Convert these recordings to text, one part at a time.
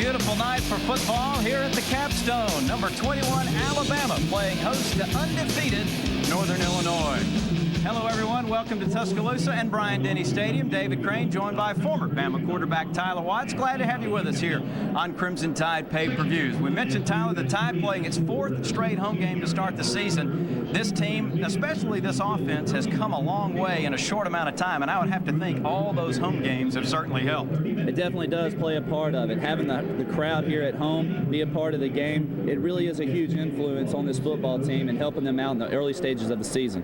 beautiful night for football here at the Capstone. Number 21, Alabama, playing host to undefeated Northern Illinois. Hello, everyone. Welcome to Tuscaloosa and Bryant-Denny Stadium. David Crane, joined by former Bama quarterback Tyler Watts. Glad to have you with us here on Crimson Tide Pay-Per-Views. We mentioned, Tyler, the Tide playing its fourth straight home game to start the season. This team, especially this offense, has come a long way in a short amount of time, and I would have to think all those home games have certainly helped. It definitely does play a part of it. Having the crowd here at home be a part of the game, it really is a huge influence on this football team and helping them out in the early stages of the season.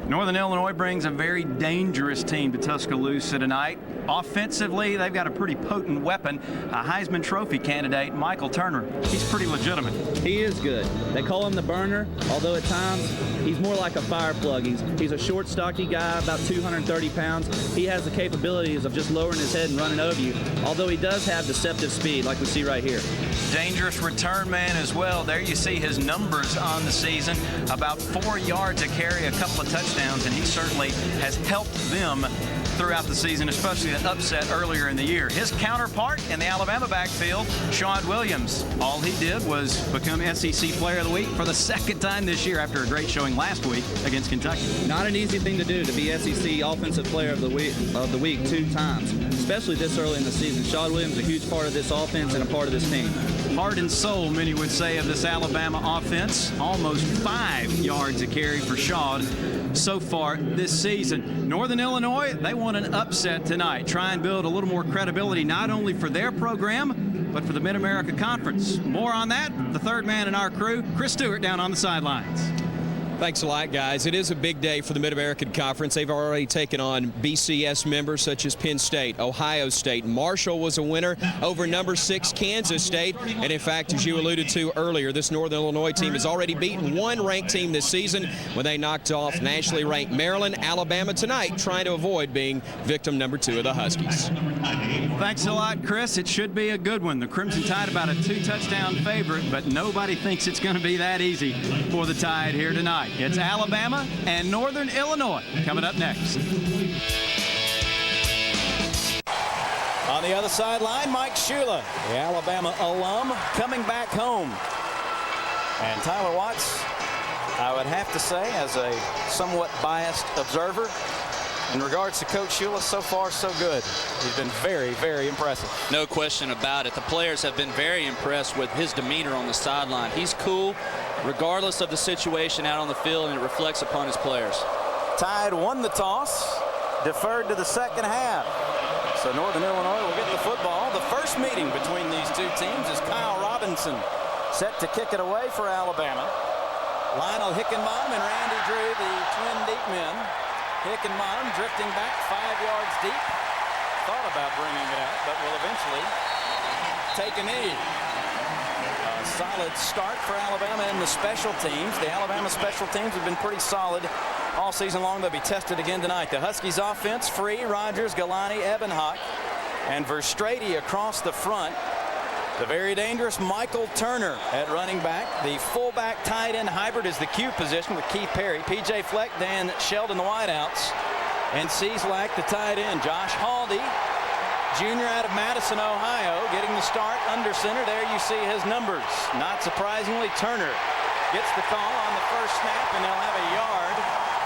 Northern Illinois brings a very dangerous team to Tuscaloosa tonight. Offensively, they've got a pretty potent weapon, a Heisman Trophy candidate, Micheal Turner. He's pretty legitimate. He is good. They call him the burner, although at times he's more like a fire plug. He's a short, stocky guy, about 230 pounds. He has the capabilities of just lowering his head and running over you, although he does have deceptive speed like we see right here. Dangerous return man as well. There you see his numbers on the season, about 4 yards a carry, a couple of touchdowns, and he certainly has helped them throughout the season, especially an upset earlier in the year. His counterpart in the Alabama backfield, Sean Williams. All he did was become SEC Player of the Week for the second time this year after a great showing last week against Kentucky. Not an easy thing to do, to be SEC Offensive Player of the Week 2 times, especially this early in the season. Sean Williams is a huge part of this offense and a part of this team. Heart and soul, many would say, of this Alabama offense. Almost 5 yards a carry for Sean so far this season. Northern Illinois, they want an upset tonight. Try and build a little more credibility, not only for their program, but for the Mid-America Conference. More on that, the third man in our crew, Chris Stewart, down on the sidelines. Thanks a lot, guys. It is a big day for the Mid-American Conference. They've already taken on BCS members such as Penn State, Ohio State. Marshall was a winner over number 6 Kansas State. And in fact, as you alluded to earlier, this Northern Illinois team has already beaten one ranked team this season when they knocked off nationally ranked Maryland. Alabama tonight trying to avoid being victim number 2 of the Huskies. Thanks a lot, Chris. It should be a good one. The Crimson Tide about a 2-touchdown favorite, but nobody thinks it's going to be that easy for the Tide here tonight. It's Alabama and Northern Illinois coming up next. On the other sideline, Mike Shula, the Alabama alum, coming back home. And Tyler Watts, I would have to say, as a somewhat biased observer, in regards to Coach Shula, so far so good. He's been very, very impressive. No question about it. The players have been very impressed with his demeanor on the sideline. He's cool regardless of the situation out on the field, and it reflects upon his players. Tide won the toss, deferred to the second half. So Northern Illinois will get the football. The first meeting between these two teams is Kyle Robinson set to kick it away for Alabama. Lionel Hickenbottom and Randy Drew, the twin deep men. Hickenbottom drifting back 5 yards deep. Thought about bringing it out, but will eventually take a knee. A solid start for Alabama in the special teams. The Alabama special teams have been pretty solid all season long. They'll be tested again tonight. The Huskies offense, Free, Rogers, Galani, Ebenhock, and Verstrady across the front. The very dangerous Micheal Turner at running back. The fullback tight end hybrid is the Q position with Keith Perry. PJ Fleck, Dan Sheldon, the wideouts. And Cieslak, the tight end. Josh Haldy, junior out of Madison, Ohio, getting the start under center. There you see his numbers. Not surprisingly, Turner gets the call on the first snap, and they'll have a yard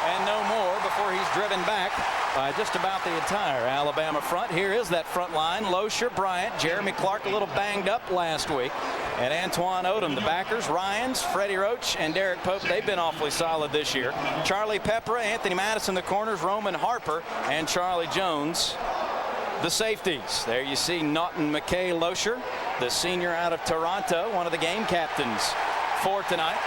and no more before he's driven back by just about the entire Alabama front. Here is that front line. Losher, Bryant, Jeremy Clark a little banged up last week, and Antoine Odom. The backers, Ryans, Freddie Roach, and Derek Pope, they've been awfully solid this year. Charlie Pepra, Anthony Madison, the corners, Roman Harper, and Charlie Jones, the safeties. There you see Naughton McKay Losher, the senior out of Toronto, one of the game captains for tonight.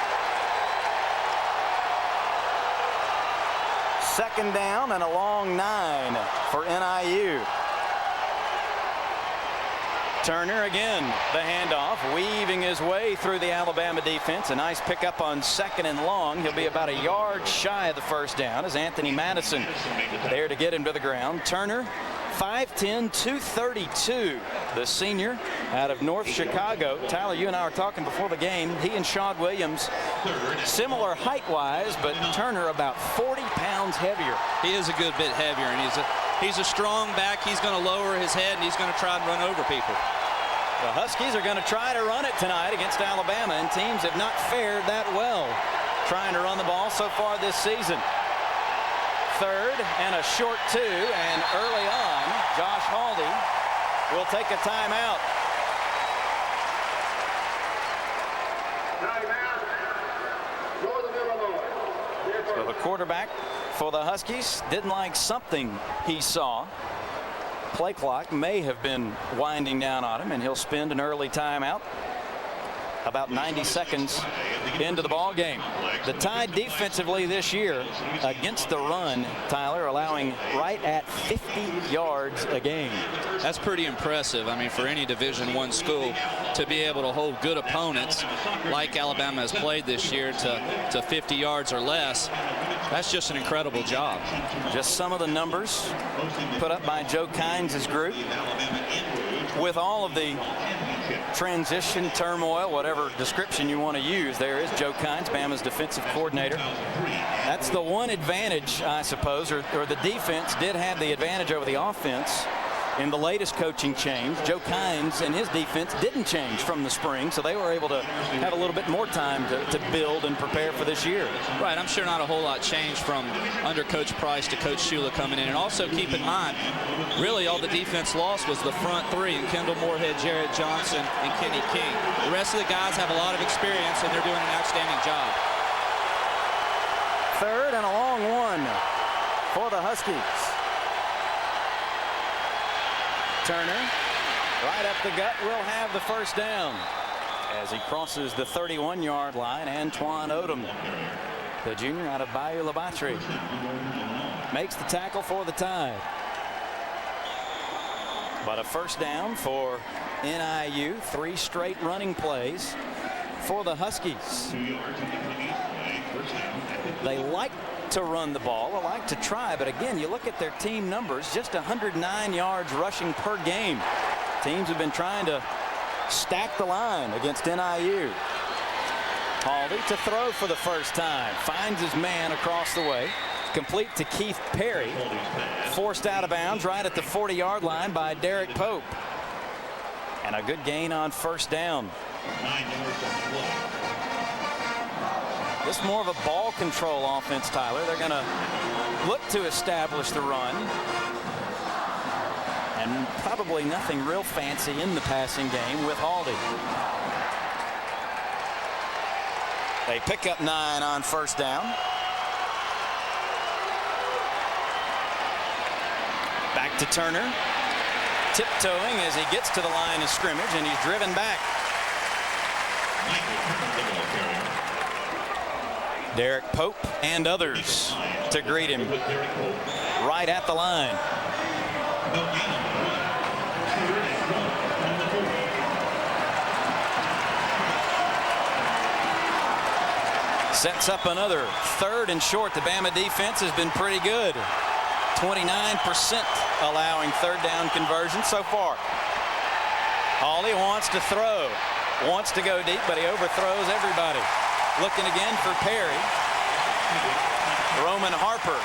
Second down and a long 9 for NIU. Turner again, the handoff, weaving his way through the Alabama defense. A nice pickup on 2nd and long. He'll be about a yard shy of the first down as Anthony Madison there to get him to the ground. Turner, 5'10", 232, the senior out of North Chicago. Tyler, you and I were talking before the game. He and Sean Williams, similar height-wise, but Turner about 40 pounds heavier. He is a good bit heavier, and he's a strong back. He's going to lower his head, and he's going to try and run over people. The Huskies are going to try to run it tonight against Alabama, and teams have not fared that well trying to run the ball so far this season. Third and a short 2, and early on, Josh Haldy will take a timeout. So the quarterback for the Huskies didn't like something he saw. Play clock may have been winding down on him, and he'll spend an early timeout about 90 seconds into the ball game. The Tide defensively this year against the run, Tyler, allowing right at 50 yards a game. That's pretty impressive. I mean, for any Division I school to be able to hold good opponents like Alabama has played this year to 50 yards or less, that's just an incredible job. Just some of the numbers put up by Joe Kynes' group. With all of the transition, turmoil, whatever description you want to use, there is Joe Kynes, Bama's defensive coordinator. That's the one advantage, I suppose, or the defense did have the advantage over the offense in the latest coaching change. Joe Kynes and his defense didn't change from the spring, so they were able to have a little bit more time to build and prepare for this year. Right, I'm sure not a whole lot changed from under Coach Price to Coach Shula coming in. And also keep in mind, really all the defense lost was the front three, and Kendall Moorhead, Jarrett Johnson, and Kenny King. The rest of the guys have a lot of experience, and they're doing an outstanding job. Third and a long one for the Huskies. Turner, right up the gut, will have the first down. As he crosses the 31-yard line, Antoine Odom, the junior out of Bayou La Batterie, makes the tackle for the Tide. But a first down for NIU, 3 straight running plays for the Huskies. They like to run the ball, or like to try, but again, you look at their team numbers, just 109 yards rushing per game. Teams have been trying to stack the line against NIU. Haldy to throw for the first time, finds his man across the way, complete to Keith Perry, forced out of bounds right at the 40-yard line by Derek Pope, and a good gain on first down. This is more of a ball control offense, Tyler. They're going to look to establish the run, and probably nothing real fancy in the passing game with Haldy. They pick up 9 on first down. Back to Turner, tiptoeing as he gets to the line of scrimmage, and he's driven back. Derek Pope and others to greet him right at the line. Sets up another 3rd and short. The Bama defense has been pretty good. 29% allowing 3rd down conversion so far. Haldy wants to throw, wants to go deep, but he overthrows everybody. Looking again for Perry. Roman Harper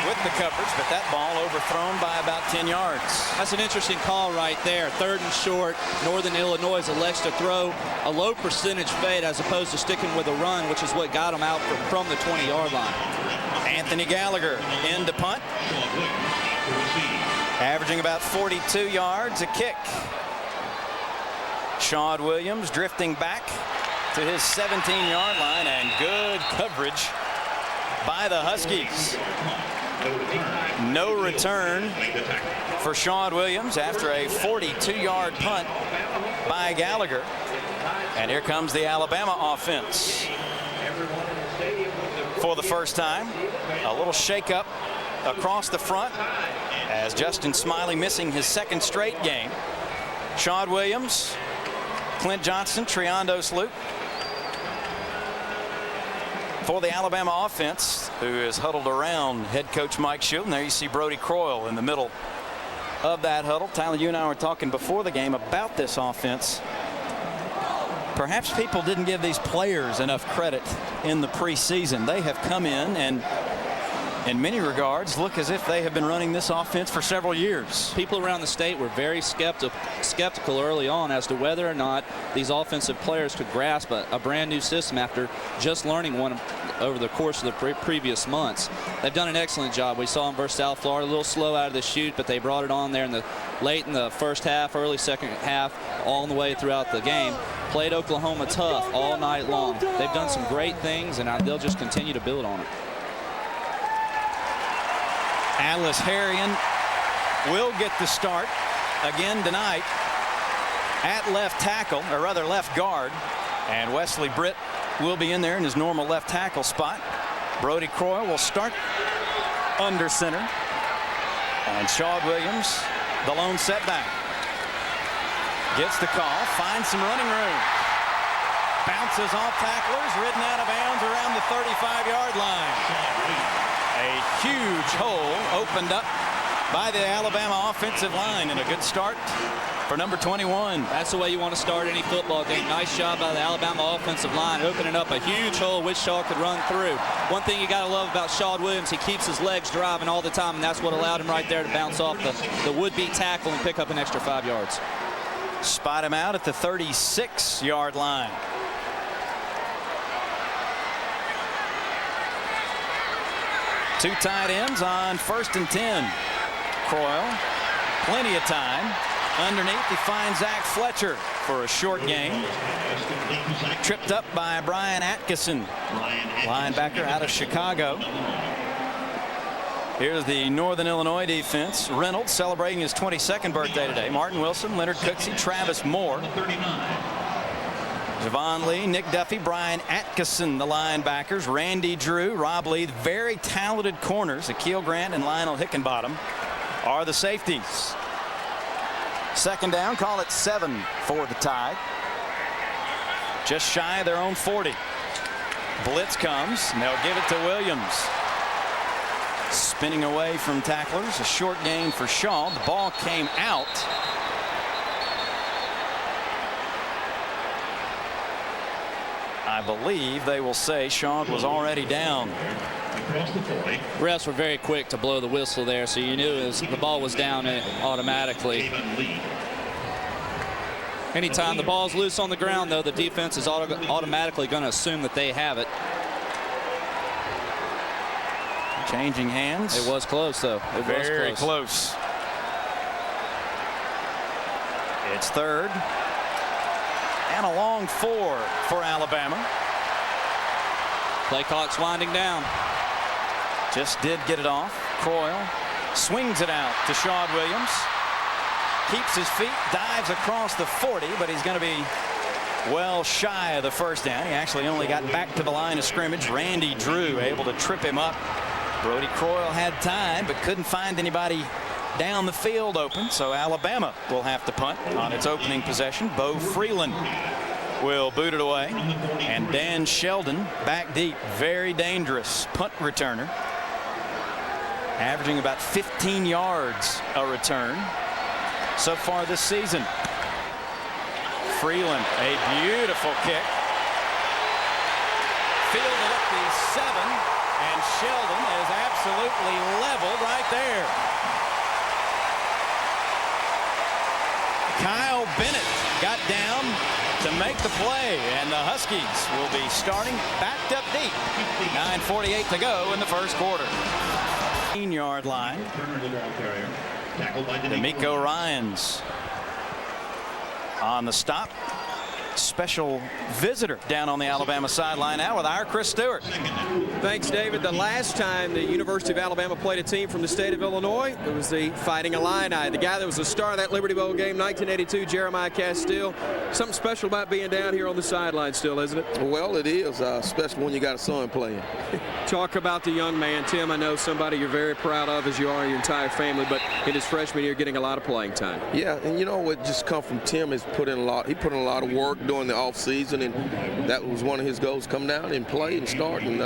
with the coverage, but that ball overthrown by about 10 yards. That's an interesting call right there. 3rd and short. Northern Illinois elects to throw a low percentage fade as opposed to sticking with a run, which is what got him out from the 20-yard line. Anthony Gallagher in to punt, averaging about 42 yards a kick. Shawn Williams drifting back to his 17-yard line, and good coverage by the Huskies. No return for Shawn Williams after a 42-yard punt by Gallagher. And here comes the Alabama offense. For the first time, a little shakeup across the front as Justin Smiley missing his 2nd straight game. Shawn Williams, Clint Johnson, Triando Sloop for the Alabama offense, who is huddled around head coach Mike Shula. And there you see Brody Croyle in the middle of that huddle. Tyler, you and I were talking before the game about this offense. Perhaps people didn't give these players enough credit in the preseason. They have come in and in many regards, look as if they have been running this offense for several years. People around the state were very skeptical early on as to whether or not these offensive players could grasp a brand new system after just learning one over the course of the previous months. They've done an excellent job. We saw them versus South Florida, a little slow out of the chute, but they brought it on there late in the first half, early second half, all the way throughout the game. Played Oklahoma tough all night long. They've done some great things, and they'll just continue to build on it. Atlas Harrion will get the start again tonight at left tackle, or rather left guard, and Wesley Britt will be in there in his normal left tackle spot. Brody Croyle will start under center, and Shaw Williams, the lone setback, gets the call, finds some running room, bounces off tacklers, ridden out of bounds around the 35-yard line. A huge hole opened up by the Alabama offensive line, and a good start for number 21. That's the way you want to start any football game. Nice job by the Alabama offensive line, opening up a huge hole which Shaw could run through. One thing you got to love about Shaw Williams, he keeps his legs driving all the time, and that's what allowed him right there to bounce off the would-be tackle and pick up an extra 5 yards. Spot him out at the 36-yard line. Two tight ends on 1st and 10. Croyle, plenty of time. Underneath, he finds Zach Fletcher for a short gain. Tripped up by Brian Atkinson, linebacker out of Chicago. Here's the Northern Illinois defense. Reynolds celebrating his 22nd birthday today. Martin Wilson, Leonard Cooksey, Travis Moore, Javon Lee, Nick Duffy, Brian Atkinson, the linebackers. Randy Drew, Rob Lee, very talented corners. Akeel Grant and Lionel Hickenbottom are the safeties. Second down, call it 7 for the Tide. Just shy of their own 40. Blitz comes, and they'll give it to Williams. Spinning away from tacklers, a short gain for Shaw. The ball came out. I believe they will say Shaw was already down. Refs were very quick to blow the whistle there, so you knew the ball was down automatically. Anytime the ball's loose on the ground, though, the defense is automatically going to assume that they have it. Changing hands. It was close, though. It was very close. It's 3rd and a long 4 for Alabama. Play clock's winding down. Just did get it off. Croyle swings it out to Shaw Williams. Keeps his feet, dives across the 40, but he's going to be well shy of the first down. He actually only got back to the line of scrimmage. Randy Drew able to trip him up. Brody Croyle had time, but couldn't find anybody down the field open, so Alabama will have to punt on its opening possession. Bo Freeland will boot it away, and Dan Sheldon back deep. Very dangerous punt returner, averaging about 15 yards a return so far this season. Freeland, a beautiful kick. Fielded up the 7, and Sheldon is absolutely leveled right there. Kyle Bennett got down to make the play, and the Huskies will be starting backed up deep. 9:48 to go in the first quarter. 15-yard line. D'Amico Ryans on the stop. Special visitor down on the Alabama sideline now with our Chris Stewart. Thanks, David. The last time the University of Alabama played a team from the state of Illinois, it was the Fighting Illini. The guy that was the star of that Liberty Bowl game, 1982, Jeremiah Castile. Something special about being down here on the sideline still, isn't it? Well, it is, especially when you got a son playing. Talk about the young man. Tim, I know somebody you're very proud of, as you are your entire family, but in his freshman year getting a lot of playing time. Yeah, and you know what just come from Tim is he put in a lot of work during the off season, and that was one of his goals, come down and play and start, and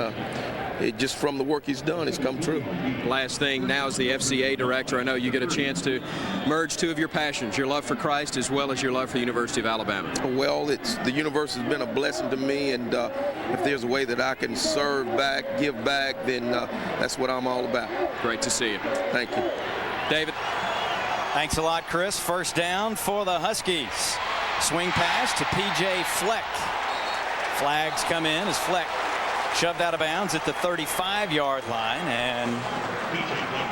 it just from the work he's done, it's come true. Last thing, now as the FCA director, I know you get a chance to merge two of your passions, your love for Christ as well as your love for the University of Alabama. Well, the university has been a blessing to me, and if there's a way that I can serve back, give back, then that's what I'm all about. Great to see you. Thank you. David. Thanks a lot, Chris. First down for the Huskies. Swing pass to PJ Fleck. Flags come in as Fleck shoved out of bounds at the 35-yard line, and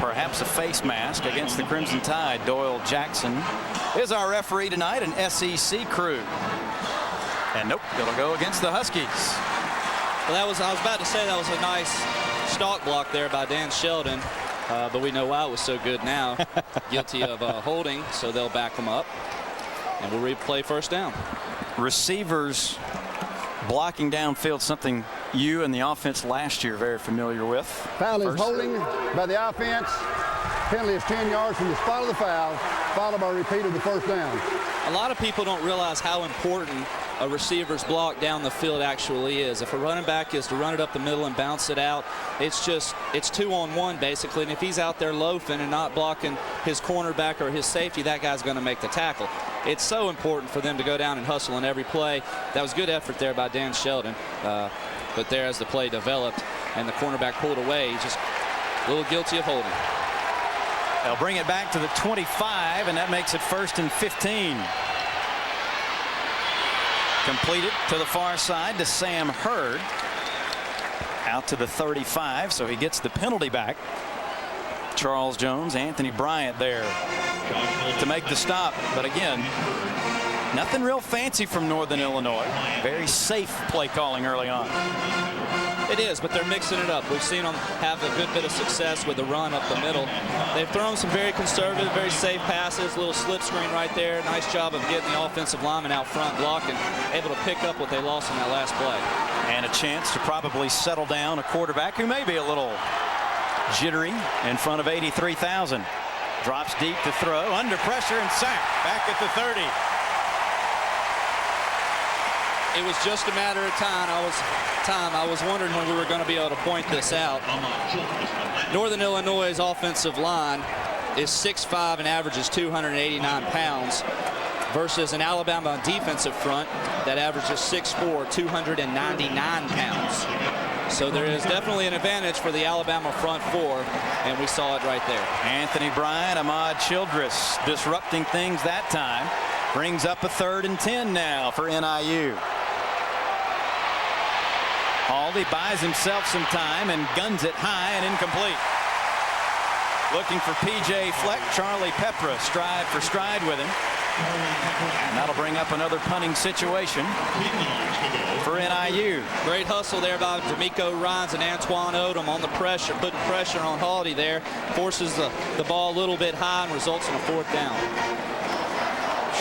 perhaps a face mask against the Crimson Tide. Doyle Jackson is our referee tonight, an SEC crew. And nope, it'll go against the Huskies. Well, I was about to say that was a nice stalk block there by Dan Sheldon. But we know why it was so good now. Guilty of holding, so they'll back him up. And we'll replay first down. Receivers blocking downfield, something you and the offense last year very familiar with. Foul is holding by the offense. Penalty is 10 yards from the spot of the foul, followed by a repeat of the first down. A lot of people don't realize how important a receiver's block down the field actually is. If a running back is to run it up the middle and bounce it out, it's 2-on-1 basically, and if he's out there loafing and not blocking his cornerback or his safety, that guy's going to make the tackle. It's so important for them to go down and hustle in every play. That was good effort there by Dan Sheldon, but there as the play developed and the cornerback pulled away, he's just a little guilty of holding. They'll bring it back to the 25, and that makes it 1st and 15. Completed to the far side to Sam Hurd. Out to the 35, so he gets the penalty back. Charles Jones, Anthony Bryant there to make the stop. But again, nothing real fancy from Northern Illinois. Very safe play calling early on. It is, but they're mixing it up. We've seen them have a good bit of success with the run up the middle. They've thrown some very conservative, very safe passes, little slip screen right there. Nice job of getting the offensive lineman out front blocking, able to pick up what they lost in that last play. And a chance to probably settle down a quarterback who may be a little jittery in front of 83,000. Drops deep to throw, under pressure and sacked back at the 30. It was just a matter of time. I was wondering when we were going to be able to point this out. Northern Illinois' offensive line is 6'5" and averages 289 pounds versus an Alabama defensive front that averages 6'4", 299 pounds. So there is definitely an advantage for the Alabama front four, and we saw it right there. Anthony Bryant, Ahmad Childress disrupting things that time. Brings up a 3rd and 10 now for NIU. Haldy buys himself some time and guns it high and incomplete. Looking for PJ Fleck. Charlie Pepra stride for stride with him. And that'll bring up another punting situation for NIU. Great hustle there by D'Amico Rhines and Antoine Odom on the pressure, putting pressure on Haldy there. Forces the ball a little bit high and results in a 4th down.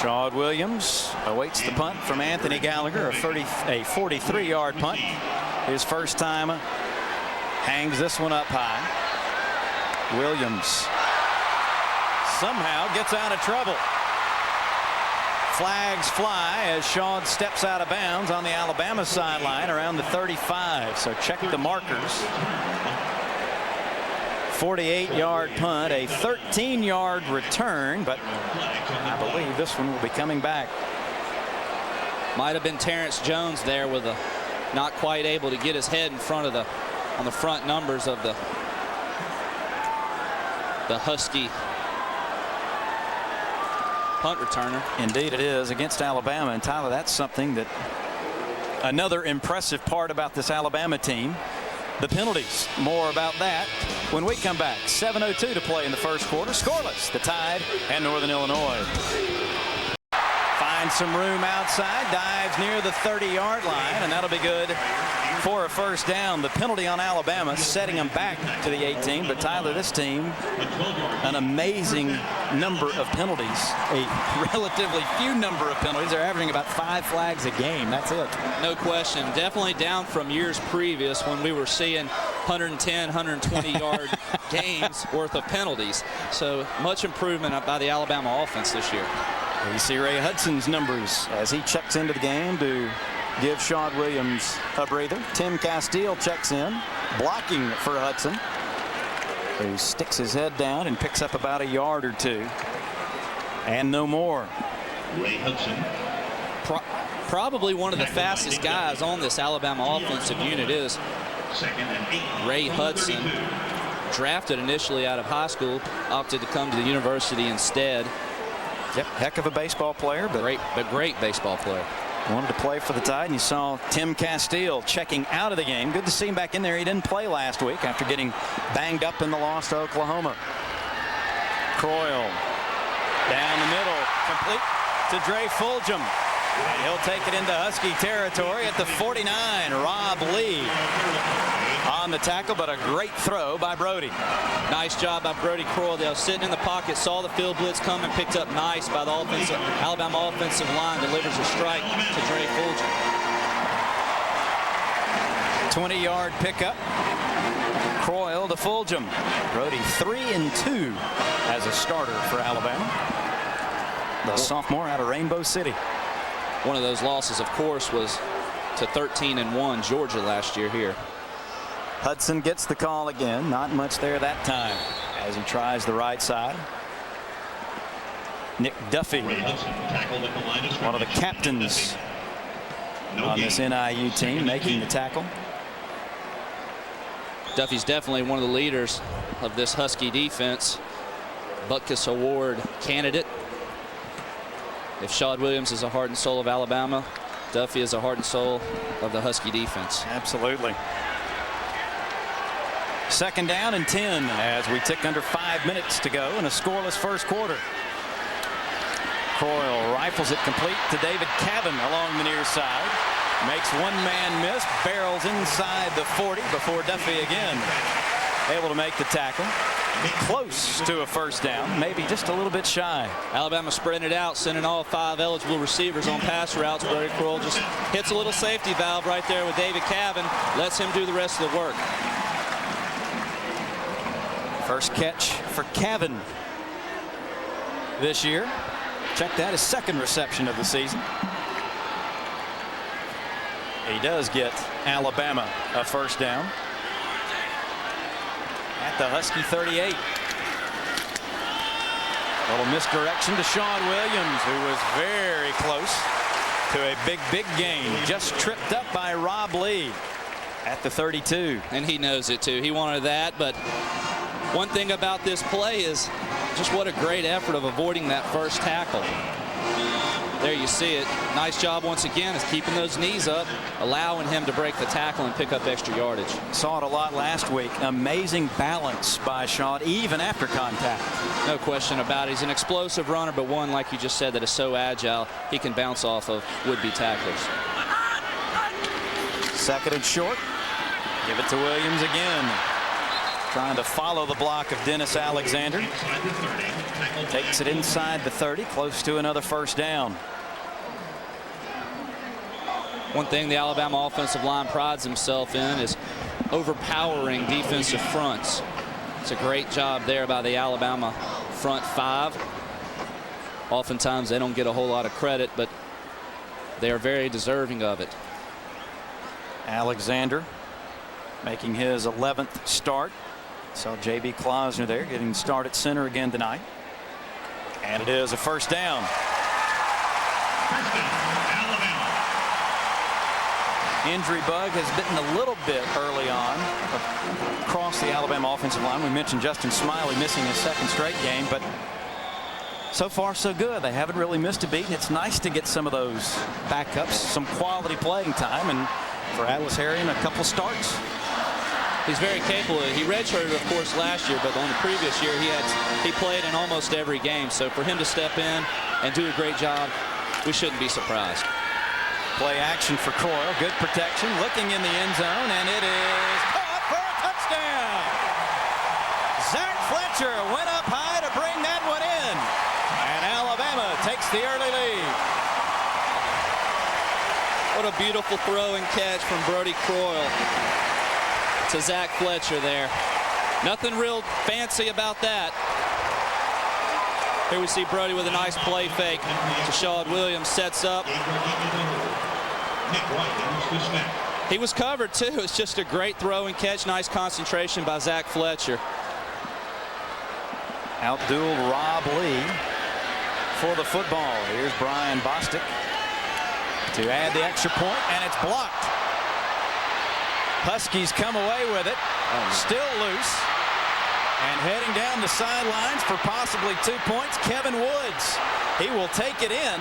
Shawd Williams awaits the punt from Anthony Gallagher, a 43-yard punt. His first time, hangs this one up high. Williams somehow gets out of trouble. Flags fly as Shawd steps out of bounds on the Alabama sideline around the 35. So check the markers. 48-yard punt, a 13-yard return, but I believe this one will be coming back. Might have been Terrence Jones there with a not quite able to get his head in front of on the front numbers of the Husky punt returner. Indeed it is, against Alabama. And Tyler, that's something that another impressive part about this Alabama team. The penalties. More about that when we come back. 7:02 to play in the first quarter. Scoreless, the Tide and Northern Illinois. Finds some room outside, dives near the 30-yard line, and that'll be good for a first down. The penalty on Alabama setting them back to the 18. But Tyler, this team, an amazing number of penalties, a relatively few number of penalties. They're averaging about 5 flags a game. That's it. No question. Definitely down from years previous when we were seeing 110, 120-yard games worth of penalties. So much improvement by the Alabama offense this year. You see Ray Hudson's numbers as he checks into the game to give Shawd Williams a breather. Tim Castile checks in. blocking for Hudson, who sticks his head down and picks up about a yard or two. And no more. Ray Hudson. Probably one of the fastest guys on this Alabama offensive unit is Ray Hudson. Drafted initially out of high school, opted to come to the university instead. Yep, heck of a baseball player, but great baseball player. Wanted to play for the Tide, and you saw Tim Castile checking out of the game. Good to see him back in there. He didn't play last week after getting banged up in the loss to Oklahoma. Croyle down the middle, complete to Dre Fulgham. And he'll take it into Husky territory at the 49. Rob Lee on the tackle, but a great throw by Brody. Nice job by Brody Croyle. They were sitting in the pocket, saw the field blitz come, and picked up nice by the Alabama offensive line. Delivers a strike to Dre Fulgham. 20-yard pickup. Croyle to Fulgham. Brody 3-2 as a starter for Alabama. The sophomore out of Rainbow City. One of those losses, of course, was to 13-1 Georgia last year here. Hudson gets the call again. Not much there that time as he tries the right side. Nick Duffy, one of the captains on this NIU team, making the tackle. Duffy's definitely one of the leaders of this Husky defense. Butkus Award candidate. If Shad Williams is the heart and soul of Alabama, Duffy is the heart and soul of the Husky defense. Absolutely. Second down and 10 as we tick under 5 minutes to go in a scoreless first quarter. Croyle rifles it complete to David Cavan along the near side. Makes one man miss, barrels inside the 40 before Duffy again able to make the tackle. Close to a first down, maybe just a little bit shy. Alabama spreading it out, sending all 5 eligible receivers on pass routes. Brody Croyle just hits a little safety valve right there with David Cavan, lets him do the rest of the work. First catch for Cavan this year. Check that, his second reception of the season. He does get Alabama a first down at the Husky 38. A little misdirection to Sean Williams, who was very close to a big gain. Just tripped up by Rob Lee at the 32. And he knows it too. He wanted that, but one thing about this play is just what a great effort of avoiding that first tackle. There you see it. Nice job once again is keeping those knees up, allowing him to break the tackle and pick up extra yardage. Saw it a lot last week. Amazing balance by Shaw even after contact. No question about it. He's an explosive runner, but one, like you just said, that is so agile he can bounce off of would-be tacklers. Second and short. Give it to Williams again. Trying to follow the block of Dennis Alexander. Takes it inside the 30, close to another first down. One thing the Alabama offensive line prides himself in is overpowering defensive fronts. It's a great job there by the Alabama front 5. Oftentimes they don't get a whole lot of credit, but they are very deserving of it. Alexander making his 11th start. Saw J.B. Klausner there getting the start at center again tonight. And it is a first down. Injury bug has bitten a little bit early on across the Alabama offensive line. We mentioned Justin Smiley missing his second straight game, but so far so good. They haven't really missed a beat, and it's nice to get some of those backups, some quality playing time, and for Atlas Harrion, a couple starts. He's very capable. He redshirted, of course, last year, but on the previous year he played in almost every game. So for him to step in and do a great job, we shouldn't be surprised. Play action for Croyle. Good protection. Looking in the end zone, and it is caught for a touchdown. Zach Fletcher went up high to bring that one in, and Alabama takes the early lead. What a beautiful throw and catch from Brody Croyle to Zach Fletcher there. Nothing real fancy about that. Here we see Brody with a nice play fake to Shad Williams, sets up. He was covered too. It's just a great throw and catch. Nice concentration by Zach Fletcher. Outdueled Rob Lee for the football. Here's Brian Bostic to add the extra point, and it's blocked. Huskies come away with it. Still loose. And heading down the sidelines for possibly 2 points, Kevin Woods. He will take it in.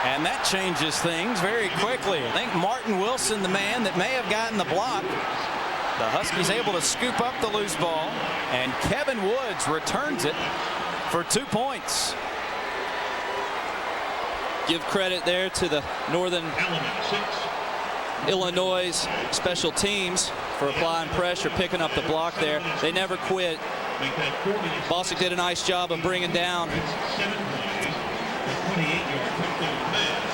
And that changes things very quickly. I think Martin Wilson, the man that may have gotten the block. The Huskies able to scoop up the loose ball, and Kevin Woods returns it for 2 points. Give credit there to the Northern Illinois special teams for applying pressure, picking up the block there. They never quit. Bostic did a nice job of bringing down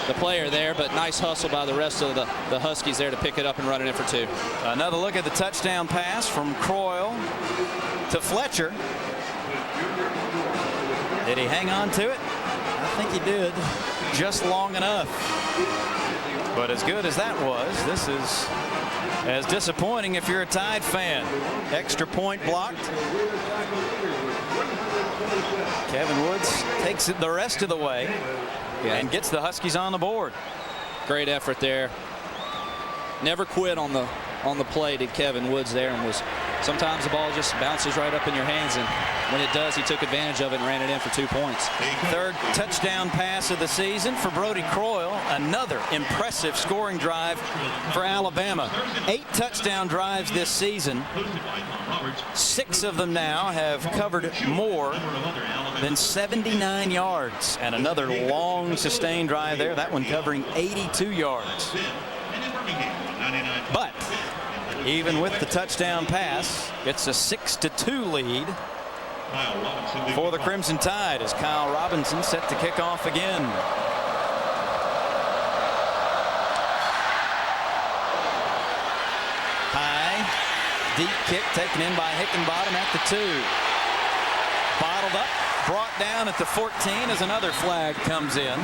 the player there, but nice hustle by the rest of the Huskies there to pick it up and run it in for 2. Another look at the touchdown pass from Croyle to Fletcher. Did he hang on to it? I think he did, just long enough. But as good as that was, this is as disappointing if you're a Tide fan. Extra point blocked. Kevin Woods takes it the rest of the way and gets the Huskies on the board. Great effort there. Never quit on the play, did Kevin Woods there, and was sometimes the ball just bounces right up in your hands, and when it does, he took advantage of it and ran it in for 2 points. Third touchdown pass of the season for Brody Croyle. Another impressive scoring drive for Alabama. 8 touchdown drives this season. 6 of them now have covered more than 79 yards, and another long sustained drive there, that one covering 82 yards. But even with the touchdown pass, it's a 6-2 lead for the Crimson Tide as Kyle Robinson set to kick off again. High, deep kick taken in by Hickenbottom at the 2. Bottled up, brought down at the 14 as another flag comes in.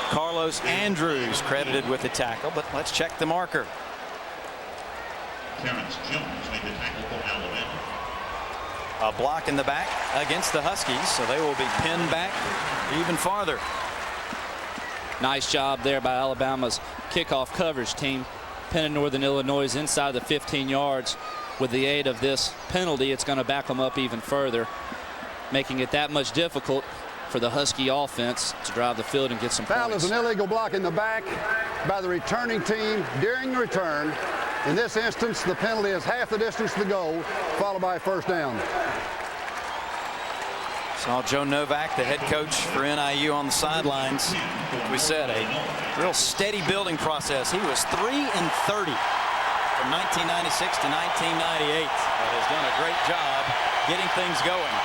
Carlos Andrews credited with the tackle, but let's check the marker. Terrence Jones made the tackle for Alabama. A block in the back against the Huskies, so they will be pinned back even farther. Nice job there by Alabama's kickoff coverage team, pinning Northern Illinois inside the 15 yards. With the aid of this penalty, it's going to back them up even further, making it that much difficult for the Husky offense to drive the field and get some Foul points. is an illegal block in the back by the returning team during the return. In this instance, the penalty is half the distance to the goal, followed by a first down. Saw Joe Novak, the head coach for NIU, on the sidelines. We said a real steady building process. He was 3-30 from 1996 to 1998. But has done a great job getting things going.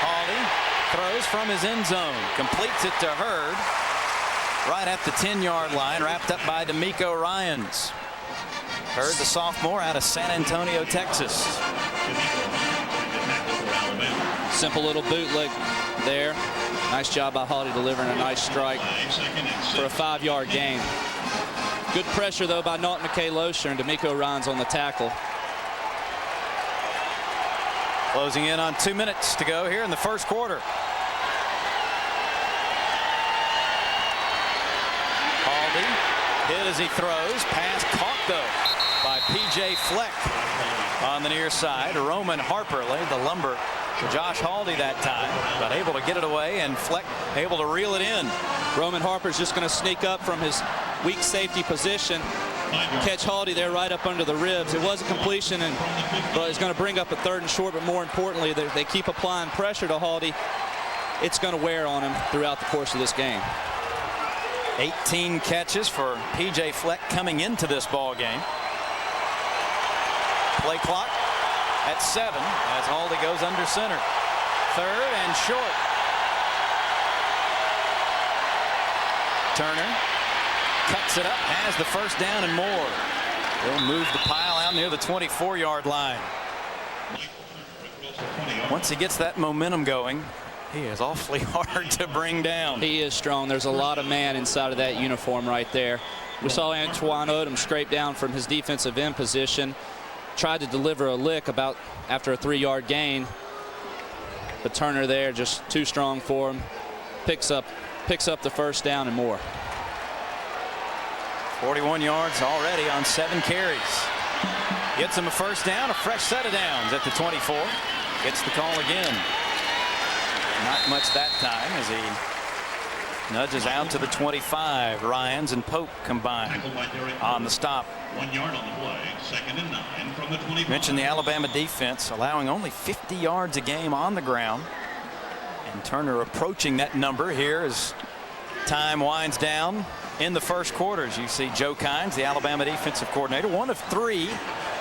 Hawley throws from his end zone, completes it to Hurd right at the 10-yard line, wrapped up by D'Amico Ryans. Hurd, the sophomore out of San Antonio, Texas. Simple little bootleg there. Nice job by Hawley delivering a nice strike for a 5-yard gain. Good pressure, though, by Naughton McKay-Loescher, and D'Amico Ryans on the tackle. Closing in on 2 minutes to go here in the first quarter. Haldy hit as he throws. Pass caught, though, by PJ Fleck on the near side. Roman Harper laid the lumber to Josh Haldy that time, but able to get it away, and Fleck able to reel it in. Roman Harper's just going to sneak up from his weak safety position, catch Haldy there right up under the ribs. It was a completion, and but it's going to bring up a 3rd and short, but more importantly, they keep applying pressure to Haldy. It's going to wear on him throughout the course of this game. 18 catches for PJ Fleck coming into this ball game. Play clock at 7 as Haldy goes under center. 3rd and short. Turner cuts it up, has the first down and more. He'll move the pile out near the 24-yard line. Once he gets that momentum going, he is awfully hard to bring down. He is strong. There's a lot of man inside of that uniform right there. We saw Antoine Odom scrape down from his defensive end position, tried to deliver a lick about after a 3-yard gain, but Turner there just too strong for him. Picks up the first down and more. 41 yards already on 7 carries. Gets him a first down, a fresh set of downs at the 24. Gets the call again. Not much that time as he nudges out to the 25. Ryans and Pope combined on the stop. 1 yard on the play, 2nd and 9 from the 25. Mentioned the Alabama defense allowing only 50 yards a game on the ground. And Turner approaching that number here as time winds down in the first quarter. As you see Joe Kynes, the Alabama defensive coordinator, one of 3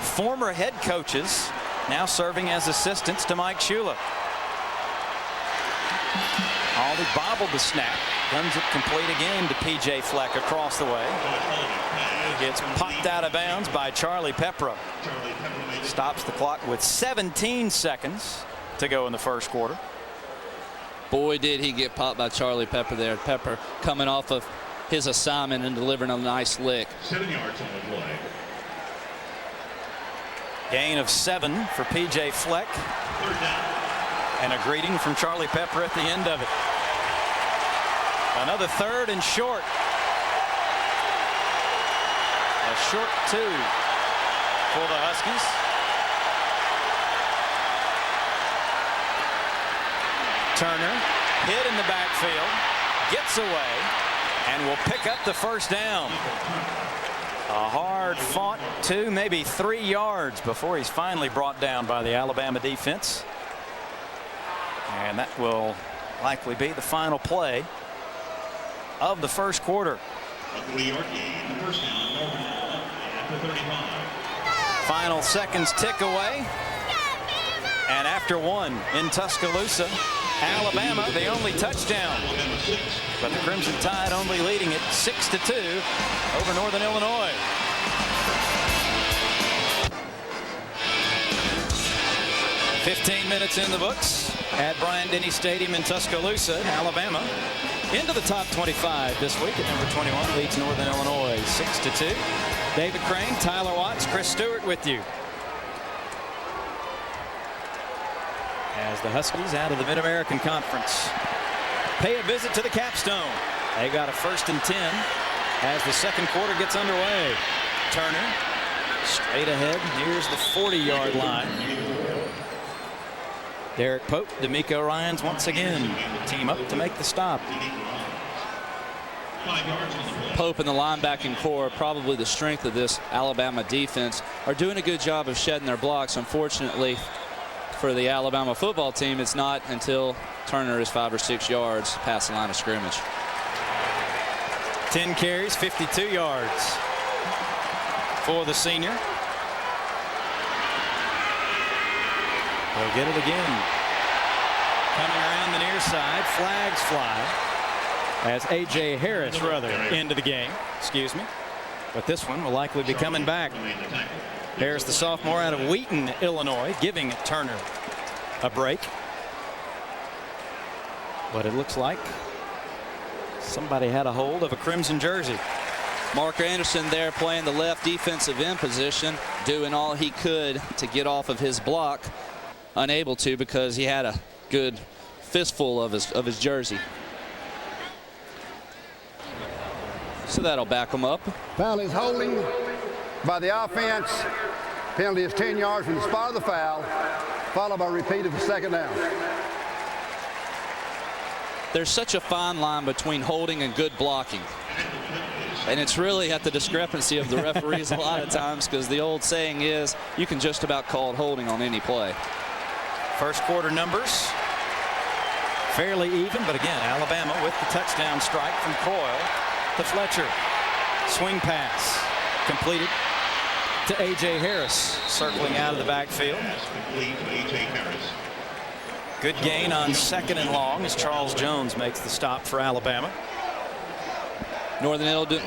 former head coaches now serving as assistants to Mike Shula. Aldi bobbled the snap, guns it complete again to PJ Fleck across the way. He gets popped out of bounds by Charlie Pepra. Stops the clock with 17 seconds to go in the first quarter. Boy, did he get popped by Charlie Pepper there. Pepper coming off of his assignment and delivering a nice lick. 7 yards on the play. Gain of 7 for PJ Fleck. 3rd down. And a greeting from Charlie Pepper at the end of it. Another 3rd and short. A short 2 for the Huskies. Turner hit in the backfield, gets away, and will pick up the first down. A hard fought 2, maybe 3 yards before he's finally brought down by the Alabama defense. And that will likely be the final play of the first quarter. A 3-yard gain, first down, at the 35. Final seconds tick away. And after 1 in Tuscaloosa, Alabama the only touchdown. But the Crimson Tide only leading it 6-2 over Northern Illinois. "15 minutes in the books at Bryant-Denny Stadium in Tuscaloosa, Alabama. Into the top 25 this week at number 21, leads Northern Illinois 6-2. David Crane, Tyler Watts, Chris Stewart with you. As the Huskies out of the Mid-American Conference pay a visit to the Capstone. They got a 1st and 10 as the second quarter gets underway. Turner straight ahead, nears the 40-yard line. Derek Pope, D'Amico Ryans once again team up to make the stop. 5 yards on the play. Pope and the linebacking core, probably the strength of this Alabama defense, are doing a good job of shedding their blocks. Unfortunately for the Alabama football team, it's not until Turner is 5 or 6 yards past the line of scrimmage. 10 carries, 52 yards for the senior. They'll get it again. Coming around the near side, flags fly as A.J. Harris into the game. Excuse me. But this one will likely be coming back. Harris, the sophomore out of Wheaton, Illinois, giving Turner a break. But it looks like somebody had a hold of a crimson jersey. Mark Anderson there playing the left defensive end position, doing all he could to get off of his block. Unable to because he had a good fistful of his jersey. So that'll back him up. Foul is holding by the offense. Penalty is 10 yards from the spot of the foul, followed by a repeat of the second down. There's such a fine line between holding and good blocking. And it's really at the discrepancy of the referees a lot of times, because the old saying is you can just about call it holding on any play. First quarter numbers fairly even, but again, Alabama with the touchdown strike from Coyle to Fletcher. Swing pass completed to A.J. Harris, circling out of the backfield. Complete to A.J. Harris. Good gain on 2nd and long as Charles Jones makes the stop for Alabama. Northern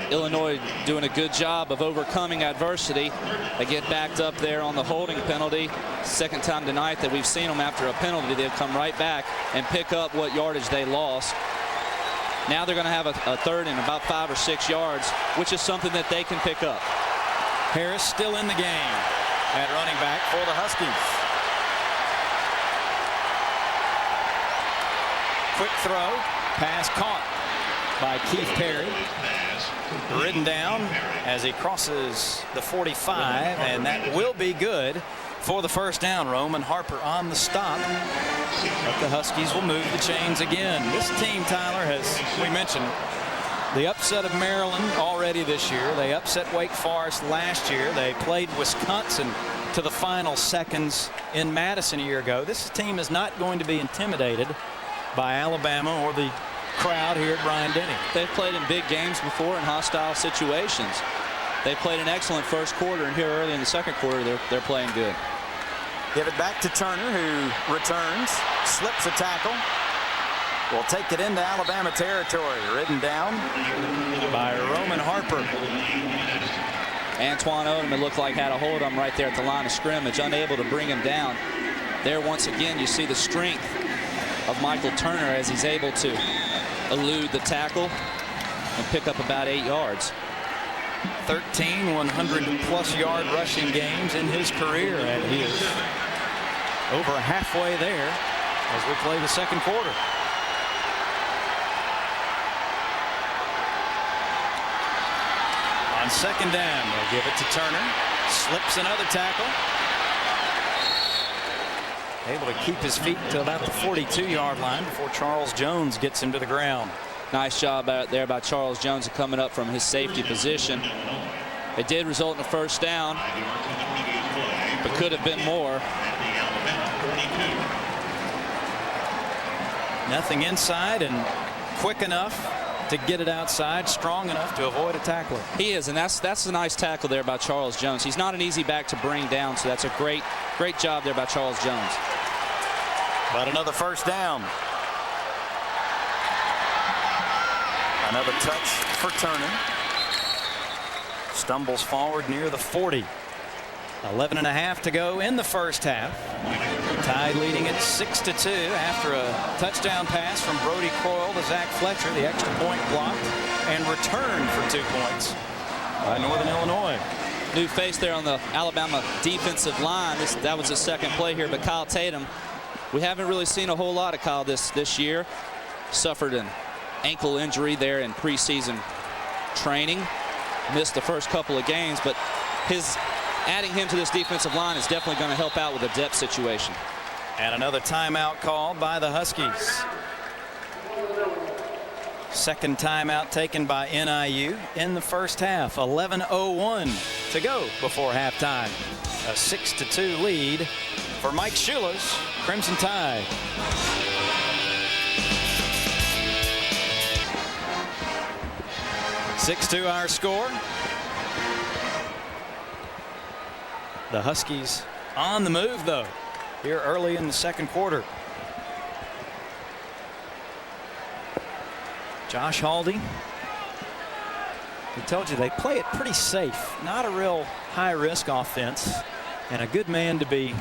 Illinois doing a good job of overcoming adversity. They get backed up there on the holding penalty. Second time tonight that we've seen them after a penalty. They'll come right back and pick up what yardage they lost. Now they're going to have a third and about 5 or 6 yards, which is something that they can pick up. Harris still in the game at running back for the Huskies. Quick throw, pass caught by Keith Perry. Ridden down as he crosses the 45, and that will be good for the first down. Roman Harper on the stop, but the Huskies will move the chains again. This team, Tyler, has, we mentioned, the upset of Maryland already this year. They upset Wake Forest last year. They played Wisconsin to the final seconds in Madison a year ago. This team is not going to be intimidated by Alabama or the crowd here at Bryant-Denny. They've played in big games before in hostile situations. They played an excellent first quarter, and here early in the second quarter they're playing good. Give it back to Turner, who returns, slips a tackle, will take it into Alabama territory. Ridden down by Roman Harper. Antoine Odom, it looked like, had a hold on him right there at the line of scrimmage, unable to bring him down. There once again you see the strength of Micheal Turner as he's able to elude the tackle and pick up about 8 yards. 13 100-plus yard rushing games in his career, and he is over halfway there as we play the second quarter. On second down, they'll give it to Turner. Slips another tackle. Able to keep his feet to about the 42-yard line before Charles Jones gets him to the ground. Nice job out there by Charles Jones coming up from his safety position. It did result in a first down, but could have been more. Nothing inside, and quick enough to get it outside, strong enough to avoid a tackler. He is, and that's a nice tackle there by Charles Jones. He's not an easy back to bring down, so that's a great job there by Charles Jones. But another first down. Another touch for Turner. Stumbles forward near the 40. 11.5 to go in the first half. Tide leading it 6-2 after a touchdown pass from Brody Coyle to Zach Fletcher. The extra point blocked and returned for 2 points by Northern Illinois. New face there on the Alabama defensive line. That was the second play here, but Kyle Tatum, we haven't really seen a whole lot of Kyle this year. Suffered an ankle injury there in preseason training. Missed the first couple of games, but adding him to this defensive line is definitely going to help out with the depth situation. And another timeout called by the Huskies. Second timeout taken by NIU in the first half. 11:01 to go before halftime. A 6-2 lead for Mike Shula's Crimson Tide. (6-2) our score. The Huskies on the move, though, here early in the second quarter. Josh Haldy. We told you they play it pretty safe. Not a real high-risk offense, and a good man to be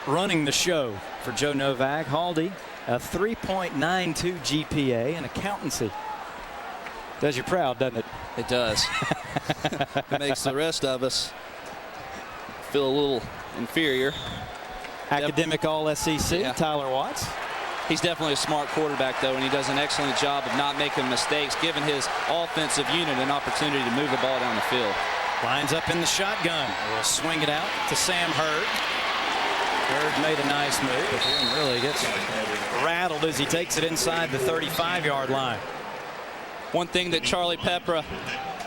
running the show for Joe Novak. Haldy, a 3.92 GPA in accountancy. Does you proud, doesn't it? It does. It makes the rest of us feel a little inferior. Academic All-SEC, yeah. Tyler Watts. He's definitely a smart quarterback, though, and he does an excellent job of not making mistakes, giving his offensive unit an opportunity to move the ball down the field. Lines up in the shotgun. We'll swing it out to Sam Hurd. Hurd made a nice move, but then really gets rattled as he takes it inside the 35-yard line. One thing that Charlie Pepra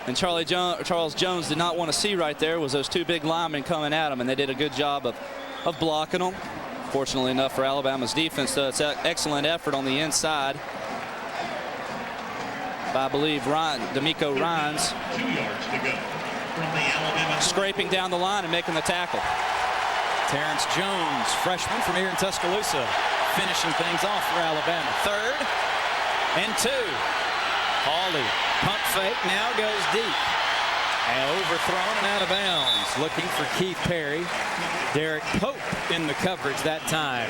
and Charles Jones did not want to see right there was those two big linemen coming at him, and they did a good job of blocking them. Fortunately enough for Alabama's defense, though, it's an excellent effort on the inside by, I believe, D'Amico Ryans, scraping down the line and making the tackle. Terrence Jones, freshman from here in Tuscaloosa, finishing things off for Alabama. 3rd and 2. Haldy, pump fake, now goes deep. And overthrown and out of bounds. Looking for Keith Perry. Derek Pope in the coverage that time.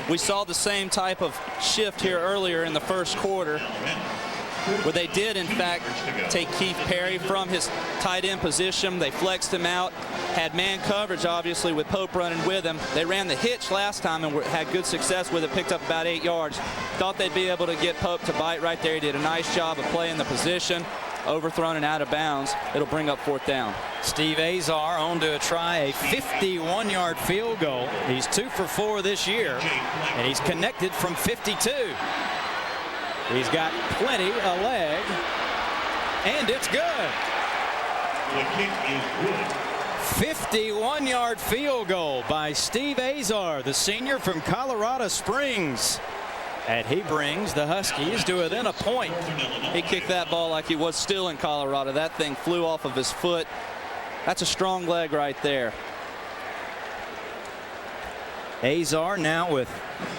We saw the same type of shift here earlier in the first quarter. where they did, in fact, take Keith Perry from his tight end position. They flexed him out, had man coverage, obviously, with Pope running with him. They ran the hitch last time and had good success with it, picked up about 8 yards. Thought they'd be able to get Pope to bite right there. He did a nice job of playing the position. Overthrown and out of bounds. It'll bring up 4th down. Steve Azar on to try a 51-yard field goal. He's 2 for 4 this year, and he's connected from 52. He's got plenty of leg, and it's good. The kick is good. 51-yard field goal by Steve Azar, the senior from Colorado Springs. And he brings the Huskies to within a point. He kicked that ball like he was still in Colorado. That thing flew off of his foot. That's a strong leg right there. Azar now with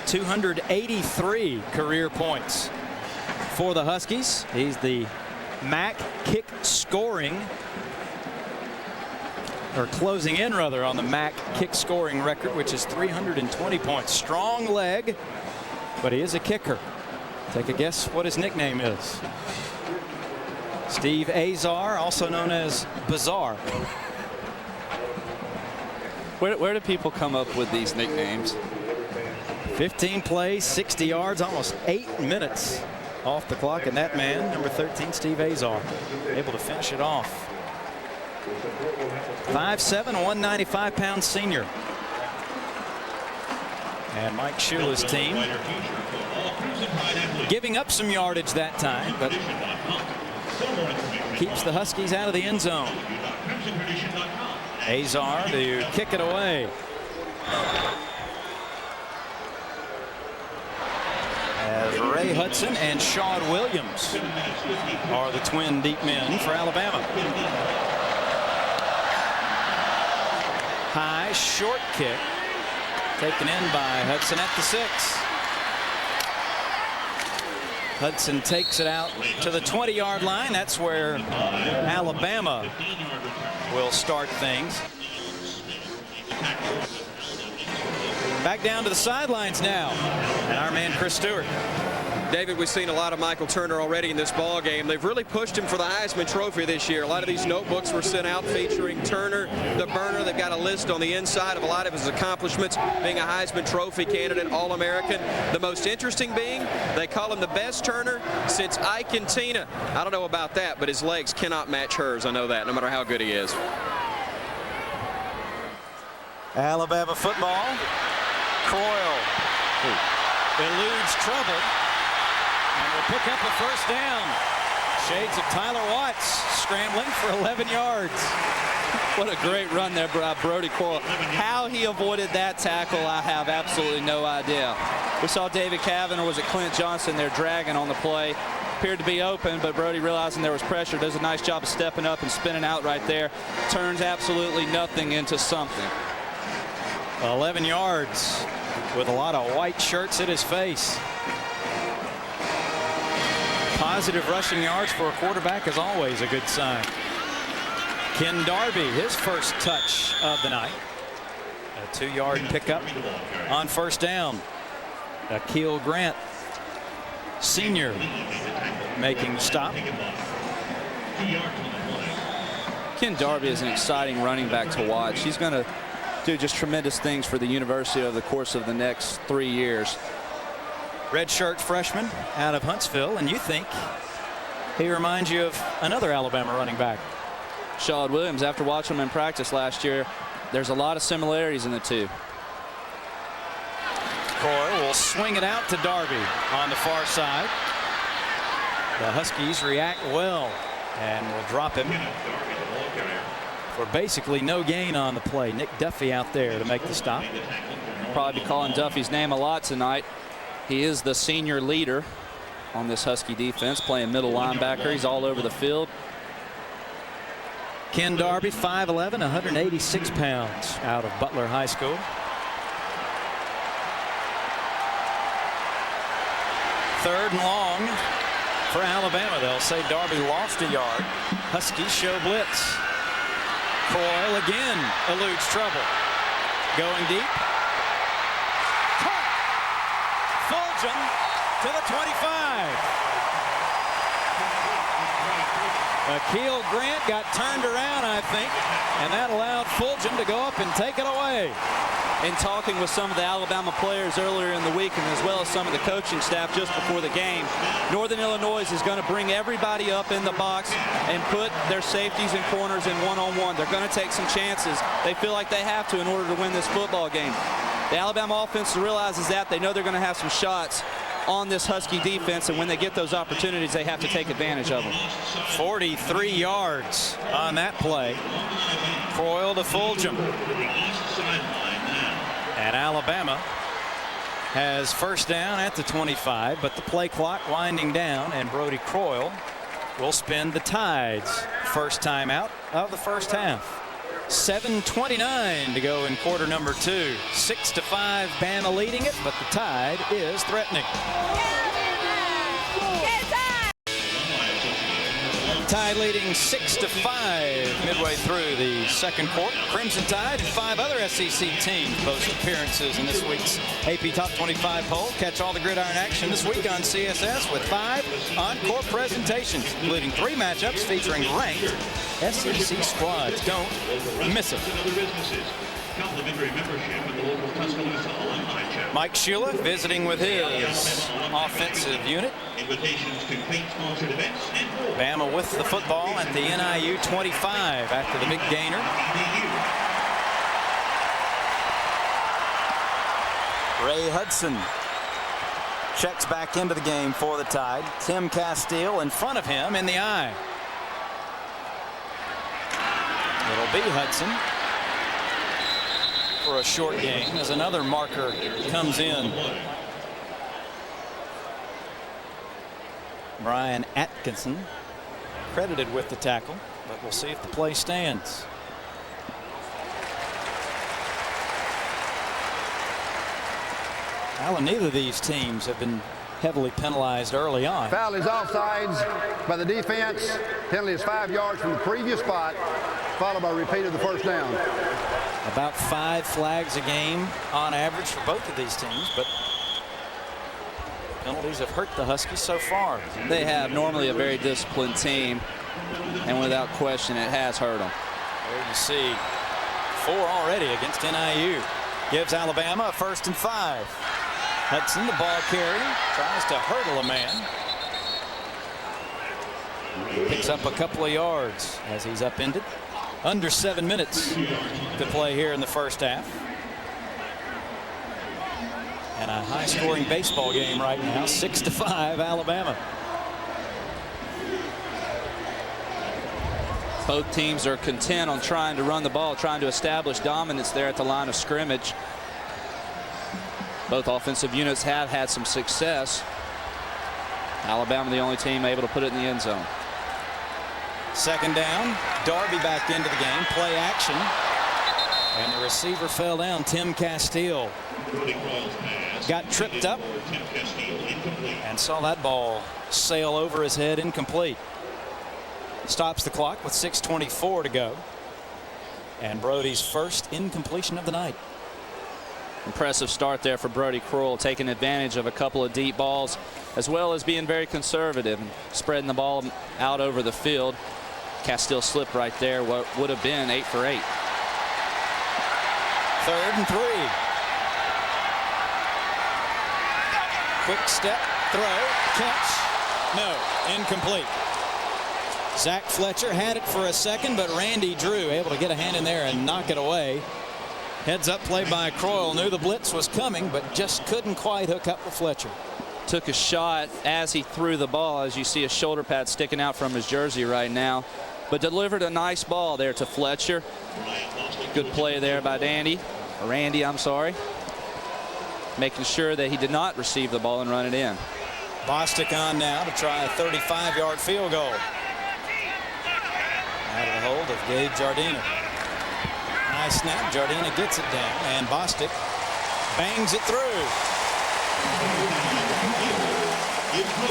283 career points for the Huskies. He's the MAC kick scoring, or closing in rather, on the MAC kick scoring record, which is 320 points. Strong leg, but he is a kicker. Take a guess what his nickname is. Steve Azar, also known as Bizarre. Where do people come up with these nicknames? 15 plays, 60 yards, almost 8 minutes off the clock, and that man, number 13, Steve Azar, able to finish it off. 5'7", 195-pound senior. And Mike Shula's team giving up some yardage that time, but keeps the Huskies out of the end zone. Azar to kick it away. As Ray Hudson and Sean Williams are the twin deep men for Alabama. High short kick taken in by Hudson at the 6. Hudson takes it out to the 20-yard line. That's where Alabama will start things. Back down to the sidelines now, and our man Chris Stewart. David, we've seen a lot of Micheal Turner already in this ball game. They've really pushed him for the Heisman Trophy this year. A lot of these notebooks were sent out featuring Turner, the burner. They've got a list on the inside of a lot of his accomplishments, being a Heisman Trophy candidate, All-American. The most interesting being, they call him the best Turner since Ike and Tina. I don't know about that, but his legs cannot match hers. I know that, no matter how good he is. Alabama football. Coyle eludes trouble and will pick up a first down. Shades of Tyler Watts scrambling for 11 yards. What a great run there by Brody Coyle. How he avoided that tackle, I have absolutely no idea. We saw David Cavan, or was it Clint Johnson, there dragging on the play. Appeared to be open, but Brody, realizing there was pressure, does a nice job of stepping up and spinning out right there. Turns absolutely nothing into something. 11 yards with a lot of white shirts at his face. Positive rushing yards for a quarterback is always a good sign. Ken Darby, his first touch of the night. A 2-yard pickup on first down. Akil Grant, senior, making the stop. Ken Darby is an exciting running back to watch. He's going to do just tremendous things for the university over the course of the next 3 years. Redshirt freshman out of Huntsville, and you think he reminds you of another Alabama running back. Sean Williams, after watching him in practice last year, there's a lot of similarities in the two. Coyle will swing it out to Darby on the far side. The Huskies react well and will drop him for basically no gain on the play. Nick Duffy out there to make the stop. Probably be calling Duffy's name a lot tonight. He is the senior leader on this Husky defense, playing middle linebacker. He's all over the field. Ken Darby, 5'11", 186 pounds, out of Butler High School. Third and long for Alabama. They'll say Darby lost a yard. Huskies show blitz. Coyle again eludes trouble. Going deep. Caught. Fulgham to the 25. Micheal Grant got turned around, I think, and that allowed Fulgham to go up and take it away. In talking with some of the Alabama players earlier in the week, and as well as some of the coaching staff just before the game, Northern Illinois is going to bring everybody up in the box and put their safeties and corners in one-on-one. They're going to take some chances. They feel like they have to in order to win this football game. The Alabama offense realizes that. They know they're going to have some shots on this Husky defense, and when they get those opportunities, they have to take advantage of them. 43 yards on that play. Croyle to Fulgham. And Alabama has first down at the 25, but the play clock winding down, and Brody Croyle will spin the Tide's first timeout of the first half. 7:29 to go in quarter number 2. 6-5, Bama leading it, but the Tide is threatening. Tide leading 6-5 midway through the second quarter. Crimson Tide and 5 other SEC teams post appearances in this week's AP Top 25 poll. Catch all the gridiron action this week on CSS with 5 encore presentations, including 3 matchups featuring ranked SEC squads. Don't miss it. Complimentary membership at the local Tuscaloosa alumni chapter. Mike Shula visiting with his offensive unit. Invitations to state-sponsored events and more. Bama with the football at the NIU 25 after the big gainer. Ray Hudson checks back into the game for the Tide. Tim Castile In front of him in the eye. It'll be Hudson for a short gain as another marker comes in. Brian Atkinson credited with the tackle, but we'll see if the play stands. Alan, neither of these teams have been heavily penalized early on. Foul is offsides by the defense. Penalty is 5 yards from the previous spot, followed by a repeat of the first down. About 5 flags a game on average for both of these teams, but penalties have hurt the Huskies so far. They have normally a very disciplined team, and without question, it has hurt them. There you see 4 already against NIU. Gives Alabama a 1st and 5. Hudson, the ball carrier, tries to hurdle a man. Picks up a couple of yards as he's upended. Under 7 minutes to play here in the first half. And a high-scoring baseball game right now, 6-5 Alabama. Both teams are content on trying to run the ball, trying to establish dominance there at the line of scrimmage. Both offensive units have had some success. Alabama the only team able to put it in the end zone. Second down, Darby back into the game, play action, and the receiver fell down. Tim Castile got tripped up and saw that ball sail over his head, incomplete. Stops the clock with 6:24 to go, and Brody's first incompletion of the night. Impressive start there for Brody Croyle, taking advantage of a couple of deep balls, as well as being very conservative and spreading the ball out over the field. Castile slipped right there, what would have been 8 for 8. 3rd and 3. Quick step, throw, catch, no, incomplete. Zach Fletcher had it for a second, but Randy Drew able to get a hand in there and knock it away. Heads up play by Croyle, knew the blitz was coming, but just couldn't quite hook up with Fletcher. Took a shot as he threw the ball, as you see a shoulder pad sticking out from his jersey right now, but delivered a nice ball there to Fletcher. Good play there by Randy, I'm sorry, making sure that he did not receive the ball and run it in. Bostic on now to try a 35-yard field goal. Out of the hold of Gabe Jardina. Nice snap, Jardina gets it down, and Bostic bangs it through.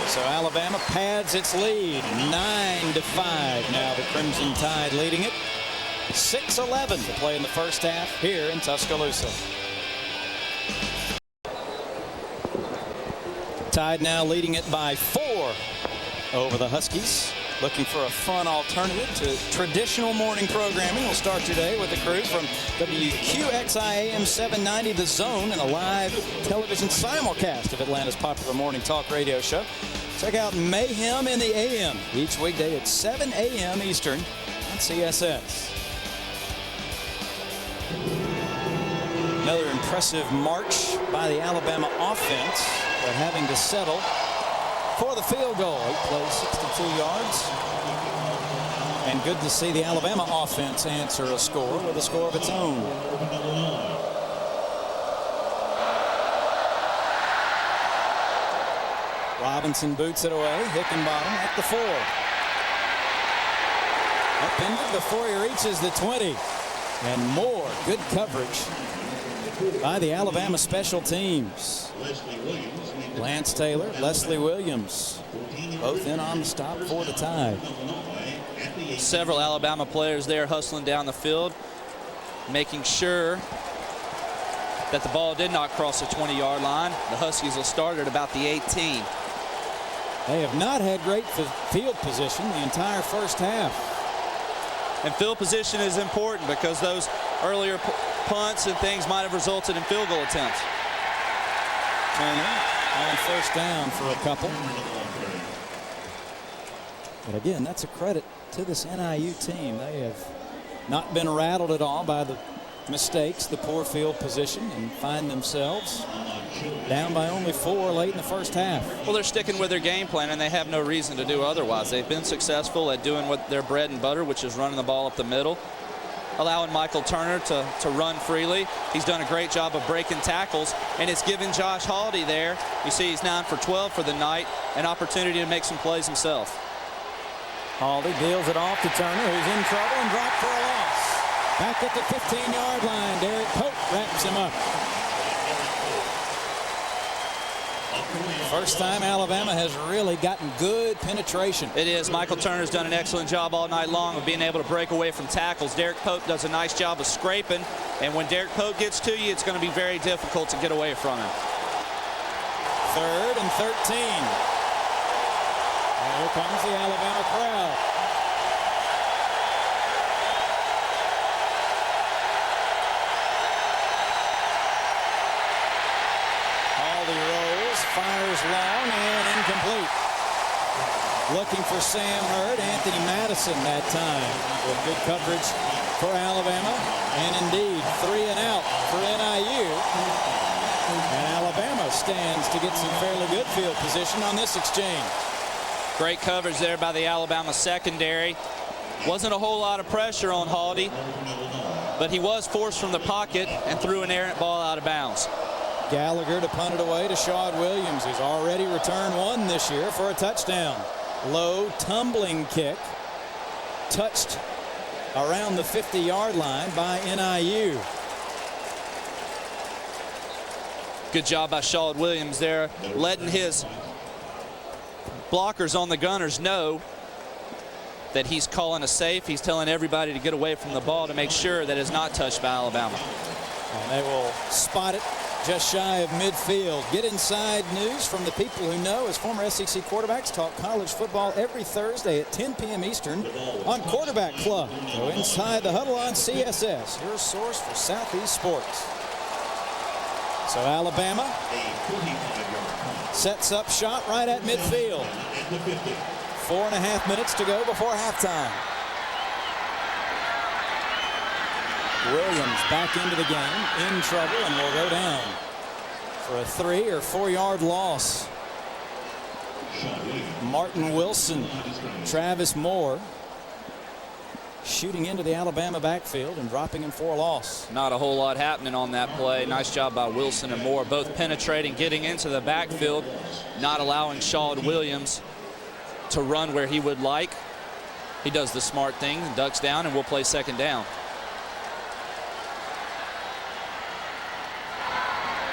So Alabama pads its lead, 9-5. Now the Crimson Tide leading it. 6:11 to play in the first half here in Tuscaloosa. Tide now leading it by 4 over the Huskies. Looking for a fun alternative to traditional morning programming? We'll start your day with the crew from WQXI AM 790 The Zone and a live television simulcast of Atlanta's popular morning talk radio show. Check out Mayhem in the AM each weekday at 7 a.m. Eastern on CSS. Another impressive march by the Alabama offense, but having to settle for the field goal. He plays 62 yards. And good to see the Alabama offense answer a score with a score of its own. Robinson boots it away. Hickenbottom at the 4. Upended before he reaches the 20. And more good coverage by the Alabama special teams. Lance Taylor, Leslie Williams, both in on the stop for the tie. Several Alabama players there hustling down the field, making sure that the ball did not cross the 20-yard line. The Huskies will start at about the 18. They have not had great field position the entire first half. And field position is important because those earlier punts and things might have resulted in field goal attempts. Turner on first down for a couple. But again, that's a credit to this NIU team. They have not been rattled at all by the mistakes, the poor field position, and find themselves down by only 4 late in the first half. Well, they're sticking with their game plan, and they have no reason to do otherwise. They've been successful at doing what their bread and butter, which is running the ball up the middle, allowing Micheal Turner to run freely. He's done a great job of breaking tackles, and it's given Josh Holiday there, you see he's 9 for 12 for the night, an opportunity to make some plays himself. Holiday deals it off to Turner, who's in trouble and dropped for a loss. Back at the 15-yard line, Derek Pope wraps him up. First time Alabama has really gotten good penetration. It is. Micheal Turner's done an excellent job all night long of being able to break away from tackles. Derek Pope does a nice job of scraping, and when Derek Pope gets to you, it's going to be very difficult to get away from him. 3rd and 13. And here comes the Alabama crowd. Fires long and incomplete. Looking for Sam Hurd, Anthony Madison that time with good coverage for Alabama, and indeed 3 and out for NIU. And Alabama stands to get some fairly good field position on this exchange. Great coverage there by the Alabama secondary. Wasn't a whole lot of pressure on Holiday, but he was forced from the pocket and threw an errant ball out of bounds. Gallagher to punt it away to Shawd Williams, who's already returned 1 this year for a touchdown. Low tumbling kick, touched around the 50-yard line by NIU. Good job by Shawd Williams there, letting his blockers on the Gunners know that he's calling a safe. He's telling everybody to get away from the ball to make sure that it's not touched by Alabama. And they will spot it just shy of midfield. Get inside news from the people who know as former SEC quarterbacks talk college football every Thursday at 10 p.m. Eastern on Quarterback Club. Go inside the huddle on CSS, your source for Southeast sports. So Alabama sets up shot right at midfield. 4.5 minutes to go before halftime. Williams back into the game, in trouble, and will go down for a 3 or 4 yard loss. Martin Wilson, Travis Moore shooting into the Alabama backfield and dropping him for a loss. Not a whole lot happening on that play. Nice job by Wilson and Moore, both penetrating, getting into the backfield, not allowing Shawd Williams to run where he would like. He does the smart thing, ducks down, and we'll play second down.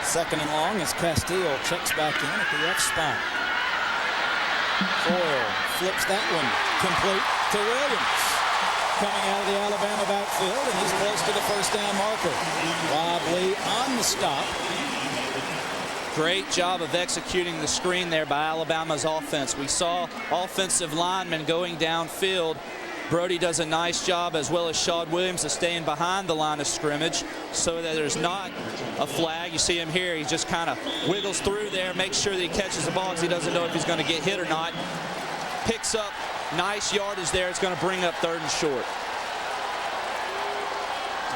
Second and long as Castile checks back in at the F spot. Coyle flips that one complete to Williams. Coming out of the Alabama backfield, and he's close to the first down marker. Rob Lee on the stop. Great job of executing the screen there by Alabama's offense. We saw offensive linemen going downfield. Brody does a nice job, as well as Shawn Williams, of staying behind the line of scrimmage so that there's not a flag. You see him here. He just kind of wiggles through there, makes sure that he catches the ball because he doesn't know if he's going to get hit or not. Picks up nice yardage there. It's going to bring up 3rd and short.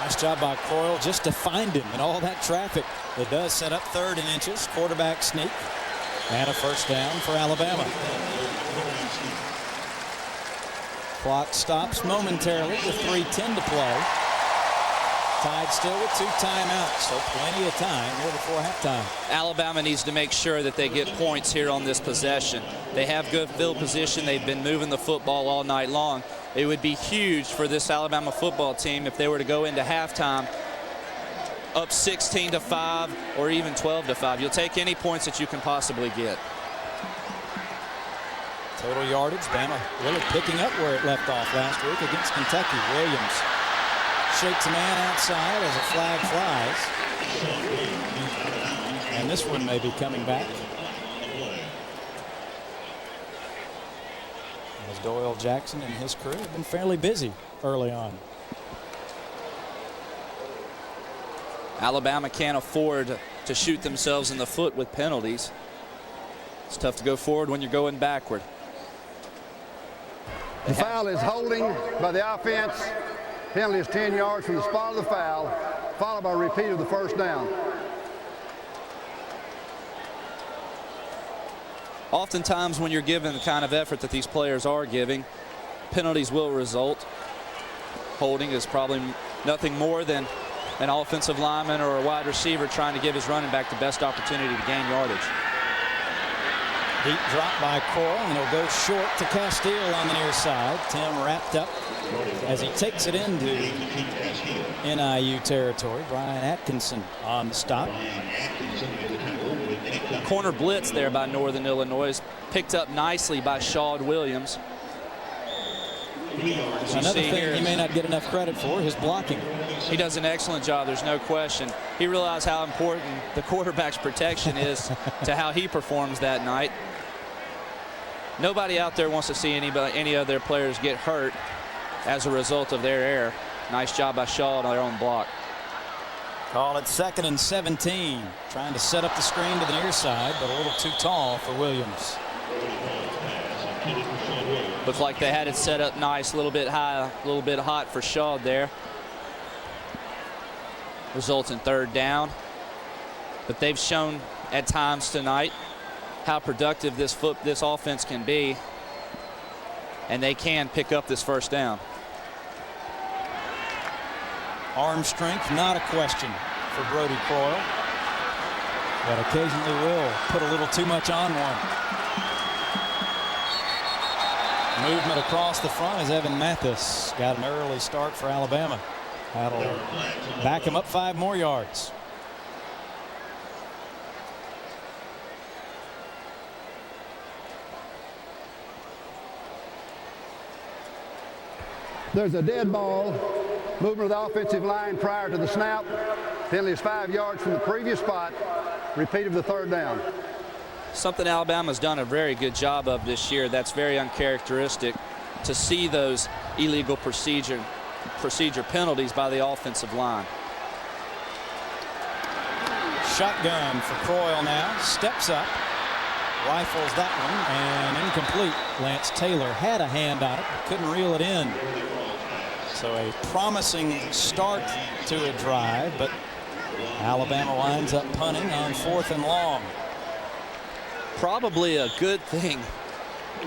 Nice job by Coyle just to find him in all that traffic. It does set up 3rd and inches. Quarterback sneak. And a first down for Alabama. Clock stops momentarily with 3:10 to play. Tied still with 2 timeouts, so plenty of time here before halftime. Alabama needs to make sure that they get points here on this possession. They have good field position. They've been moving the football all night long. It would be huge for this Alabama football team if they were to go into halftime up 16-5 or even 12-5. You'll take any points that you can possibly get. Total yardage, Bama really picking up where it left off last week against Kentucky. Williams shakes a man outside as a flag flies. And this one may be coming back. As Doyle Jackson and his crew have been fairly busy early on. Alabama can't afford to shoot themselves in the foot with penalties. It's tough to go forward when you're going backward. The foul is holding by the offense. Penalty is 10 yards from the spot of the foul, followed by a repeat of the first down. Oftentimes when you're given the kind of effort that these players are giving, penalties will result. Holding is probably nothing more than an offensive lineman or a wide receiver trying to give his running back the best opportunity to gain yardage. Deep drop by Coyle, and he'll go short to Castile on the near side. Tim wrapped up as he takes it into NIU territory. Brian Atkinson on the stop. Corner blitz there by Northern Illinois, picked up nicely by Shawn Williams. Another thing here, he may not get enough credit for, his blocking. He does an excellent job, there's no question. He realized how important the quarterback's protection is to how he performs that night. Nobody out there wants to see any of their players get hurt as a result of their error. Nice job by Shaw on their own block. Call it 2nd and 17. Trying to set up the screen to the near side, but a little too tall for Williams. Looks like they had it set up nice, a little bit high, a little bit hot for Shaw there. Results in 3rd down. But they've shown at times tonight how productive this offense can be, and they can pick up this first down. Arm strength, not a question for Brody Coyle, but occasionally will put a little too much on one. Movement across the front as Evan Mathis got an early start for Alabama. That'll back him up 5 more yards. There's a dead ball. Movement of the offensive line prior to the snap. Penalty is 5 yards from the previous spot. Repeat of the 3rd down. Something Alabama's done a very good job of this year. That's very uncharacteristic to see those illegal procedure penalties by the offensive line. Shotgun for Coyle now. Steps up. Rifles that one and incomplete. Lance Taylor had a hand on it, but couldn't reel it in. So a promising start to a drive, but Alabama winds up punting on 4th and long. Probably a good thing.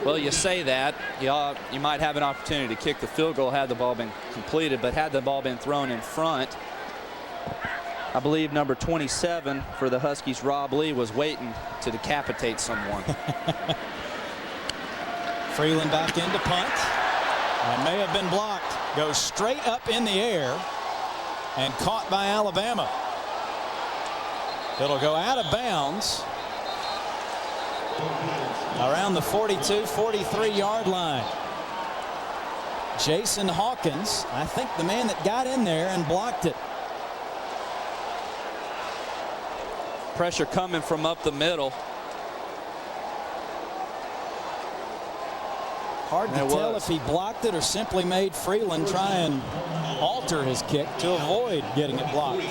Well, you say that. You might have an opportunity to kick the field goal had the ball been completed, but had the ball been thrown in front, I believe number 27 for the Huskies, Rob Lee, was waiting to decapitate someone. Freeland back into punt. May have been blocked. Goes straight up in the air and caught by Alabama. It'll go out of bounds around the 42-43 yard line. Jason Hawkins, I think the man that got in there and blocked it. Pressure coming from up the middle. Hard to tell if he blocked it or simply made Freeland try and alter his kick to avoid getting it blocked.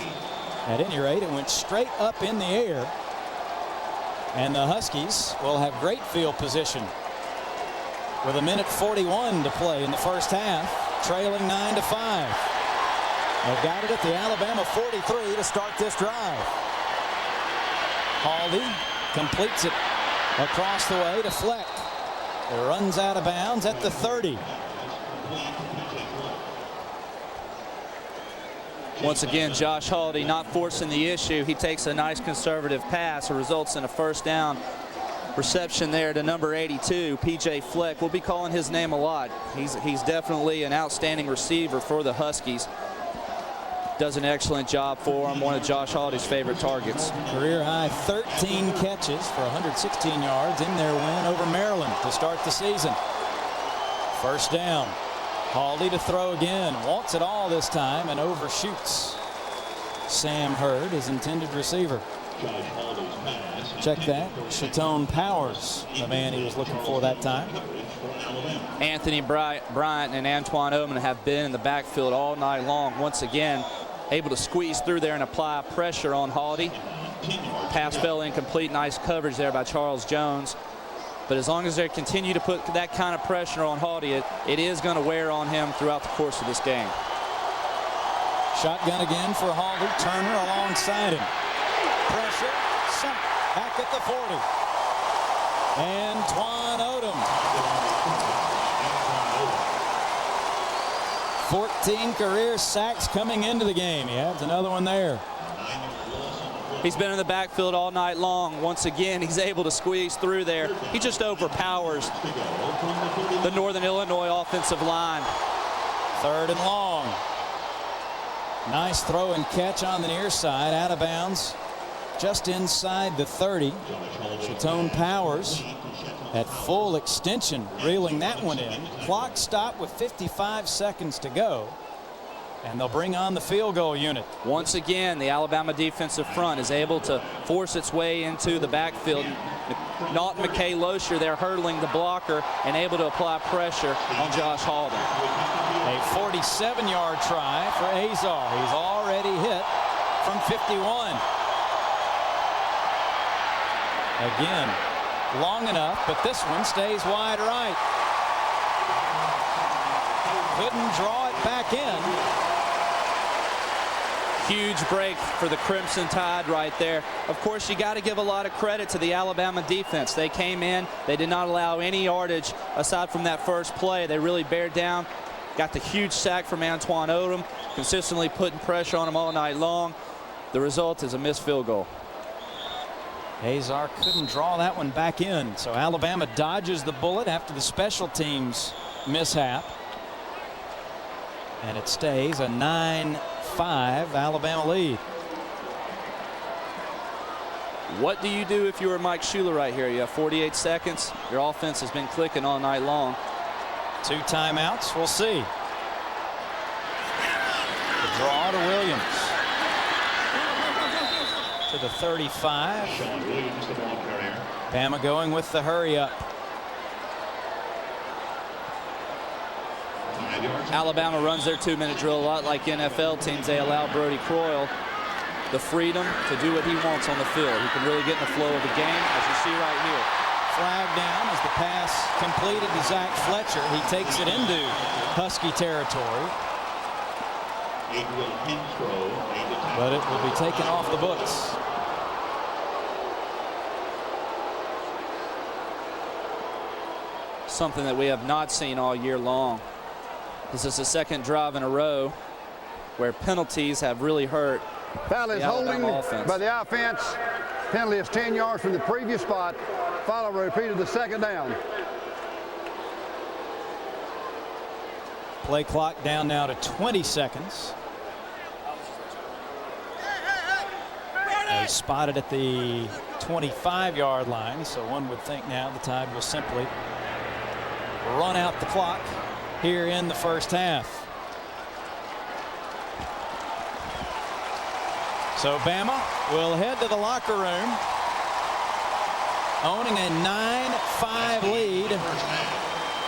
At any rate, it went straight up in the air. And the Huskies will have great field position with 1:41 to play in the first half, trailing 9-5. They've got it at the Alabama 43 to start this drive. Haldy completes it across the way to Fleck. It runs out of bounds at the 30. Once again, Josh Haldy not forcing the issue. He takes a nice conservative pass. It results in a first down. Reception there to number 82, PJ Fleck. We'll be calling his name a lot. He's definitely an outstanding receiver for the Huskies. Does an excellent job for him. One of Josh Haldy's favorite targets. Career high 13 catches for 116 yards in their win over Maryland to start the season. First down. Haldy to throw again. Wants it all this time and overshoots Sam Hurd, his intended receiver. Check that. Chatone Powers, the man he was looking for that time. Anthony Bryant and Antoine Oman have been in the backfield all night long. Once again, able to squeeze through there and apply pressure on Haldy. Pass fell incomplete. Nice coverage there by Charles Jones. But as long as they continue to put that kind of pressure on Haldy, it is going to wear on him throughout the course of this game. Shotgun again for Haldy. Turner alongside him. Pressure. Sunk. Back at the 40. Antoine Odom. 14 career sacks coming into the game. He adds another one there. He's been in the backfield all night long. Once again, he's able to squeeze through there. He just overpowers the Northern Illinois offensive line. Third and long. Nice throw and catch on the near side, out of bounds, just inside the 30. Chatone Powers at full extension, reeling that one in. Clock stopped with 55 seconds to go. And they'll bring on the field goal unit. Once again, the Alabama defensive front is able to force its way into the backfield. Not McKay Losher there hurdling the blocker and able to apply pressure on Josh Haldy. A 47-yard try for Azar. He's already hit from 51. Again, long enough, but this one stays wide right. Couldn't draw it back in. Huge break for the Crimson Tide right there. Of course, you got to give a lot of credit to the Alabama defense. They came in, they did not allow any yardage aside from that first play. They really bared down. Got the huge sack from Antoine Odom, consistently putting pressure on him all night long. The result is a missed field goal. Azar couldn't draw that one back in, so Alabama dodges the bullet after the special teams mishap. And it stays a 9-5 Alabama lead. What do you do if you were Mike Shula right here? You have 48 seconds. Your offense has been clicking all night long. 2 timeouts. We'll see. The draw to Williams. To the 35. Bama going with the hurry up. Alabama runs their 2-minute drill a lot like NFL teams. They allow Brody Croyle the freedom to do what he wants on the field. He can really get in the flow of the game, as you see right here. Flag down as the pass completed to Zach Fletcher. He takes it into Husky territory. But it will be taken off the books. Something that we have not seen all year long. This is the second drive in a row where penalties have really hurt. Foul is holding by the offense. Penalty is 10 yards from the previous spot. Follow repeated the second down. Play clock down now to 20 seconds. They spotted at the 25-yard line, so one would think now the Tide will simply run out the clock here in the first half. So Bama will head to the locker room, owning a 9-5 lead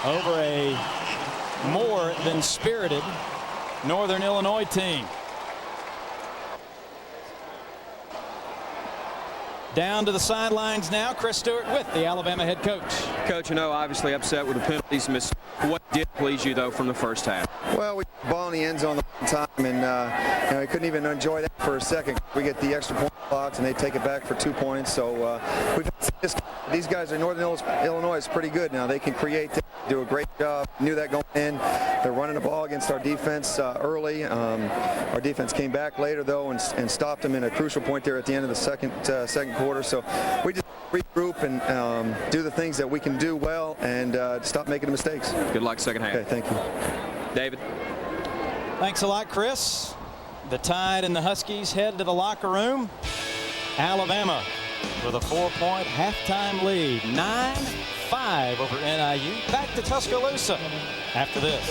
over a more than spirited Northern Illinois team. Down to the sidelines now, Chris Stewart with the Alabama head coach. Coach, obviously upset with the penalties missed. What did please you, though, from the first half? Well, we got the ball in the end zone the whole time, and we couldn't even enjoy that for a second. We get the extra point blocked, and they take it back for 2 points. So we've these guys in Northern Illinois is pretty good now. They can create, do a great job. Knew that going in. They're running the ball against our defense early. Our defense came back later, though, and stopped them in a crucial point there at the end of the second quarter. So we just regroup and do the things that we can do well and stop making the mistakes. Good luck second half. Okay, thank you. David. Thanks a lot, Chris. The Tide and the Huskies head to the locker room. Alabama with a 4-point halftime lead, 9-5 over NIU. Back to Tuscaloosa after this.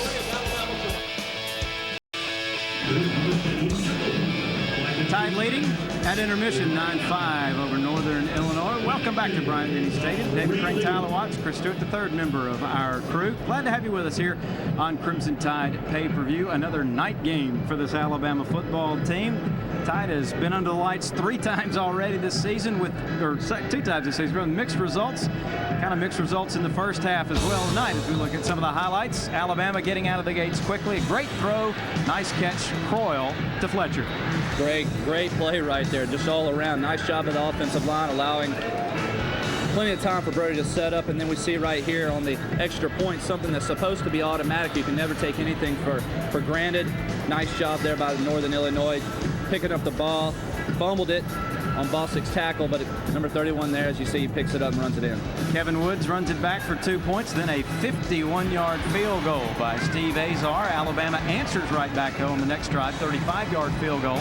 Tide leading at intermission, 9-5 over Northern Illinois. Welcome back to Bryant-Denny Stadium. David Craig, Tyler Watts, Chris Stewart, the third member of our crew. Glad to have you with us here on Crimson Tide pay-per-view. Another night game for this Alabama football team. Tide has been under the lights 3 times already this season, or 2 times this season, with mixed results. Kind of mixed results in the first half as well tonight as we look at some of the highlights. Alabama getting out of the gates quickly. Great throw, nice catch, Croyle to Fletcher. Great play right there, just all around. Nice job of the offensive line, allowing plenty of time for Brody to set up, and then we see right here on the extra point something that's supposed to be automatic. You can never take anything for granted. Nice job there by Northern Illinois picking up the ball. Fumbled it on Bostic's tackle, but number 31 there, as you see, he picks it up and runs it in. Kevin Woods runs it back for 2 points, then a 51-yard field goal by Steve Azar. Alabama answers right back on the next drive, 35-yard field goal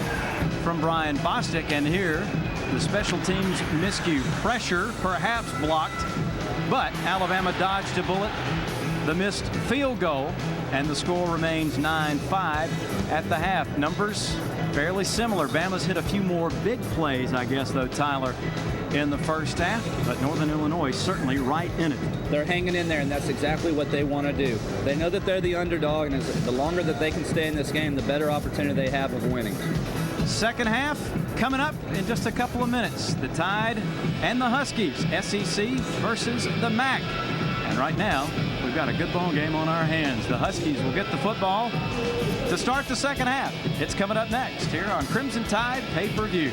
from Brian Bostic. And here, the special teams miscue. Pressure perhaps blocked, but Alabama dodged a bullet. The missed field goal, and the score remains 9-5 at the half. Numbers fairly similar. Bama's hit a few more big plays, I guess, though, Tyler, in the first half, but Northern Illinois certainly right in it. They're hanging in there, and that's exactly what they want to do. They know that they're the underdog, and the longer that they can stay in this game, the better opportunity they have of winning. Second half coming up in just a couple of minutes. The Tide and the Huskies, SEC versus the MAC. And right now, we've got a good ball game on our hands. The Huskies will get the football to start the second half. It's coming up next here on Crimson Tide pay-per-view.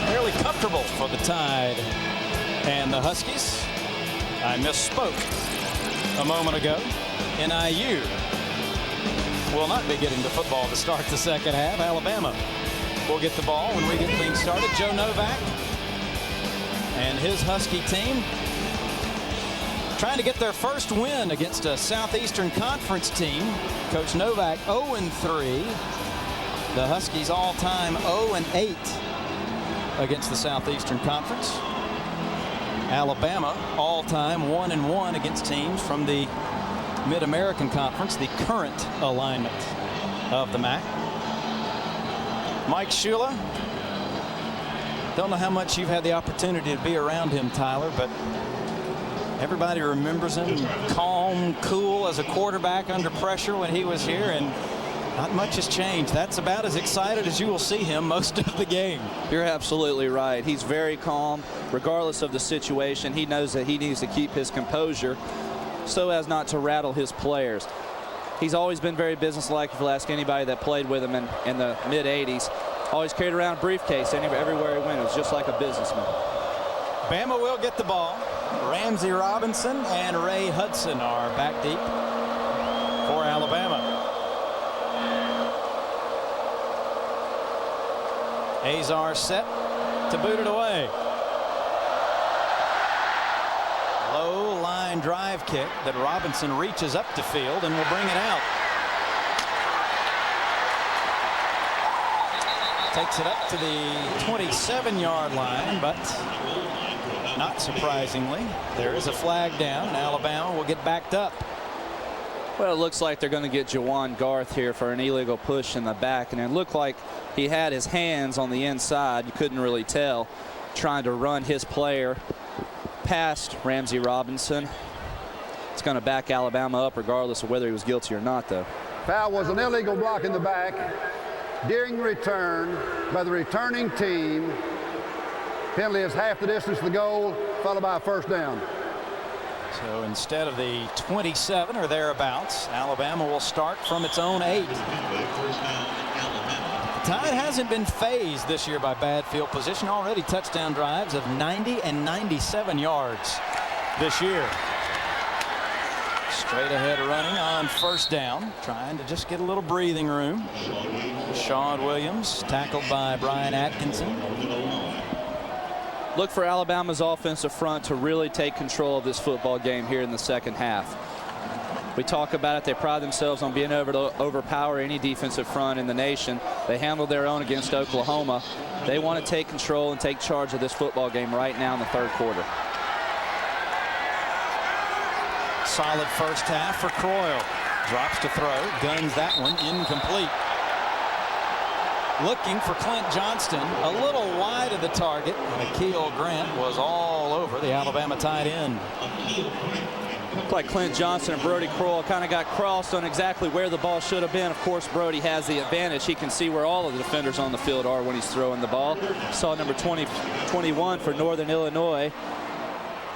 Fairly comfortable for the Tide and the Huskies. I misspoke a moment ago. NIU will not be getting the football to start the second half. Alabama will get the ball when we get things started. Joe Novak and his Husky team trying to get their first win against a Southeastern Conference team. Coach Novak 0-3. The Huskies all-time 0-8 against the Southeastern Conference. Alabama all-time 1-1 against teams from the Mid-American Conference, the current alignment of the MAC. Mike Shula, don't know how much you've had the opportunity to be around him, Tyler, but everybody remembers him calm, cool as a quarterback under pressure when he was here, and not much has changed. That's about as excited as you will see him most of the game. You're absolutely right. He's very calm, regardless of the situation. He knows that he needs to keep his composure so as not to rattle his players. He's always been very businesslike. If you ask anybody that played with him in the mid-'80s, always carried around a briefcase everywhere he went. It was just like a businessman. Bama will get the ball. Ramsey Robinson and Ray Hudson are back deep for Alabama. Azar set to boot it away. Low line drive kick that Robinson reaches up the field and will bring it out. Takes it up to the 27-yard line, but not surprisingly. There is a flag down, and Alabama will get backed up. Well, it looks like they're going to get Jawan Garth here for an illegal push in the back, and it looked like he had his hands on the inside. You couldn't really tell, trying to run his player past Ramsey Robinson. It's going to back Alabama up regardless of whether he was guilty or not, though. Foul was an illegal block in the back during return by the returning team. Penalty is half the distance to the goal, followed by a first down. So instead of the 27 or thereabouts, Alabama will start from its own 8. The Tide hasn't been phased this year by bad field position. Already touchdown drives of 90 and 97 yards this year. Straight ahead running on first down, trying to just get a little breathing room. Sean Williams tackled by Brian Atkinson. Look for Alabama's offensive front to really take control of this football game here in the second half. We talk about it. They pride themselves on being able to overpower any defensive front in the nation. They handled their own against Oklahoma. They want to take control and take charge of this football game right now in the third quarter. Solid first half for Croyle. Drops to throw, guns that one, incomplete. Looking for Clint Johnston, a little wide of the target. Micheal Grant was all over the Alabama tight end. Looked like Clint Johnston and Brody Croyle kind of got crossed on exactly where the ball should have been. Of course, Brody has the advantage. He can see where all of the defenders on the field are when he's throwing the ball. Saw number 21 for Northern Illinois.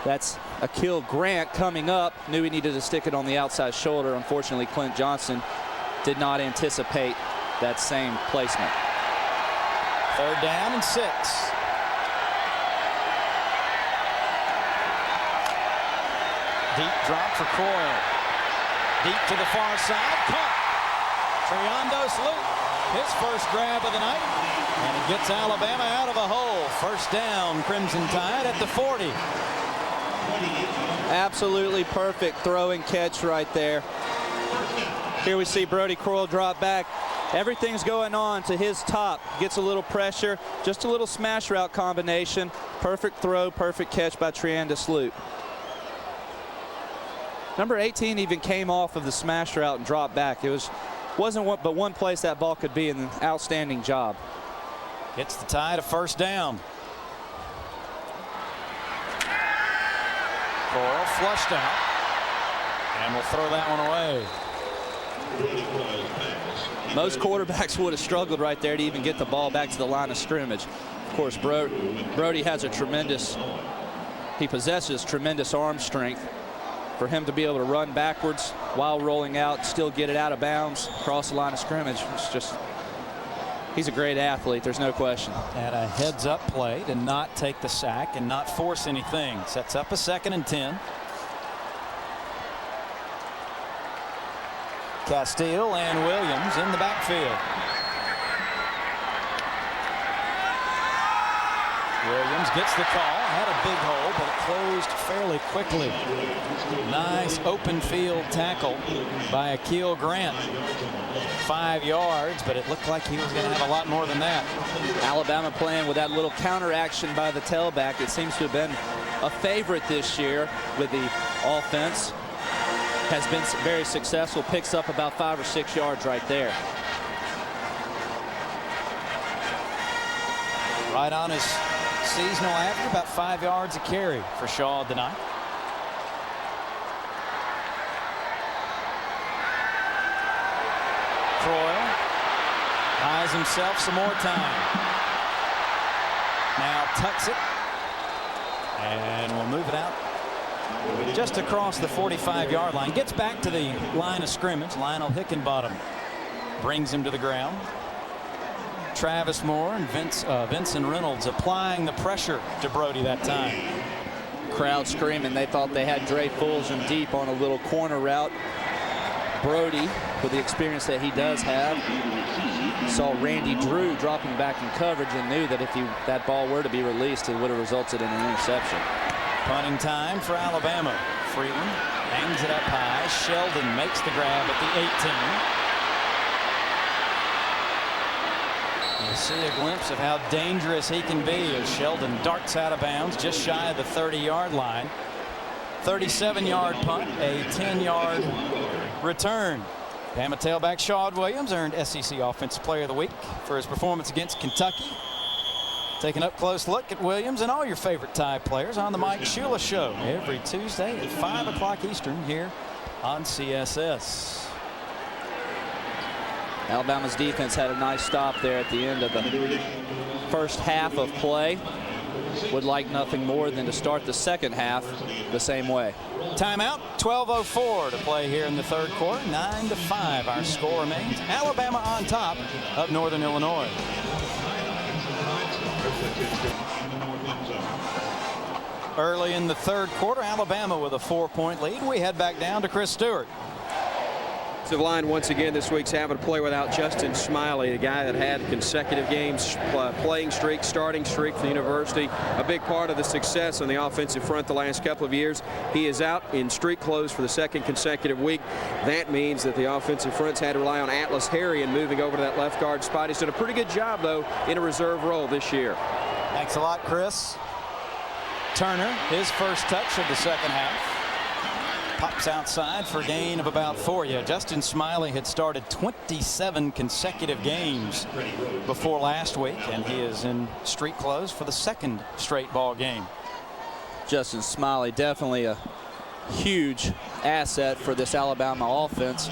That's Micheal Grant coming up. Knew he needed to stick it on the outside shoulder. Unfortunately, Clint Johnston did not anticipate that same placement. Third down and 6. Deep drop for Croyle. Deep to the far side. Caught. Triandos Luke. His first grab of the night. And it gets Alabama out of a hole. First down, Crimson Tide at the 40. Absolutely perfect throw and catch right there. Here we see Brody Croyle drop back. Everything's going on to his top. Gets a little pressure. Just a little smash route combination. Perfect throw, perfect catch by Triandos Luke. Number 18 even came off of the smash route and dropped back. It wasn't but one place that ball could be, and an outstanding job. Gets the Tide a first down. Croyle flushed out. And we'll throw that one away. Most quarterbacks would have struggled right there to even get the ball back to the line of scrimmage. Of course, Brody has he possesses tremendous arm strength. For him to be able to run backwards while rolling out, still get it out of bounds, cross the line of scrimmage, he's a great athlete, there's no question. And a heads-up play to not take the sack and not force anything. Sets up a 2nd and 10. Castile and Williams in the backfield. Williams gets the call. Had a big hole, but it closed fairly quickly. Nice open field tackle by Micheal Grant. 5 yards, but it looked like he was going to have a lot more than that. Alabama playing with that little counter action by the tailback. It seems to have been a favorite this year with the offense. Has been very successful. Picks up about 5 or 6 yards right there. Right on his seasonal average, about 5 yards a carry for Shaw tonight. Croyle buys himself some more time. Now tucks it. And we'll move it out just across the 45-yard line. Gets back to the line of scrimmage. Lionel Hickenbottom brings him to the ground. Travis Moore and Vincent Reynolds applying the pressure to Brody that time. Crowd screaming. They thought they had Dre Fulgham deep on a little corner route. Brody, with the experience that he does have, saw Randy Drew dropping back in coverage and knew that if that ball were to be released, it would have resulted in an interception. Punting time for Alabama. Freeland hangs it up high. Sheldon makes the grab at the 18. See a glimpse of how dangerous he can be as Sheldon darts out of bounds just shy of the 30-yard line. 37-yard punt, a 10-yard return. Bama tailback Shawd Williams earned SEC Offensive Player of the Week for his performance against Kentucky. Taking up close look at Williams and all your favorite Tide players on the Mike Shula Show every Tuesday at 5 o'clock Eastern here on CSS. Alabama's defense had a nice stop there at the end of the first half of play. Would like nothing more than to start the second half the same way. Timeout, 12:04 to play here in the third quarter. 9-5 our score remains. Alabama on top of Northern Illinois. Early in the third quarter, Alabama with a 4-point lead. We head back down to Chris Stewart. The line once again this week's having to play without Justin Smiley, the guy that had consecutive games playing streak, starting streak for the university. A big part of the success on the offensive front the last couple of years. He is out in streak clothes for the second consecutive week. That means that the offensive front's had to rely on Atlas Harrion moving over to that left guard spot. He's done a pretty good job, though, in a reserve role this year. Thanks a lot, Chris. Turner, his first touch of the second half. Pops outside for a gain of about 4. Yeah, Justin Smiley had started 27 consecutive games before last week, and he is in street clothes for the second straight ball game. Justin Smiley, definitely a huge asset for this Alabama offense.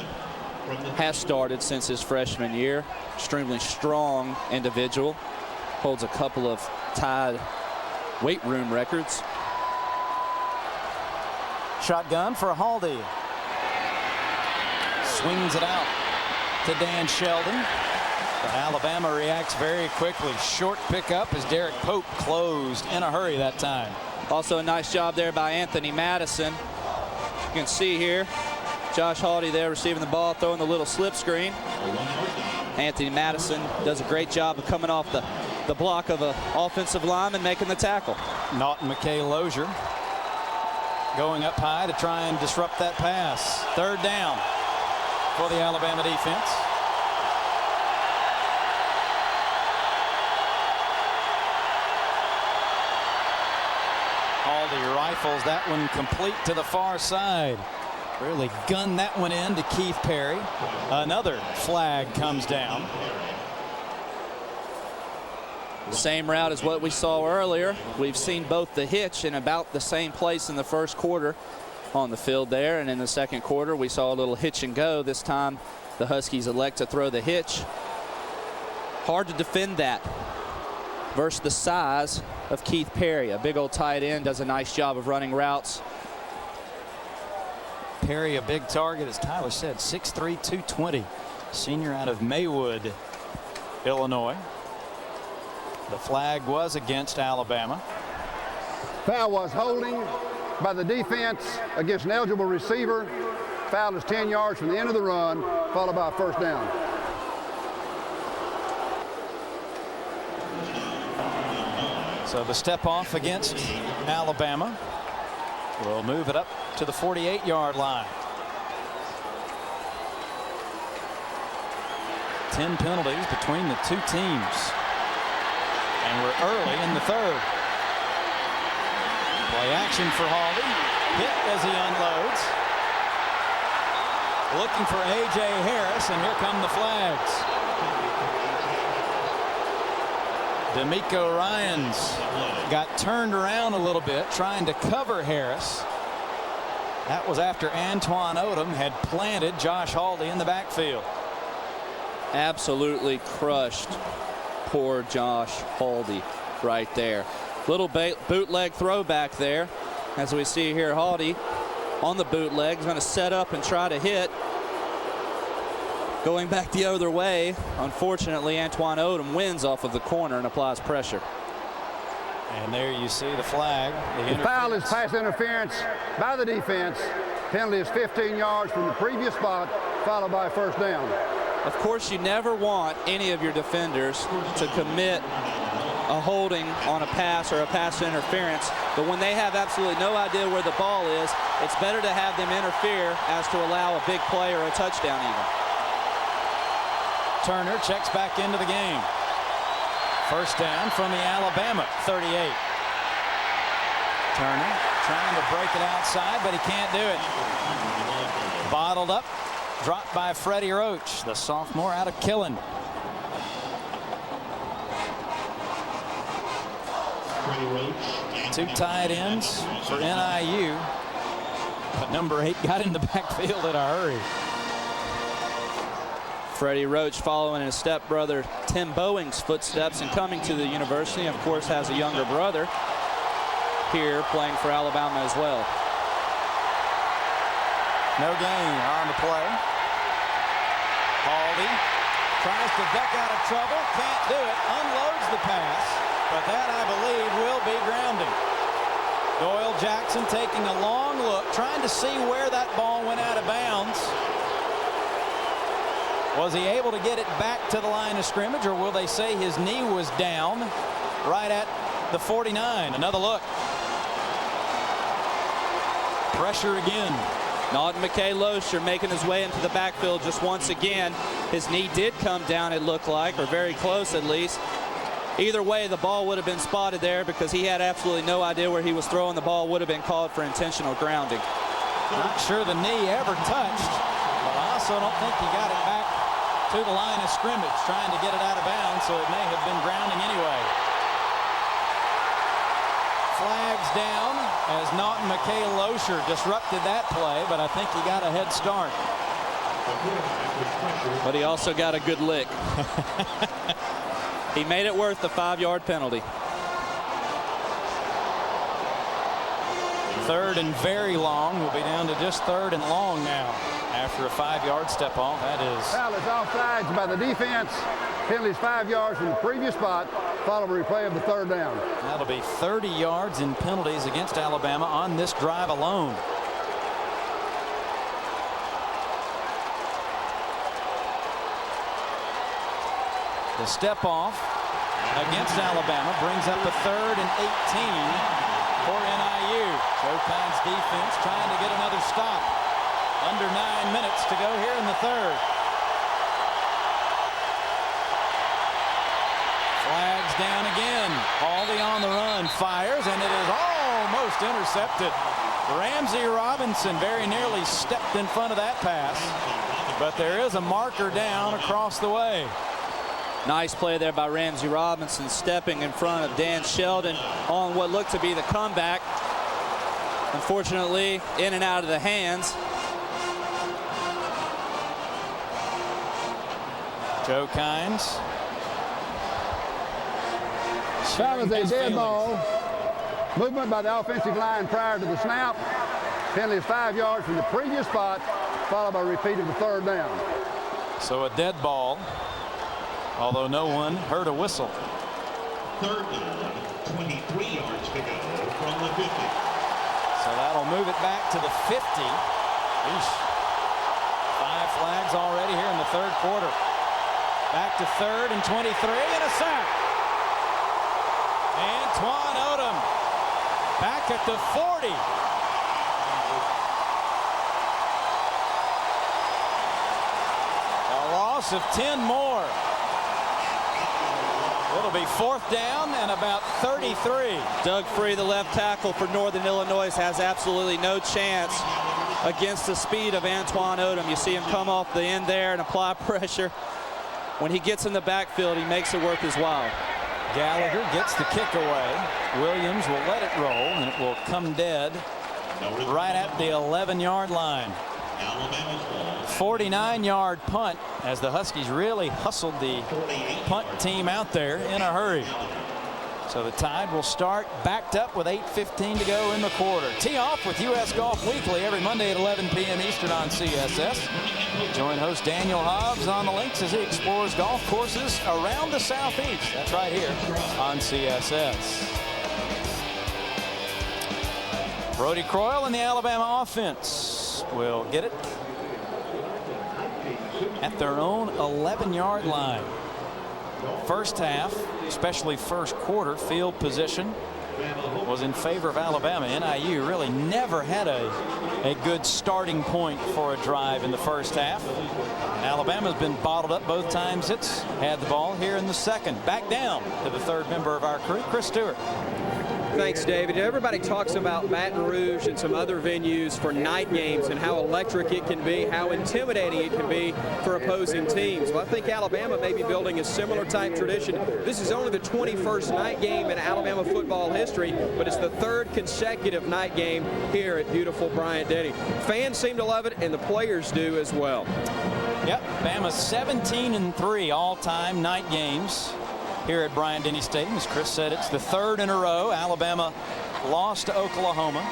Has started since his freshman year. Extremely strong individual. Holds a couple of Tide weight room records. Shotgun for Haldy. Swings it out to Dan Sheldon. But Alabama reacts very quickly. Short pickup as Derek Pope closed in a hurry that time. Also a nice job there by Anthony Madison. You can see here Josh Haldy there receiving the ball, throwing the little slip screen. Anthony Madison does a great job of coming off the block of an offensive lineman, making the tackle. Naughton McKay Lozier going up high to try and disrupt that pass. Third down for the Alabama defense. Haldy rifles that one complete to the far side. Really gunned that one in to Keith Perry. Another flag comes down. Same route as what we saw earlier. We've seen both the hitch in about the same place in the first quarter on the field there, and in the second quarter we saw a little hitch and go. This time the Huskies elect to throw the hitch. Hard to defend that versus the size of Keith Perry. A big old tight end, does a nice job of running routes. Perry a big target, as Tyler said, 6'3", 220. Senior out of Maywood, Illinois. The flag was against Alabama. Foul was holding by the defense against an eligible receiver. Foul is 10 yards from the end of the run, followed by a first down. So the step off against Alabama will move it up to the 48-yard line. 10 penalties between the two teams. And we're early in the third. Play action for Haldy. Hit as he unloads. Looking for A.J. Harris, and here come the flags. D'Amico Ryans got turned around a little bit, trying to cover Harris. That was after Antoine Odom had planted Josh Haldy in the backfield. Absolutely crushed poor Josh Haldy right there. Little bootleg throwback there. As we see here, Haldy on the bootleg is going to set up and try to hit. Going back the other way, unfortunately, Antoine Odom wins off of the corner and applies pressure. And there you see the flag. The foul is pass interference by the defense. Penalty is 15 yards from the previous spot, followed by a first down. Of course, you never want any of your defenders to commit a holding on a pass or a pass interference, but when they have absolutely no idea where the ball is, it's better to have them interfere as to allow a big play or a touchdown even. Turner checks back into the game. First down from the Alabama 38. Turner trying to break it outside, but he can't do it. Bottled up, dropped by Freddie Roach, the sophomore out of Killen. Two tight ends for NIU, but number 8 got in the backfield in a hurry. Freddie Roach following his stepbrother Tim Bowing's footsteps and coming to the university. Of course, has a younger brother here playing for Alabama as well. No gain on the play. Haldy tries to duck out of trouble, can't do it, unloads the pass, but that, I believe, will be grounding. Doyle Jackson taking a long look, trying to see where that ball went out of bounds. Was he able to get it back to the line of scrimmage, or will they say his knee was down right at the 49? Another look. Pressure again. Not Micheal making his way into the backfield just once again. His knee did come down, it looked like, or very close at least. Either way, the ball would have been spotted there because he had absolutely no idea where he was throwing. The ball would have been called for intentional grounding. Not sure the knee ever touched, but I also don't think he got it back to the line of scrimmage, trying to get it out of bounds, so it may have been grounding anyway. Flags down as Naughton Micheal disrupted that play, but I think he got a head start. But he also got a good lick. He made it worth the 5-yard penalty. Third and very long. We'll be down to just third and long now after a 5-yard step off. That is. Foul is offsides by the defense. Penalties 5 yards from the previous spot. Follow a replay of the third down. That'll be 30 yards in penalties against Alabama on this drive alone. The step off against Alabama brings up a 3rd and 18 for NIU. Joe Kine's defense trying to get another stop. Under 9 minutes to go here in the third. Flags down again. Haldy on the run, fires, and it is almost intercepted. Ramsey Robinson very nearly stepped in front of that pass, but there is a marker down across the way. Nice play there by Ramsey Robinson, stepping in front of Dan Sheldon on what looked to be the comeback. Unfortunately, in and out of the hands. Joe Kines. Foul is a dead ball. Movement by the offensive line prior to the snap. Penalty is 5 yards from the previous spot, followed by a repeat of the third down. So a dead ball, although no one heard a whistle. Third down, 23 yards to go from the 50. So that'll move it back to the 50. Eesh. 5 flags already here in the third quarter. Back to third and 23 and a sack. Antoine Odom back at the 40. A loss of 10 more. It'll be 4th down and about 33. Doug Free, the left tackle for Northern Illinois, has absolutely no chance against the speed of Antoine Odom. You see him come off the end there and apply pressure. When he gets in the backfield, he makes it worth his while. Gallagher gets the kick away. Williams will let it roll, and it will come dead right at the 11-yard line. 49-yard punt as the Huskies really hustled the punt team out there in a hurry. So the Tide will start backed up with 8:15 to go in the quarter. Tee off with U.S. Golf Weekly every Monday at 11 p.m. Eastern on CSS. Join host Daniel Hobbs on the links as he explores golf courses around the Southeast. That's right here on CSS. Brody Croyle and the Alabama offense will get it at their own 11-yard line. First half, especially first quarter, field position was in favor of Alabama. NIU really never had a good starting point for a drive in the first half. And Alabama's been bottled up both times it's had the ball. Here in the second. Back down to the third member of our crew, Chris Stewart. Thanks, David. Everybody talks about Baton Rouge and some other venues for night games and how electric it can be, how intimidating it can be for opposing teams. Well, I think Alabama may be building a similar type tradition. This is only the 21st night game in Alabama football history, but it's the third consecutive night game here at beautiful Bryant-Denny. Fans seem to love it, and the players do as well. Yep, Bama's 17-3 all-time night games here at Bryant-Denny Stadium. As Chris said, it's the third in a row. Alabama lost to Oklahoma,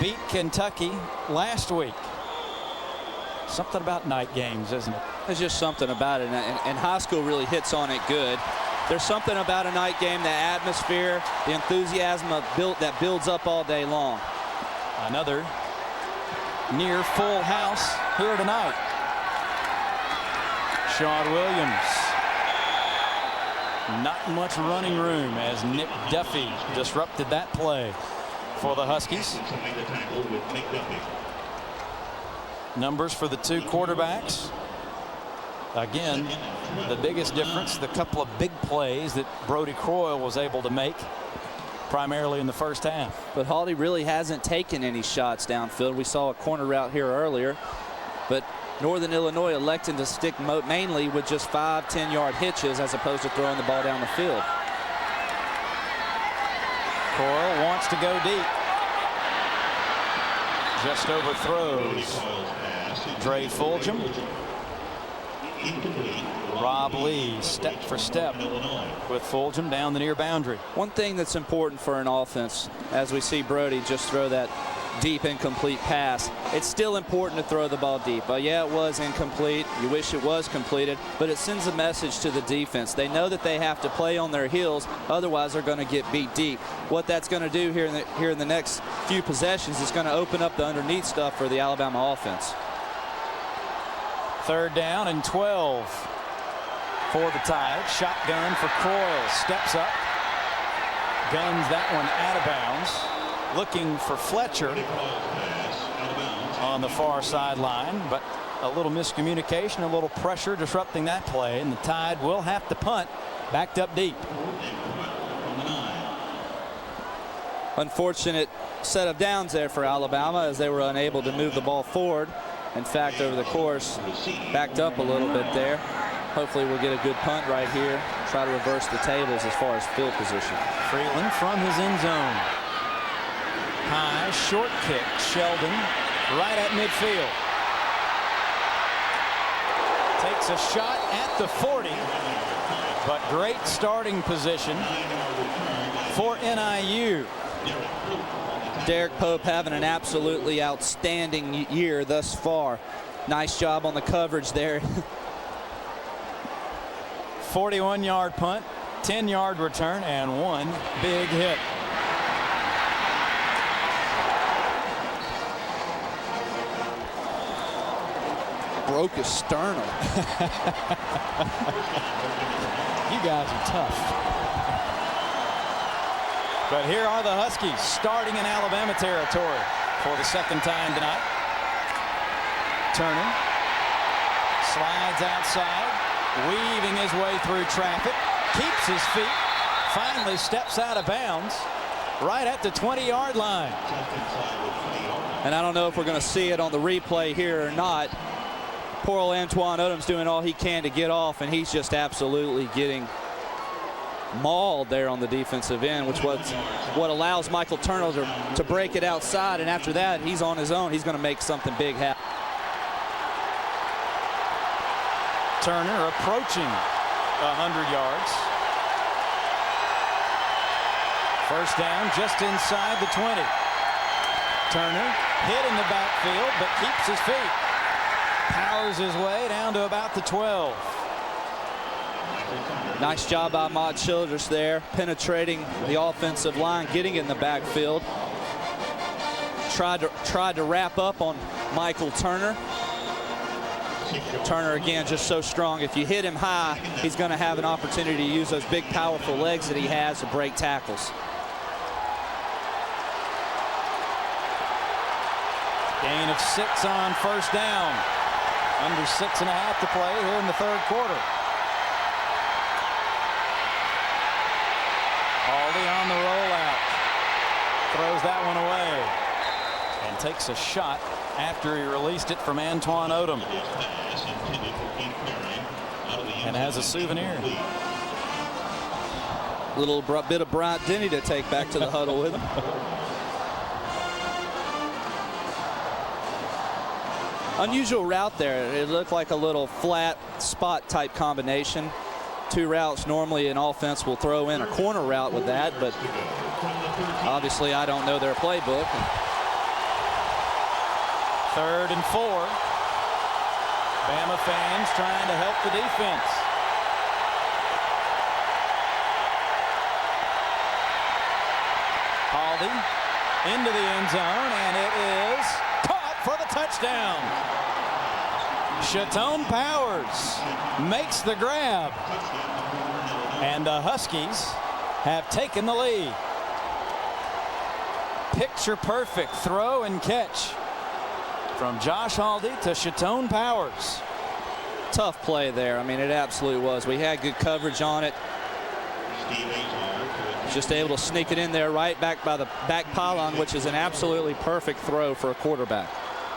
beat Kentucky last week. Something about night games, isn't it? There's just something about it, and high school really hits on it good. There's something about a night game, the atmosphere, the enthusiasm that builds up all day long. Another near full house here tonight. Sean Williams. Not much running room as Nick Duffy disrupted that play for the Huskies. Numbers for the two quarterbacks. Again, the biggest difference, the couple of big plays that Brody Croyle was able to make primarily in the first half. But Hawley really hasn't taken any shots downfield. We saw a corner route here earlier, but Northern Illinois electing to stick mainly with just 5-10-yard hitches as opposed to throwing the ball down the field. Coyle wants to go deep. Just overthrows Dre Fulgham. Rob Lee step for step with Fulgham down the near boundary. One thing that's important for an offense, as we see Brody just throw that deep incomplete pass, it's still important to throw the ball deep. Yeah, it was incomplete. You wish it was completed, but it sends a message to the defense. They know that they have to play on their heels, otherwise they're going to get beat deep. What that's going to do here in the next few possessions is going to open up the underneath stuff for the Alabama offense. 3rd down and 12 for the Tide. Shotgun for Croyle. Steps up. Guns that one out of bounds. Looking for Fletcher on the far sideline, but a little miscommunication, a little pressure disrupting that play, and the Tide will have to punt backed up deep. Unfortunate set of downs there for Alabama as they were unable to move the ball forward. In fact, over the course, backed up a little bit there. Hopefully we'll get a good punt right here. Try to reverse the tables as far as field position. Freeland from his end zone. High, short kick. Sheldon right at midfield. Takes a shot at the 40, but great starting position for NIU. Derek Pope having an absolutely outstanding year thus far. Nice job on the coverage there. 41-yard punt, 10-yard return, and one big hit. Broke his sternum. You guys are tough. But here are the Huskies starting in Alabama territory for the second time tonight. Turner slides outside, weaving his way through traffic, keeps his feet, finally steps out of bounds right at the 20-yard line. And I don't know if we're going to see it on the replay here or not. Poor old Antoine Odom's doing all he can to get off, and he's just absolutely getting mauled there on the defensive end, which was what allows Micheal Turner to break it outside, and after that he's on his own. He's going to make something big happen. Turner approaching 100 yards. First down just inside the 20. Turner hit in the backfield but keeps his feet. Powers his way down to about the 12. Nice job by Ahmad Childress there, penetrating the offensive line, getting in the backfield. Tried to wrap up on Micheal Turner. Turner again just so strong. If you hit him high, he's going to have an opportunity to use those big powerful legs that he has to break tackles. Gain of 6 on first down. Under 6.5 to play here in the third quarter. Haldy on the rollout. Throws that one away. And takes a shot after he released it from Antoine Odom. And has a souvenir. Little bit of Bryant Denny to take back to the huddle with him. Unusual route there. It looked like a little flat spot type combination. 2 routes. Normally an offense will throw in a corner route with that, but obviously I don't know their playbook. 3rd and 4. Bama fans trying to help the defense. Haldy into the end zone, and it is caught for the touchdown. Chatone Powers makes the grab, and the Huskies have taken the lead. Picture perfect throw and catch from Josh Haldy to Chatone Powers. Tough play there. I mean, it absolutely was. We had good coverage on it. Just able to sneak it in there right back by the back pylon, which is an absolutely perfect throw for a quarterback.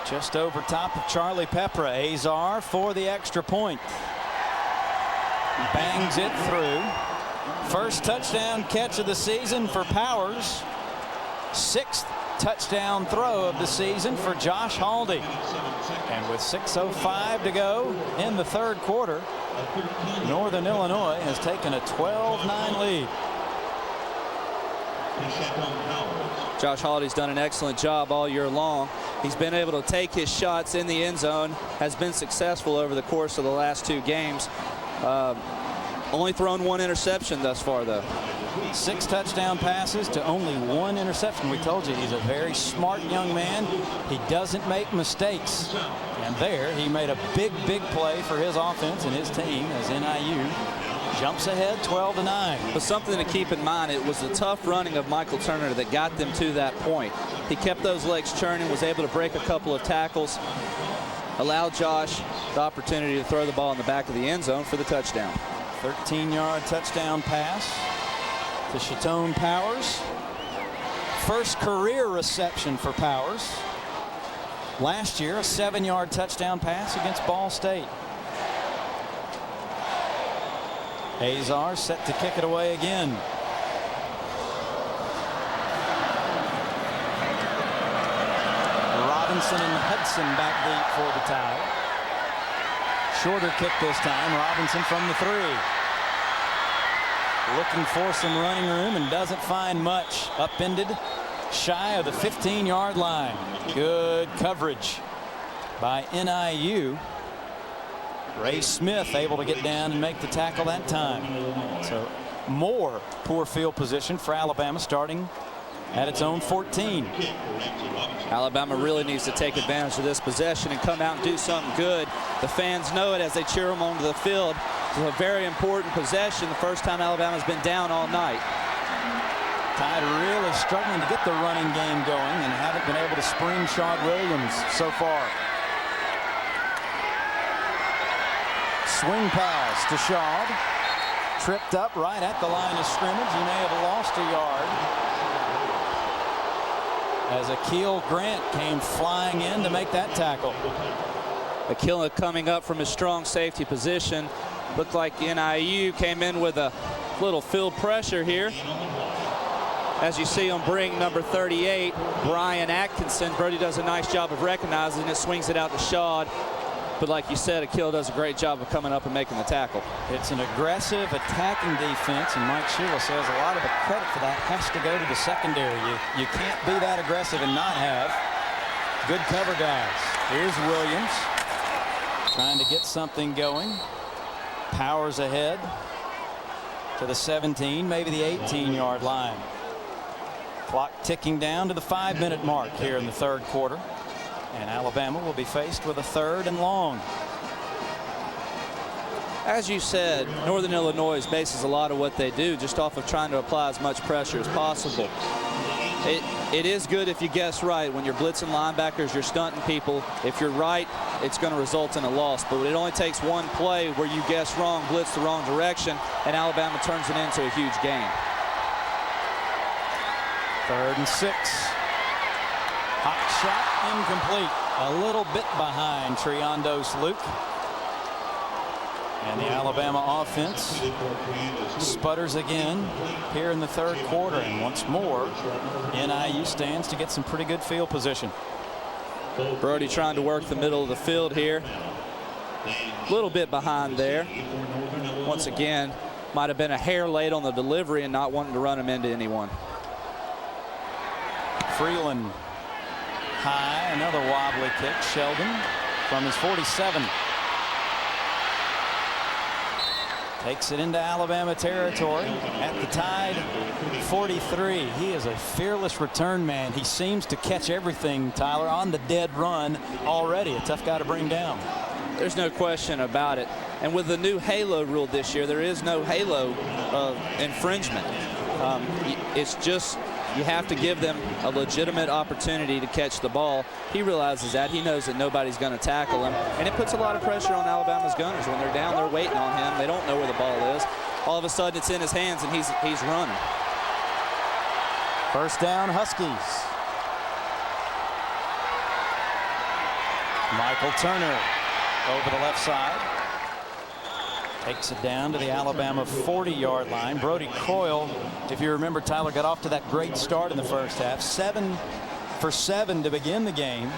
Just over top of Charlie Pepra. Azar for the extra point. Bangs it through. First touchdown catch of the season for Powers. 6th touchdown throw of the season for Josh Haldy. And with 6:05 to go in the third quarter, Northern Illinois has taken a 12-9 lead. Josh Haldy's done an excellent job all year long. He's been able to take his shots in the end zone, has been successful over the course of the last 2 games. Only thrown 1 interception thus far, though. 6 touchdown passes to only 1 interception. We told you he's a very smart young man. He doesn't make mistakes. And there he made a big play for his offense and his team as NIU jumps ahead 12-9. But something to keep in mind, it was the tough running of Micheal Turner that got them to that point. He kept those legs churning, was able to break a couple of tackles, allowed Josh the opportunity to throw the ball in the back of the end zone for the touchdown. 13-yard touchdown pass to Chatone Powers. First career reception for Powers. Last year, a 7-yard touchdown pass against Ball State. Azar set to kick it away again. Robinson and Hudson back deep for the tie. Shorter kick this time. Robinson from the 3. Looking for some running room and doesn't find much. Upended shy of the 15-yard line. Good coverage by NIU. Ray Smith able to get down and make the tackle that time. So more poor field position for Alabama starting at its own 14. Alabama really needs to take advantage of this possession and come out and do something good. The fans know it as they cheer them onto the field. It's a very important possession. The first time Alabama's been down all night. Tide really struggling to get the running game going and haven't been able to spring Shad Williams so far. Swing pass to Shad. Tripped up right at the line of scrimmage. He may have lost a yard. As Akil Grant came flying in to make that tackle. Akil coming up from his strong safety position. Looked like NIU came in with a little field pressure here. As you see him bring number 38, Brian Atkinson. Brody does a nice job of recognizing it, swings it out to Shad. But like you said, Akil does a great job of coming up and making the tackle. It's an aggressive attacking defense, and Mike Shula says a lot of the credit for that has to go to the secondary. You can't be that aggressive and not have good cover guys. Here's Williams trying to get something going. Powers ahead to the 17, maybe the 18-yard line. Clock ticking down to the 5-minute mark here in the third quarter. And Alabama will be faced with a 3rd and long. As you said, Northern Illinois bases a lot of what they do just off of trying to apply as much pressure as possible. It is good if you guess right. When you're blitzing linebackers, you're stunting people. If you're right, it's going to result in a loss. But it only takes one play where you guess wrong, blitz the wrong direction, and Alabama turns it into a huge game. 3rd and 6. Hot shot, incomplete. A little bit behind Triandos Luke. And the Alabama offense sputters again here in the 3rd quarter. And once more, NIU stands to get some pretty good field position. Brody trying to work the middle of the field here. A little bit behind there. Once again, might have been a hair late on the delivery and not wanting to run him into anyone. Freeland high, another wobbly kick. Sheldon from his 47. Takes it into Alabama territory at the Tide 43. He is a fearless return man. He seems to catch everything, Tyler, on the dead run already. A tough guy to bring down. There's no question about it. And with the new halo rule this year, there is no halo infringement. It's just you have to give them a legitimate opportunity to catch the ball. He realizes that. He knows that nobody's going to tackle him. And it puts a lot of pressure on Alabama's gunners. When they're down, they're waiting on him. They don't know where the ball is. All of a sudden, it's in his hands, and he's running. 1st down, Huskies. Micheal Turner over the left side. Takes it down to the Alabama 40-yard line. Brody Coyle, if you remember, Tyler, got off to that great start in the 1st half. 7 for 7 to begin the game.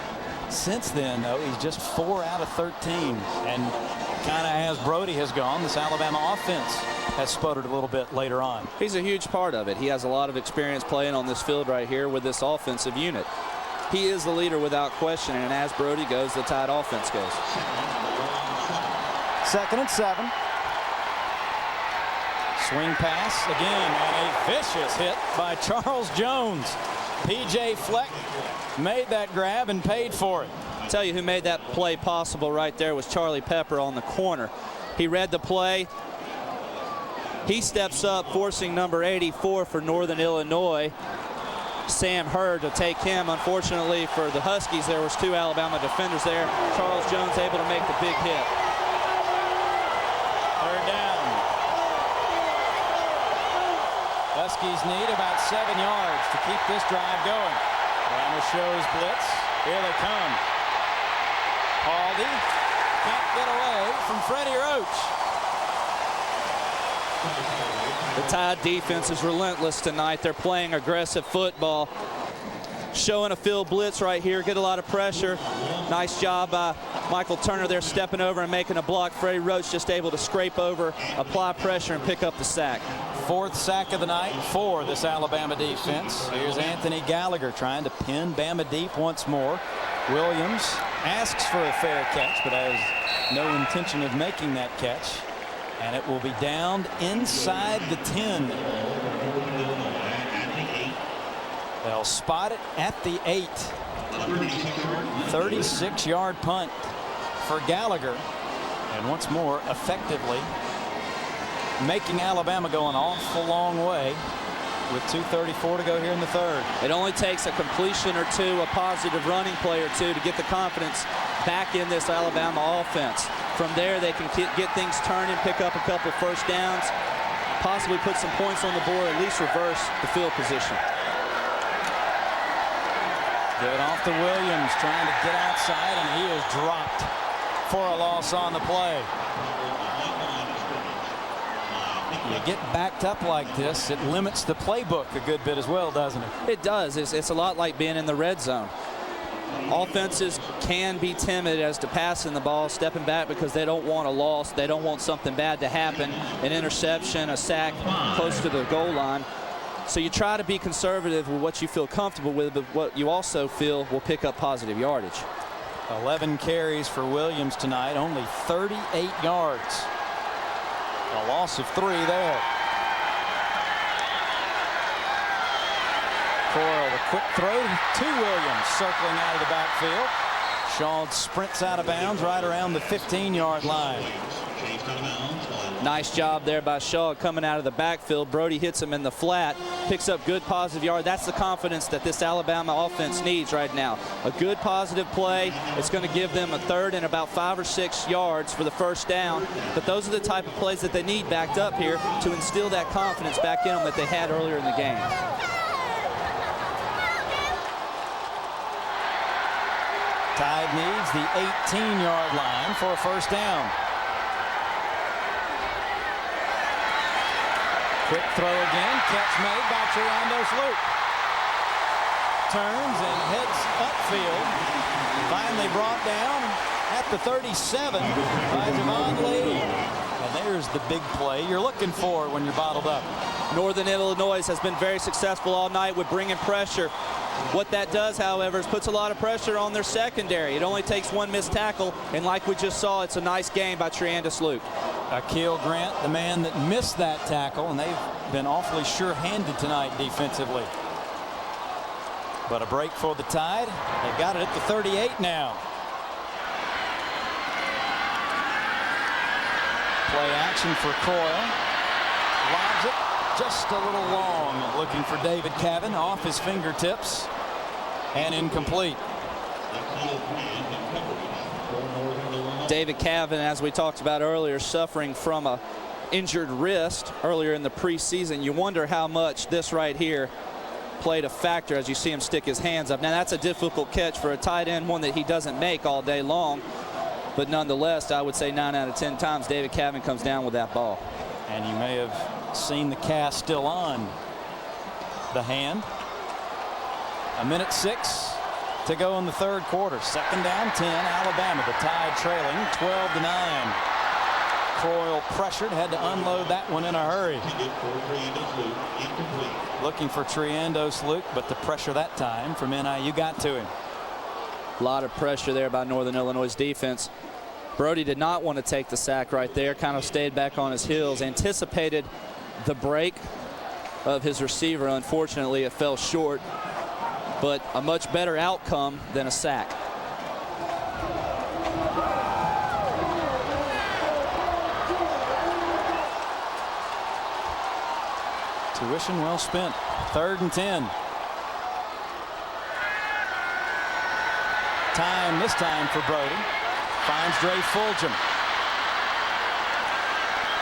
Since then, though, he's just 4 out of 13. And kind of as Brody has gone, this Alabama offense has sputtered a little bit later on. He's a huge part of it. He has a lot of experience playing on this field right here with this offensive unit. He is the leader without question, and as Brody goes, the Tide offense goes. 2nd and 7. Swing pass again, and a vicious hit by Charles Jones. PJ Fleck made that grab and paid for it. I'll tell you who made that play possible right there was Charlie Pepper on the corner. He read the play. He steps up, forcing number 84 for Northern Illinois, Sam Hurd, to take him. Unfortunately for the Huskies, there was 2 Alabama defenders there. Charles Jones able to make the big hit. 3rd down. Huskies need about 7 yards to keep this drive going. Bama shows blitz. Here they come. Haldy can't get away from Freddie Roach. The Tide defense is relentless tonight. They're playing aggressive football. Showing a field blitz right here. Get a lot of pressure. Nice job by Micheal Turner there, stepping over and making a block. Freddie Roach just able to scrape over, apply pressure, and pick up the sack. 4th sack of the night for this Alabama defense. Here's Anthony Gallagher trying to pin Bama deep once more. Williams asks for a fair catch, but has no intention of making that catch. And it will be downed inside the 10. They'll spot it at the 8. 36-yard punt for Gallagher. And once more, effectively making Alabama go an awful long way with 2:34 to go here in the 3rd. It only takes a completion or 2, a positive running play or 2 to get the confidence back in this Alabama offense. From there, they can get things turning, pick up a couple 1st downs, possibly put some points on the board, at least reverse the field position. Give it off to Williams, trying to get outside, and he is dropped for a loss on the play. You get backed up like this, it limits the playbook a good bit as well, doesn't it? It does. It's a lot like being in the red zone. Offenses can be timid as to passing the ball, stepping back because they don't want a loss. They don't want something bad to happen, an interception, a sack close to the goal line. So you try to be conservative with what you feel comfortable with, but what you also feel will pick up positive yardage. 11 carries for Williams tonight, only 38 yards. A loss of 3 there. Coyle, the quick throw to Williams, circling out of the backfield. Shaw sprints out of bounds right around the 15-yard line. Nice job there by Shaw coming out of the backfield. Brody hits him in the flat, picks up good positive yard. That's the confidence that this Alabama offense needs right now. A good positive play. It's going to give them a third and about 5 or 6 yards for the first down. But those are the type of plays that they need backed up here to instill that confidence back in them that they had earlier in the game. Tide needs the 18-yard line for a first down. Quick throw again. Catch made by Triando Sloop. Turns and heads upfield. Finally brought down at the 37 by Javon Lee. And there's the big play you're looking for when you're bottled up. Northern Illinois has been very successful all night with bringing pressure. What that does, however, is puts a lot of pressure on their secondary. It only takes one missed tackle, and like we just saw, it's a nice game by Triando Sloop. Akil Grant, the man that missed that tackle, and they've been awfully sure-handed tonight defensively. But a break for the Tide. They've got it at the 38 now. Play action for Coyle. Lobs it just a little long, looking for David Cavan off his fingertips and incomplete. David Cavan, as we talked about earlier, suffering from a injured wrist earlier in the preseason. You wonder how much this right here played a factor as you see him stick his hands up. Now that's a difficult catch for a tight end, one that he doesn't make all day long, but nonetheless I would say 9 out of 10 times David Cavan comes down with that ball. And you may have seen the cast still on the hand. 1:06 to go in the third quarter. Second down, 10, Alabama. The Tide trailing 12-9. Coyle pressured, had to unload that one in a hurry. Looking for Triando Sloop, but the pressure that time from NIU got to him. A lot of pressure there by Northern Illinois' defense. Brody did not want to take the sack right there, kind of stayed back on his heels, anticipated the break of his receiver. Unfortunately, it fell short, but a much better outcome than a sack. Tuition well spent. 3rd and 10. Time this time for Brody. Finds Dre Fulgham.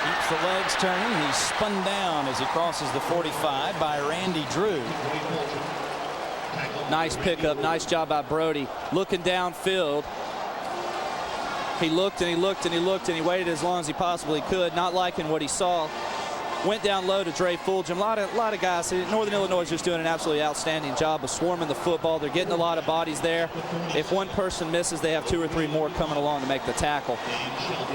Keeps the legs turning. He's spun down as he crosses the 45 by Randy Drew. Nice pickup. Nice job by Brody. Looking downfield. He looked and he looked and he looked and he waited as long as he possibly could. Not liking what he saw. Went down low to Dre Fulgham. A lot of guys. Northern Illinois is just doing an absolutely outstanding job of swarming the football. They're getting a lot of bodies there. If one person misses, they have 2 or 3 more coming along to make the tackle.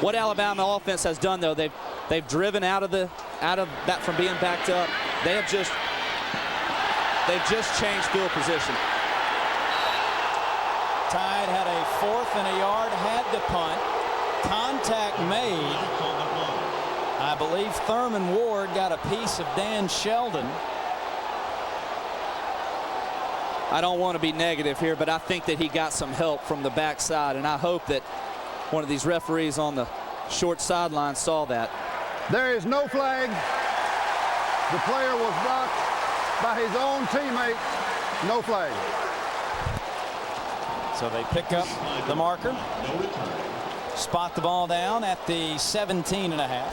What Alabama offense has done, though, they've driven out of that from being backed up. They've just changed field position. Tide had a 4th and a yard, had to punt. Contact made. I believe Thurman Ward got a piece of Dan Sheldon. I don't want to be negative here, but I think that he got some help from the backside, and I hope that one of these referees on the short sideline saw that. There is no flag. The player was blocked by his own teammate. No flag. So they pick up the marker. Spot the ball down at the 17.5.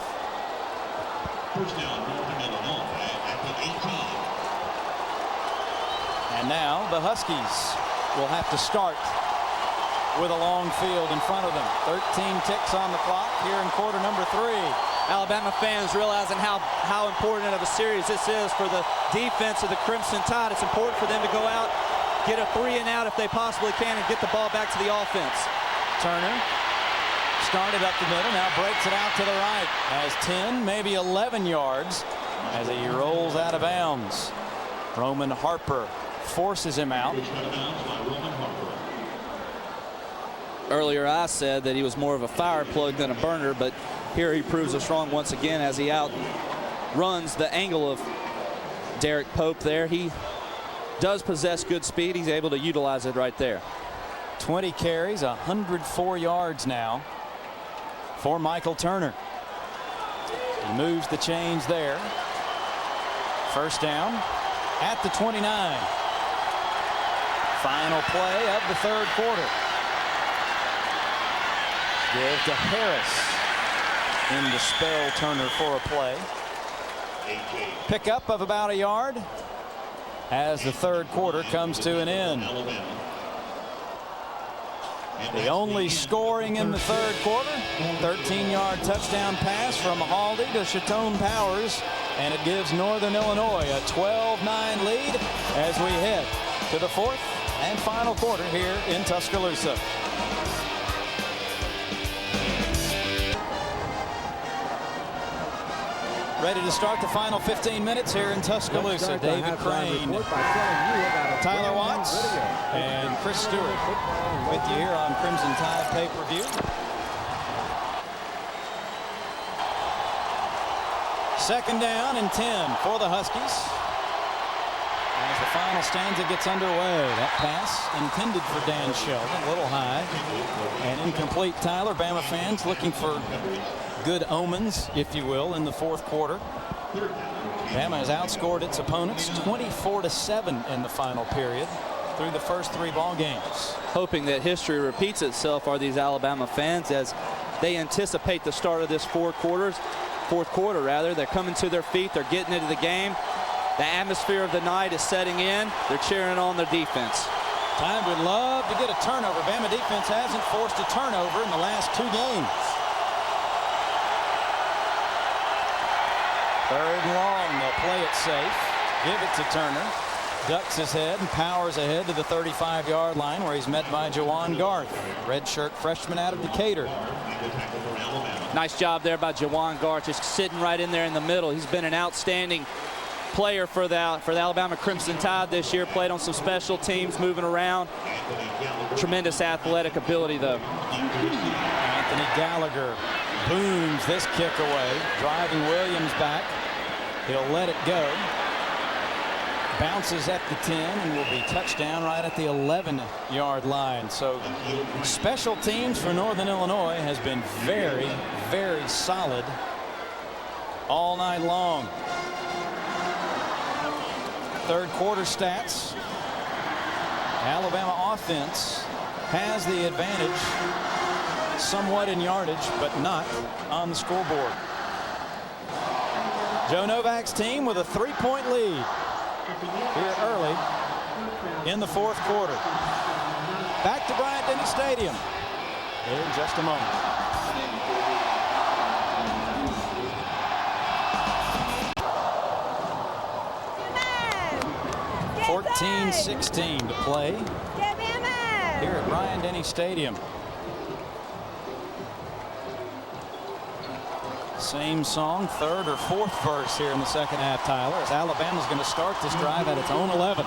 First down, Northern Illinois at the 18. And now the Huskies will have to start with a long field in front of them. 13 ticks on the clock here in quarter number 3. Alabama fans realizing how important of a series this is for the defense of the Crimson Tide. It's important for them to go out, get a 3 and out if they possibly can, and get the ball back to the offense. Turner started up the middle, now breaks it out to the right. Has 10, maybe 11 yards as he rolls out of bounds. Roman Harper forces him out. Earlier I said that he was more of a fire plug than a burner, but here he proves us wrong once again as he outruns the angle of Derek Pope there. He does possess good speed. He's able to utilize it right there. 20 carries, 104 yards now for Micheal Turner. He moves the chains there. First down at the 29. Final play of the third quarter. Give to Harris in to spell Turner for a play. Pickup of about a yard as the third quarter comes to an end. The only scoring in the third quarter, 13-yard touchdown pass from Haldy to Chatone Powers, and it gives Northern Illinois a 12-9 lead as we head to the fourth and final quarter here in Tuscaloosa. Ready to start the final 15 minutes here in Tuscaloosa. David Crane, Tyler Watts, and Chris Stewart with you here on Crimson Tide pay-per-view. Second down and 10 for the Huskies. As the final stanza gets underway, that pass intended for Dan Sheldon, a little high and incomplete. Tyler, Bama fans looking for good omens, if you will, in the fourth quarter. Bama has outscored its opponents 24-7 in the final period through the first 3 ball games. Hoping that history repeats itself are these Alabama fans as they anticipate the start of this fourth quarter. They're coming to their feet. They're getting into the game. The atmosphere of the night is setting in. They're cheering on their defense. Time would love to get a turnover. Bama defense hasn't forced a turnover in the last 2 games. Third and long, they'll play it safe. Give it to Turner. Ducks his head and powers ahead to the 35-yard line where he's met by Jawan Garth, redshirt freshman out of Decatur. Nice job there by Jawan Garth, just sitting right in there in the middle. He's been an outstanding player for the Alabama Crimson Tide this year. Played on some special teams, moving around. Tremendous athletic ability, though. Anthony Gallagher booms this kick away, driving Williams back. He'll let it go. Bounces at the 10 and will be touchdown right at the 11-yard line. So special teams for Northern Illinois has been very, very solid all night long. Third quarter stats. Alabama offense has the advantage somewhat in yardage, but not on the scoreboard. Joe Novak's team with a 3-point lead here early in the fourth quarter. Back to Bryant-Denny Stadium in just a moment. 14-16 to play here at Bryant-Denny Stadium. Same song, third or fourth verse here in the second half, Tyler, as Alabama's going to start this drive at its own 11.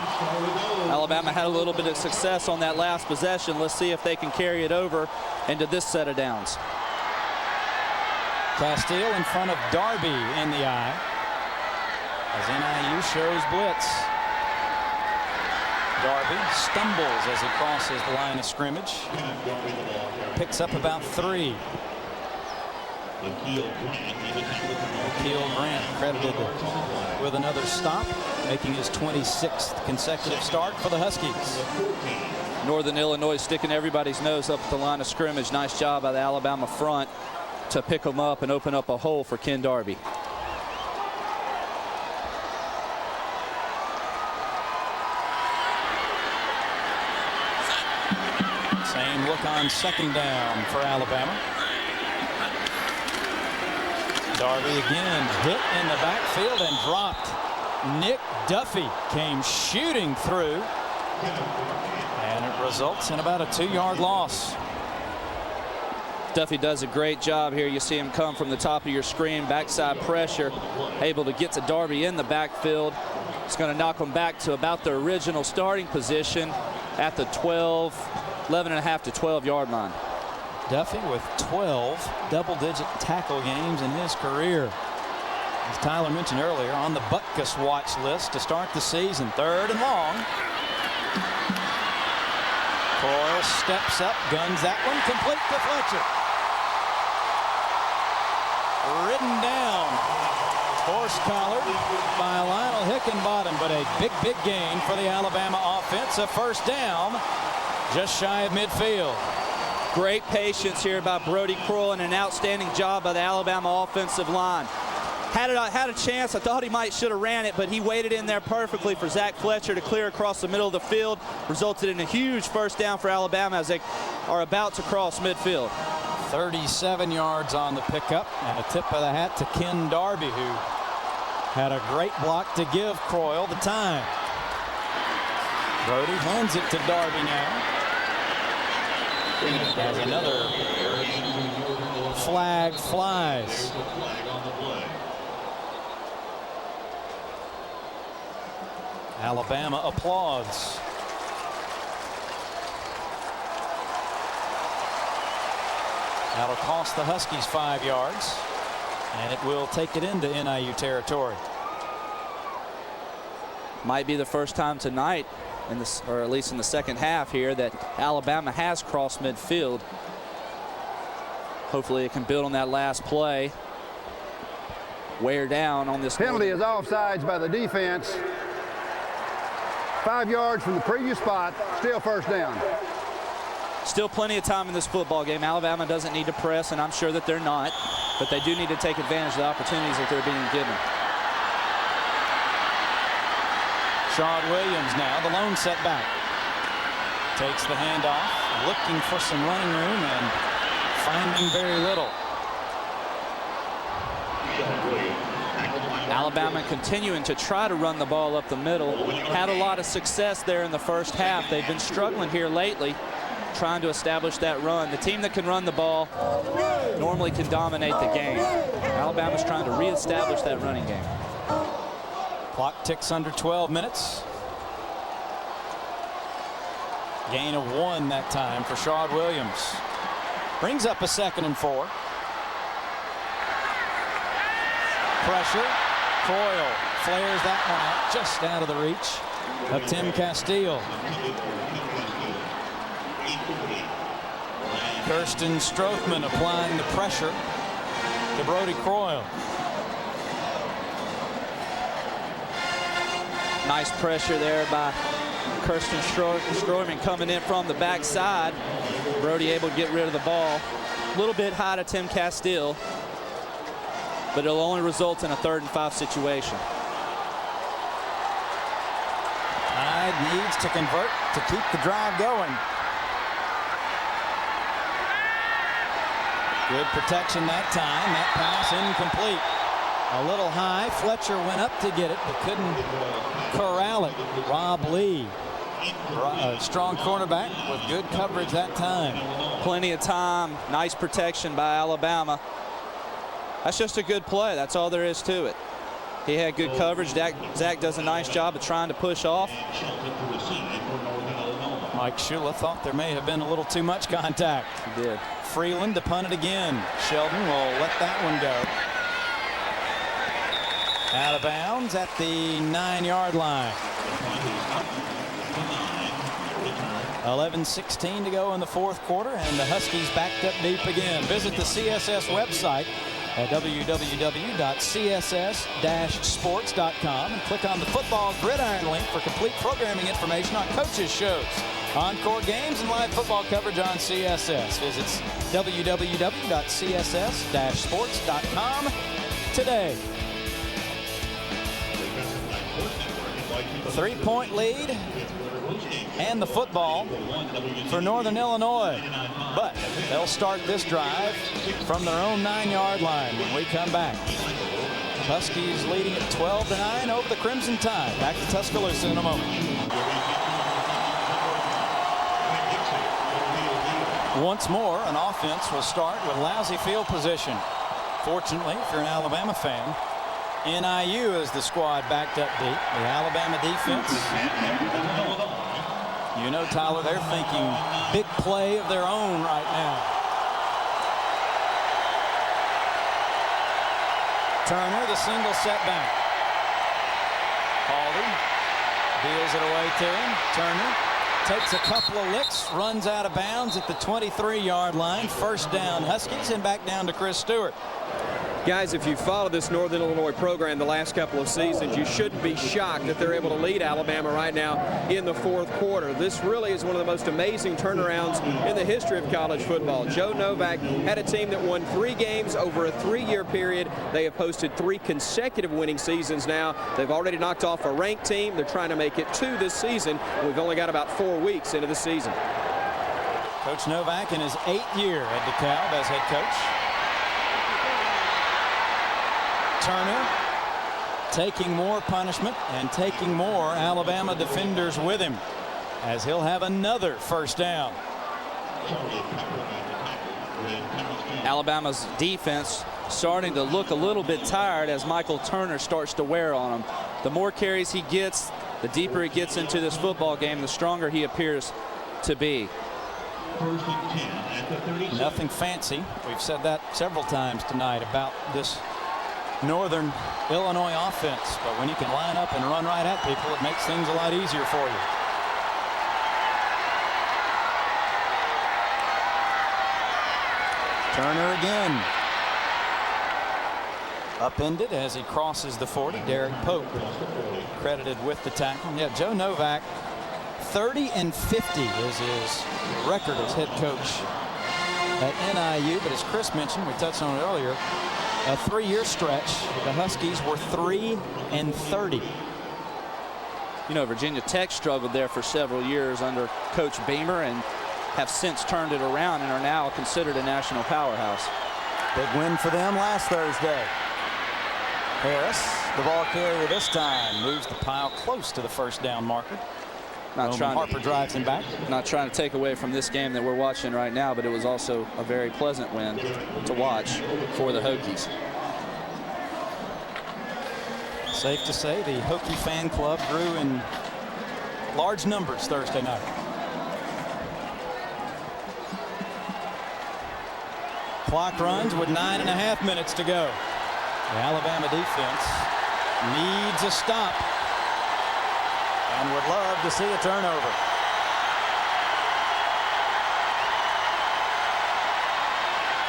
Alabama had a little bit of success on that last possession. Let's see if they can carry it over into this set of downs. Castile in front of Darby in the eye as NIU shows blitz. Darby stumbles as he crosses the line of scrimmage. Picks up about 3. Micheal Grant credited with another stop, making his 26th consecutive start for the Huskies. Northern Illinois sticking everybody's nose up at the line of scrimmage. Nice job by the Alabama front to pick them up and open up a hole for Ken Darby. Same look on second down for Alabama. Darby again hit in the backfield and dropped. Nick Duffy came shooting through, and it results in about a 2-yard loss. Duffy does a great job here. You see him come from the top of your screen, backside pressure, able to get to Darby in the backfield. It's going to knock him back to about the original starting position at the 11.5 to 12-yard line. Duffy with 12 double-digit tackle games in his career. As Tyler mentioned earlier, on the Butkus watch list to start the season. Third and long. Croyle steps up, guns that one, complete to Fletcher. Ridden down, horse collared by Lionel Hickenbottom, but a big gain for the Alabama offense. A first down, just shy of midfield. Great patience here by Brody Croyle and an outstanding job by the Alabama offensive line. Had a chance. I thought he should have ran it, but he waited in there perfectly for Zach Fletcher to clear across the middle of the field. Resulted in a huge first down for Alabama as they are about to cross midfield. 37 yards on the pickup, and a tip of the hat to Ken Darby, who had a great block to give Croyle the time. Brody hands it to Darby now. As another flag flies. Alabama applauds. That'll cost the Huskies 5 yards, and it will take it into NIU territory. Might be the first time tonight, or at least in the second half here, that Alabama has crossed midfield. Hopefully it can build on that last play. Wear down on this. Penalty is offsides by the defense. 5 yards from the previous spot, still first down. Still plenty of time in this football game. Alabama doesn't need to press, and I'm sure that they're not, but they do need to take advantage of the opportunities that they're being given. Sean Williams now, the lone setback. Takes the handoff, looking for some running room and finding very little. Alabama continuing to try to run the ball up the middle. Had a lot of success there in the first half. They've been struggling here lately, trying to establish that run. The team that can run the ball normally can dominate the game. Alabama's trying to reestablish that running game. Clock ticks under 12 minutes. Gain of 1 that time for Sean Williams. Brings up a 2nd and 4. Pressure. Croyle flares that one out, just out of the reach of Tim Castile. Kirsten Strothman applying the pressure to Brody Croyle. Nice pressure there by Kirsten Strothman coming in from the backside. Brody able to get rid of the ball. A little bit high to Tim Castile, but it'll only result in a 3rd and 5 situation. Tide needs to convert to keep the drive going. Good protection that time. That pass incomplete. A little high. Fletcher went up to get it, but couldn't corral it. Rob Lee, a strong cornerback with good coverage that time. Plenty of time. Nice protection by Alabama. That's just a good play. That's all there is to it. He had good coverage. Zach does a nice job of trying to push off. Mike Shula thought there may have been a little too much contact. He did. Freeland to punt it again. Sheldon will let that one go. Out of bounds at the 9-yard line. 11:16 to go in the 4th quarter, and the Huskies backed up deep again. Visit the CSS website at www.css-sports.com and click on the Football Gridiron link for complete programming information on coaches' shows, encore games, and live football coverage on CSS. Visit www.css-sports.com today. 3-point lead and the football for Northern Illinois, but they'll start this drive from their own 9-yard line when we come back. Huskies leading at 12-9 over the Crimson Tide. Back to Tuscaloosa in a moment. Once more, an offense will start with lousy field position. Fortunately, if you're an Alabama fan, NIU is the squad backed up deep. The Alabama defense, you know, Tyler, they're thinking big play of their own right now. Turner, the single setback. Calder deals it away to him. Turner takes a couple of licks, runs out of bounds at the 23-yard line. First down Huskies, and back down to Chris Stewart. Guys, if you follow this Northern Illinois program the last couple of seasons, you shouldn't be shocked that they're able to lead Alabama right now in the fourth quarter. This really is one of the most amazing turnarounds in the history of college football. Joe Novak had a team that won 3 games over a 3-year period. They have posted 3 consecutive winning seasons now. They've already knocked off a ranked team. They're trying to make it 2 this season. We've only got about 4 weeks into the season. Coach Novak in his 8th year at DeKalb as head coach. Turner taking more punishment and taking more Alabama defenders with him as he'll have another first down. Alabama's defense starting to look a little bit tired as Micheal Turner starts to wear on him. The more carries he gets, the deeper he gets into this football game, the stronger he appears to be. Nothing fancy. We've said that several times tonight about this Northern Illinois offense, but when you can line up and run right at people, it makes things a lot easier for you. Turner again. Upended as he crosses the 40. Derek Pope credited with the tackle. Yeah, Joe Novak, 30-50 is his record as head coach at NIU, but as Chris mentioned, we touched on it earlier, a 3-year stretch, the Huskies were 3-30. You know, Virginia Tech struggled there for several years under Coach Beamer and have since turned it around and are now considered a national powerhouse. Big win for them last Thursday. Harris, the ball carrier this time, moves the pile close to the first down marker. Harper drives him back. Not trying to take away from this game that we're watching right now, but it was also a very pleasant win to watch for the Hokies. Safe to say the Hokie fan club grew in large numbers Thursday night. Clock runs with 9.5 minutes to go. The Alabama defense needs a stop and would love to see a turnover.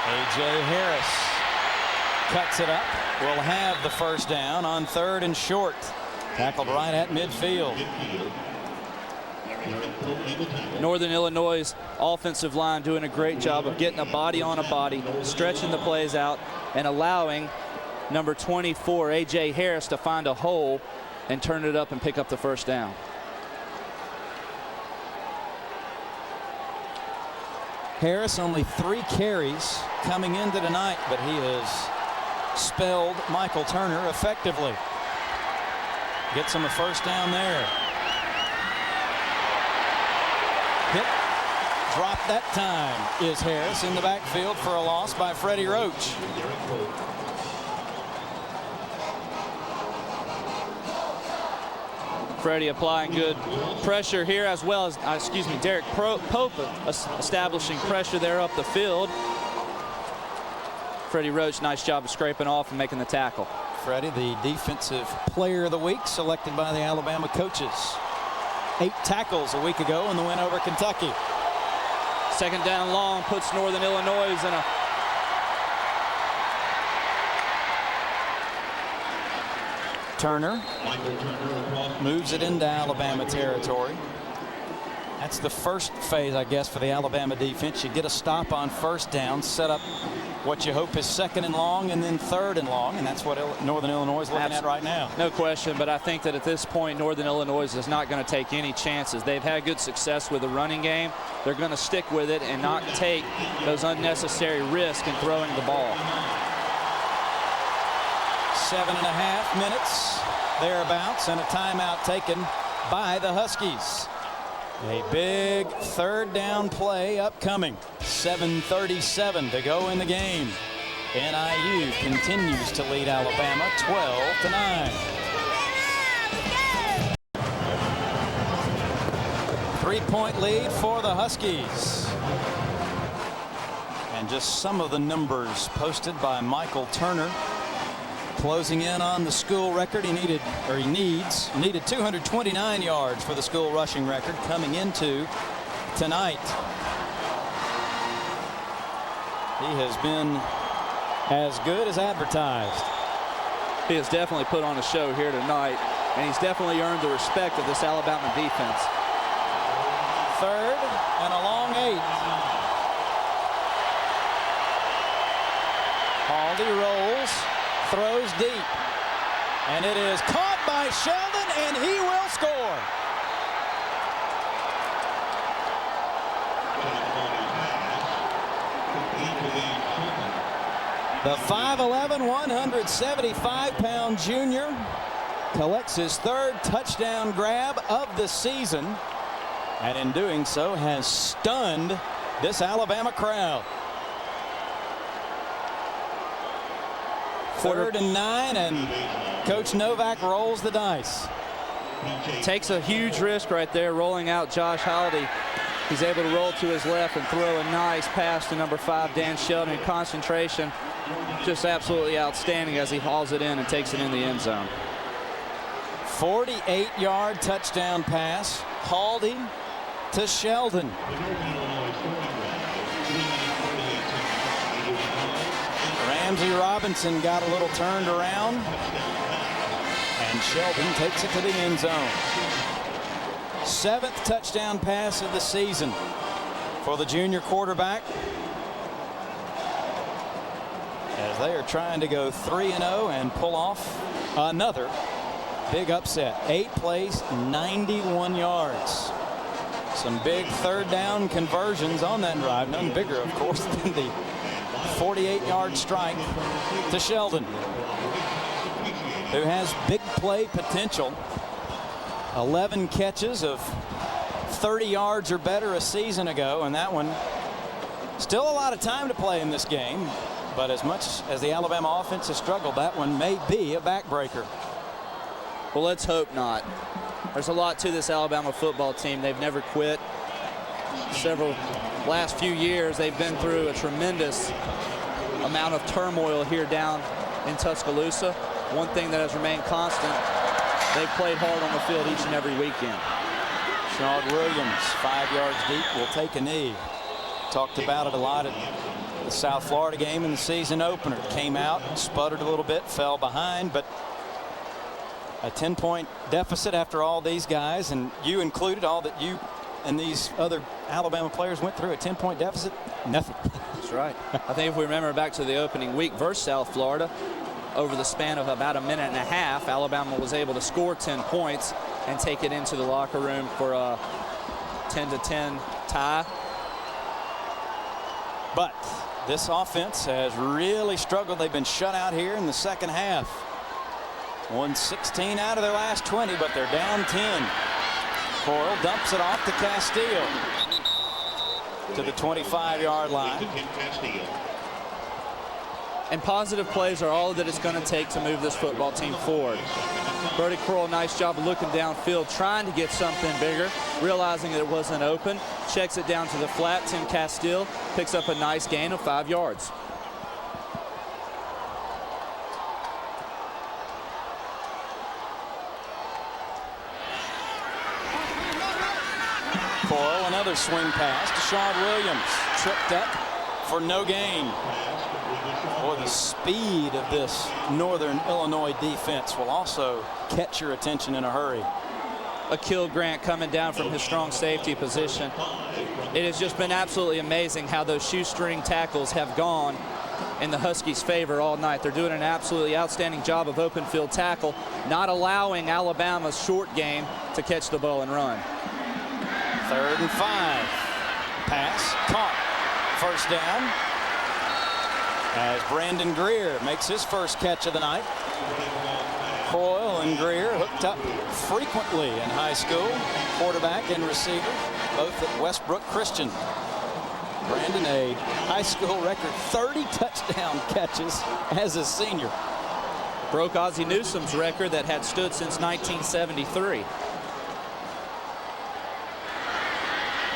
A.J. Harris cuts it up. Will have the first down on 3rd and short. Tackled right at midfield. Northern Illinois' offensive line doing a great job of getting a body on a body, stretching the plays out, and allowing number 24, A.J. Harris, to find a hole and turn it up and pick up the first down. Harris only 3 carries coming into tonight, but he has spelled Micheal Turner effectively. Gets him a first down there. Hit, drop that time is Harris in the backfield for a loss by Freddie Roach. Freddie applying good pressure here, as well as, Derek Pope establishing pressure there up the field. Freddie Roach, nice job of scraping off and making the tackle. Freddie, the defensive player of the week, selected by the Alabama coaches. 8 tackles a week ago in the win over Kentucky. Second down long puts Northern Illinois in a Turner moves it into Alabama territory. That's the first phase, I guess, for the Alabama defense. You get a stop on first down, set up what you hope is 2nd and long and then 3rd and long, and that's what Northern Illinois is looking at right now. No question, but I think that at this point, Northern Illinois is not going to take any chances. They've had good success with the running game. They're going to stick with it and not take those unnecessary risks in throwing the ball. 7.5 minutes thereabouts, and a timeout taken by the Huskies. A big 3rd down play upcoming. 7:37 to go in the game. NIU continues to lead Alabama 12-9. 3-point lead for the Huskies. And just some of the numbers posted by Micheal Turner. closing in on the school record. He needed 229 yards for the school rushing record coming into tonight. He has been as good as advertised. He has definitely put on a show here tonight, and he's definitely earned the respect of this Alabama defense. Third and a long 8. Haldy rolls, throws deep, and it is caught by Sheldon, and he will score. The 5'11", 175-pound junior collects his 3rd touchdown grab of the season, and in doing so has stunned this Alabama crowd. 3rd and 9, and Coach Novak rolls the dice. Takes a huge risk right there, rolling out Josh Haldy. He's able to roll to his left and throw a nice pass to number 5, Dan Sheldon. Concentration just absolutely outstanding as he hauls it in and takes it in the end zone. 48-yard touchdown pass. Haldy to Sheldon. Ramsey Robinson got a little turned around, and Sheldon takes it to the end zone. 7th touchdown pass of the season for the junior quarterback, as they are trying to go 3-0 and pull off another big upset. 8 plays, 91 yards. Some big 3rd down conversions on that drive. None bigger, of course, than the 48-yard strike to Sheldon, who has big play potential. 11 catches of 30 yards or better a season ago, and that one still a lot of time to play in this game, but as much as the Alabama offense has struggled, that one may be a backbreaker. Well, let's hope not. There's a lot to this Alabama football team. They've never quit. Last few years, they've been through a tremendous amount of turmoil here down in Tuscaloosa. One thing that has remained constant, they've played hard on the field each and every weekend. Sean Williams, 5 yards deep, will take a knee. Talked about it a lot at the South Florida game in the season opener. Came out, sputtered a little bit, fell behind, but a 10-point deficit after all these guys, and you included, all that you and these other Alabama players went through, a 10-point deficit, nothing. That's right. I think if we remember back to the opening week versus South Florida, over the span of about a minute and a half, Alabama was able to score 10 points and take it into the locker room for a 10-10 tie. But this offense has really struggled. They've been shut out here in the second half. Won 16 out of their last 20, but they're down 10. Coyle dumps it off to Castillo to the 25-yard line. And positive plays are all that it's going to take to move this football team forward. Brody Coyle, nice job of looking downfield, trying to get something bigger, realizing that it wasn't open, checks it down to the flat. Tim Castile picks up a nice gain of 5 yards. Coyle, another swing pass to Sean Williams, tripped up for no gain. Boy, the speed of this Northern Illinois defense will also catch your attention in a hurry. Akil Grant coming down from his strong safety position. It has just been absolutely amazing how those shoestring tackles have gone in the Huskies' favor all night. They're doing an absolutely outstanding job of open field tackle, not allowing Alabama's short game to catch the ball and run. 3rd and 5. Pass caught. First down, as Brandon Greer makes his first catch of the night. Coyle and Greer hooked up frequently in high school, quarterback and receiver, both at Westbrook Christian. Brandon, a high school record 30 touchdown catches as a senior. Broke Ozzie Newsom's record that had stood since 1973.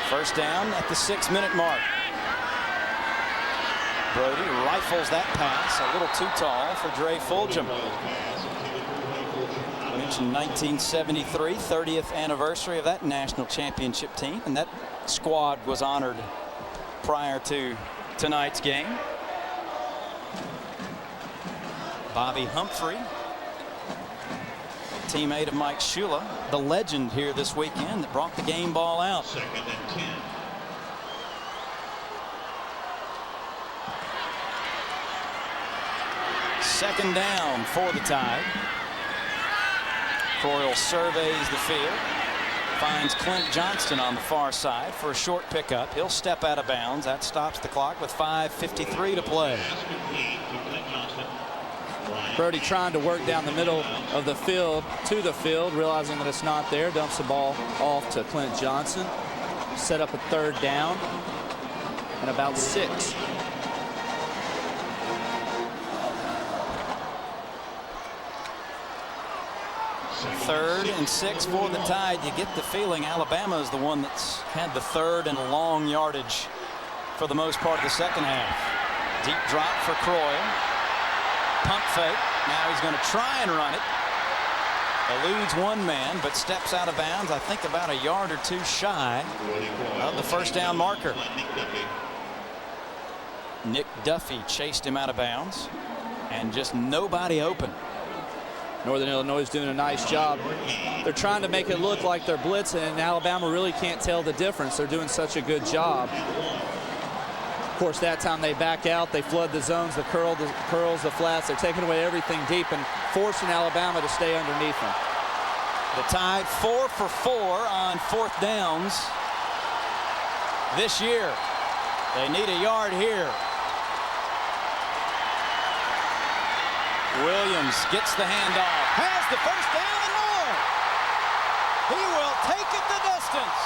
First down at the 6-minute mark. Brody rifles that pass, a little too tall for Dre Fulgham. I mentioned 1973, 30th anniversary of that national championship team, and that squad was honored prior to tonight's game. Bobby Humphrey, teammate of Mike Shula, the legend here this weekend that brought the game ball out. 2nd and 10. Second down for the Tide. Coyle surveys the field, finds Clint Johnston on the far side for a short pickup. He'll step out of bounds. That stops the clock with 5:53 to play. Brody trying to work down the middle of the field to the field, realizing that it's not there, dumps the ball off to Clint Johnson. Set up a 3rd down and about 6. Third and 6 for the Tide. You get the feeling Alabama is the one that's had the 3rd and long yardage for the most part of the second half. Deep drop for Croy. Pump fake. Now he's going to try and run it. Eludes one man, but steps out of bounds, I think about a yard or two shy of the first down marker. Nick Duffy chased him out of bounds, and just nobody open. Northern Illinois is doing a nice job. They're trying to make it look like they're blitzing, and Alabama really can't tell the difference. They're doing such a good job. Of course, that time they back out, they flood the zones, the curls, the flats. They're taking away everything deep and forcing Alabama to stay underneath them. The Tide 4 for 4 on 4th downs this year. They need a yard here. Williams gets the handoff, has the first down and more. He will take it the distance.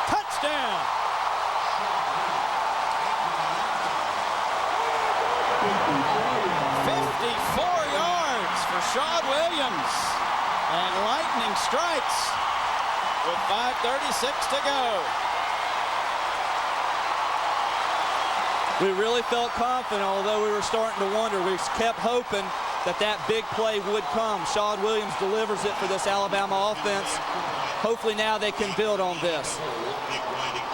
Touchdown. 54 yards for Shawn Williams, and lightning strikes with 5:36 to go. We really felt confident, although we were starting to wonder. We kept hoping that that big play would come. Shawn Williams delivers it for this Alabama offense. Hopefully now they can build on this.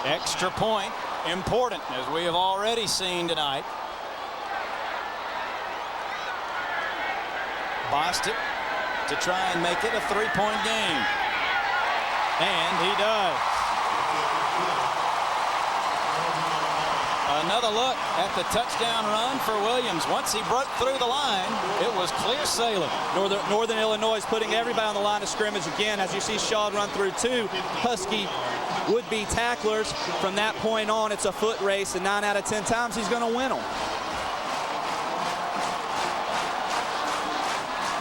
Extra point, important, as we have already seen tonight. Bostic to try and make it a 3-point game. And he does. Another look at the touchdown run for Williams. Once he broke through the line, it was clear sailing. Northern Illinois is putting everybody on the line of scrimmage again. As you see Shawn run through 2 Husky would-be tacklers. From that point on, it's a foot race, and 9 out of 10 times he's going to win them.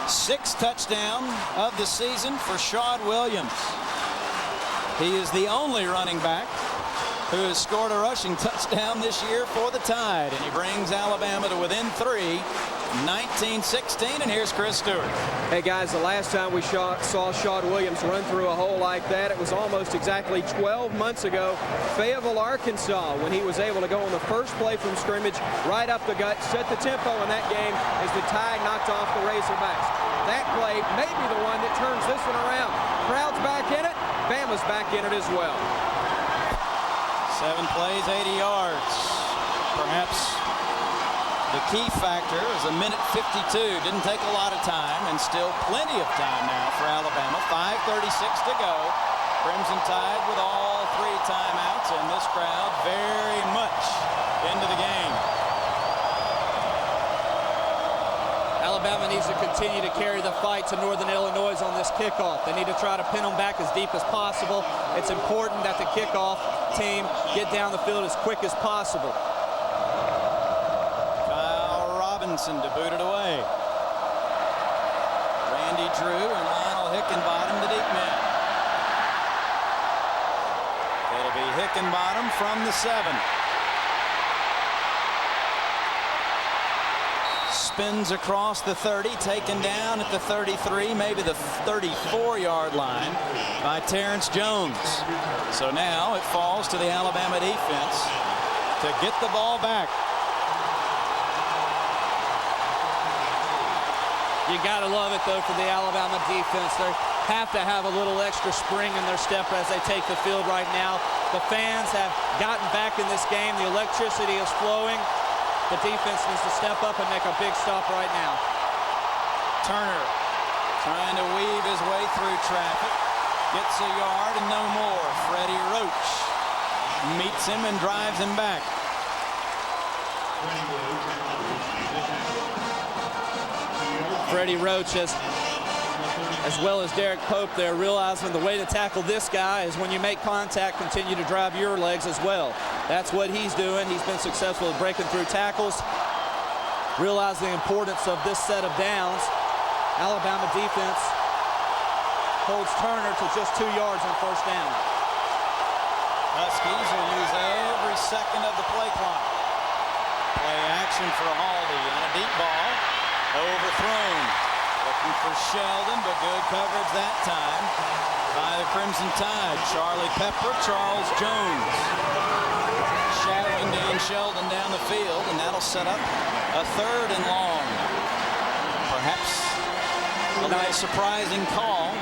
6th touchdown of the season for Shawn Williams. He is the only running back who has scored a rushing touchdown this year for the Tide, and he brings Alabama to within 3, 19-16, and here's Chris Stewart. Hey guys, the last time we saw Shawn Williams run through a hole like that, it was almost exactly 12 months ago, Fayetteville, Arkansas, when he was able to go on the first play from scrimmage, right up the gut, set the tempo in that game as the Tide knocked off the Razorbacks. That play may be the one that turns this one around. Crowd's back in it, Bama's back in it as well. 7 plays, 80 yards. Perhaps the key factor is a minute 52. Didn't take a lot of time, and still plenty of time now for Alabama. 5:36 to go. Crimson Tide with all 3 timeouts, and this crowd very much into the game. Alabama needs to continue to carry the fight to Northern Illinois on this kickoff. They need to try to pin them back as deep as possible. It's important that the kickoff team get down the field as quick as possible. Kyle Robinson to boot it away. Randy Drew and Lionel Hickenbottom, the deep men. It'll be Hickenbottom from the 7. Spins across the 30, taken down at the 33, maybe the 34-yard line by Terrence Jones. So now it falls to the Alabama defense to get the ball back. You got to love it, though, for the Alabama defense. They have to have a little extra spring in their step as they take the field right now. The fans have gotten back in this game. The electricity is flowing. The defense needs to step up and make a big stop right now. Turner trying to weave his way through traffic. Gets a yard and no more. Freddie Roach meets him and drives him back. Freddie Roach, as well as Derek Pope there, realizing the way to tackle this guy is when you make contact, continue to drive your legs as well. That's what he's doing. He's been successful at breaking through tackles. Realize the importance of this set of downs. Alabama defense holds Turner to just 2 yards on first down. Huskies will use every second of the play clock. Play action for Haldy on a deep ball. Overthrown. Looking for Sheldon, but good coverage that time by the Crimson Tide. Charlie Pepper, Charles Jones. Shadowing Dan Sheldon down the field, and that'll set up a 3rd and long. Perhaps a nice surprising call.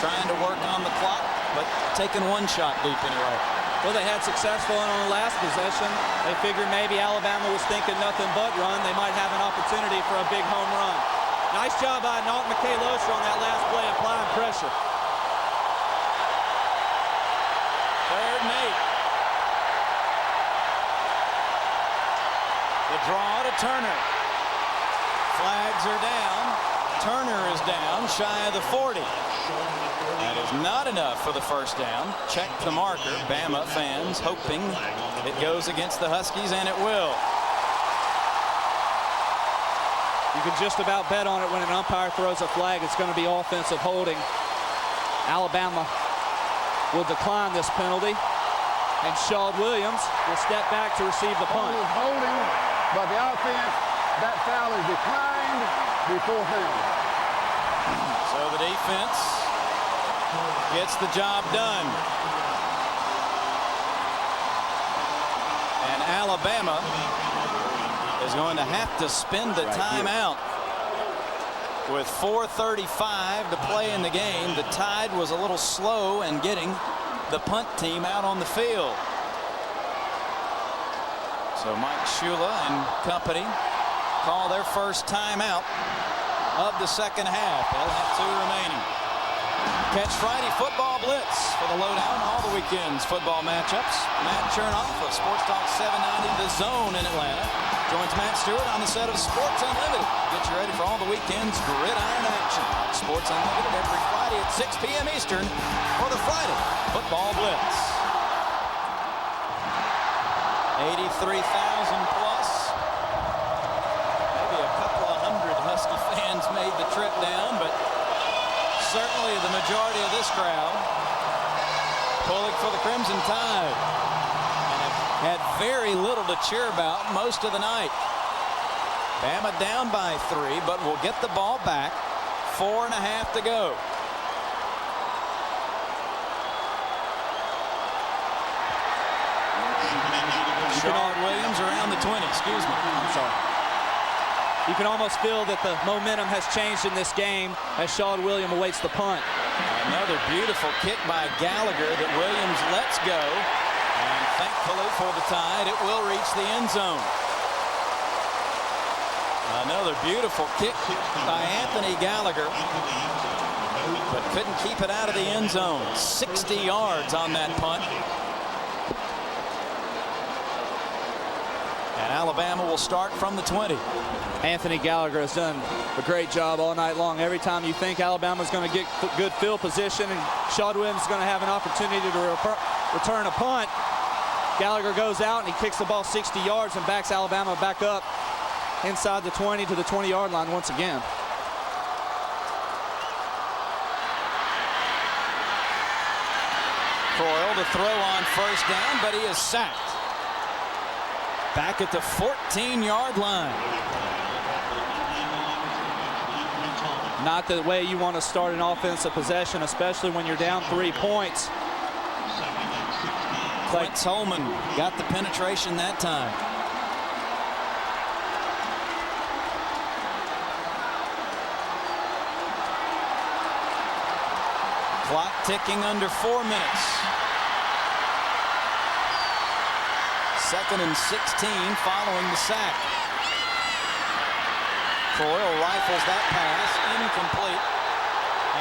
Trying to work on the clock, but taking one shot deep anyway. Well, they had successful on the last possession. They figured maybe Alabama was thinking nothing but run. They might have an opportunity for a big home run. Nice job by Micheal Turner on that last play, applying pressure. 3rd and 8. The draw to Turner. Flags are down. Turner is down, shy of the 40. That is not enough for the first down. Check the marker. Bama fans hoping it goes against the Huskies, and it will. You can just about bet on it when an umpire throws a flag. It's going to be offensive holding. Alabama will decline this penalty, and Shawn Williams will step back to receive the punt. Holding, but the offense, that foul is declined before down. So the defense gets the job done. And Alabama is going to have to spend the timeout. With 4:35 to play in the game, the Tide was a little slow in getting the punt team out on the field. So Mike Shula and company call their first timeout of the second half. They'll have 2 remaining. Catch Friday Football Blitz for the lowdown all the weekend's football matchups. Matt Chernoff of Sports Talk 790 The Zone in Atlanta joins Matt Stewart on the set of Sports Unlimited. Get you ready for all the weekend's gridiron action. Sports Unlimited every Friday at 6 p.m. Eastern for the Friday Football Blitz. 83,000 plus. Maybe a couple of hundred Husky fans made the trip down, but certainly the majority of this crowd pulling for the Crimson Tide and have had very little to cheer about most of the night. Bama down by 3, but will get the ball back. 4.5 to go. Shawn Williams around the 20. Excuse me. I'm sorry. You can almost feel that the momentum has changed in this game as Shawn Williams awaits the punt. Another beautiful kick by Gallagher that Williams lets go. And thankfully for the Tide, it will reach the end zone. Another beautiful kick by Anthony Gallagher, but couldn't keep it out of the end zone. 60 yards on that punt. And Alabama will start from the 20. Anthony Gallagher has done a great job all night long. Every time you think Alabama's going to get good field position and Shawn Williams is going to have an opportunity to return a punt, Gallagher goes out and he kicks the ball 60 yards and backs Alabama back up inside the 20 to the 20-yard line once again. Coyle to throw on first down, but he is sacked. Back at the 14-yard line. Not the way you want to start an offensive possession, especially when you're down 3 points. Quince Holman got the penetration that time. Clock ticking under 4 minutes. 2nd and 16 following the sack. Croyle rifles that pass, incomplete,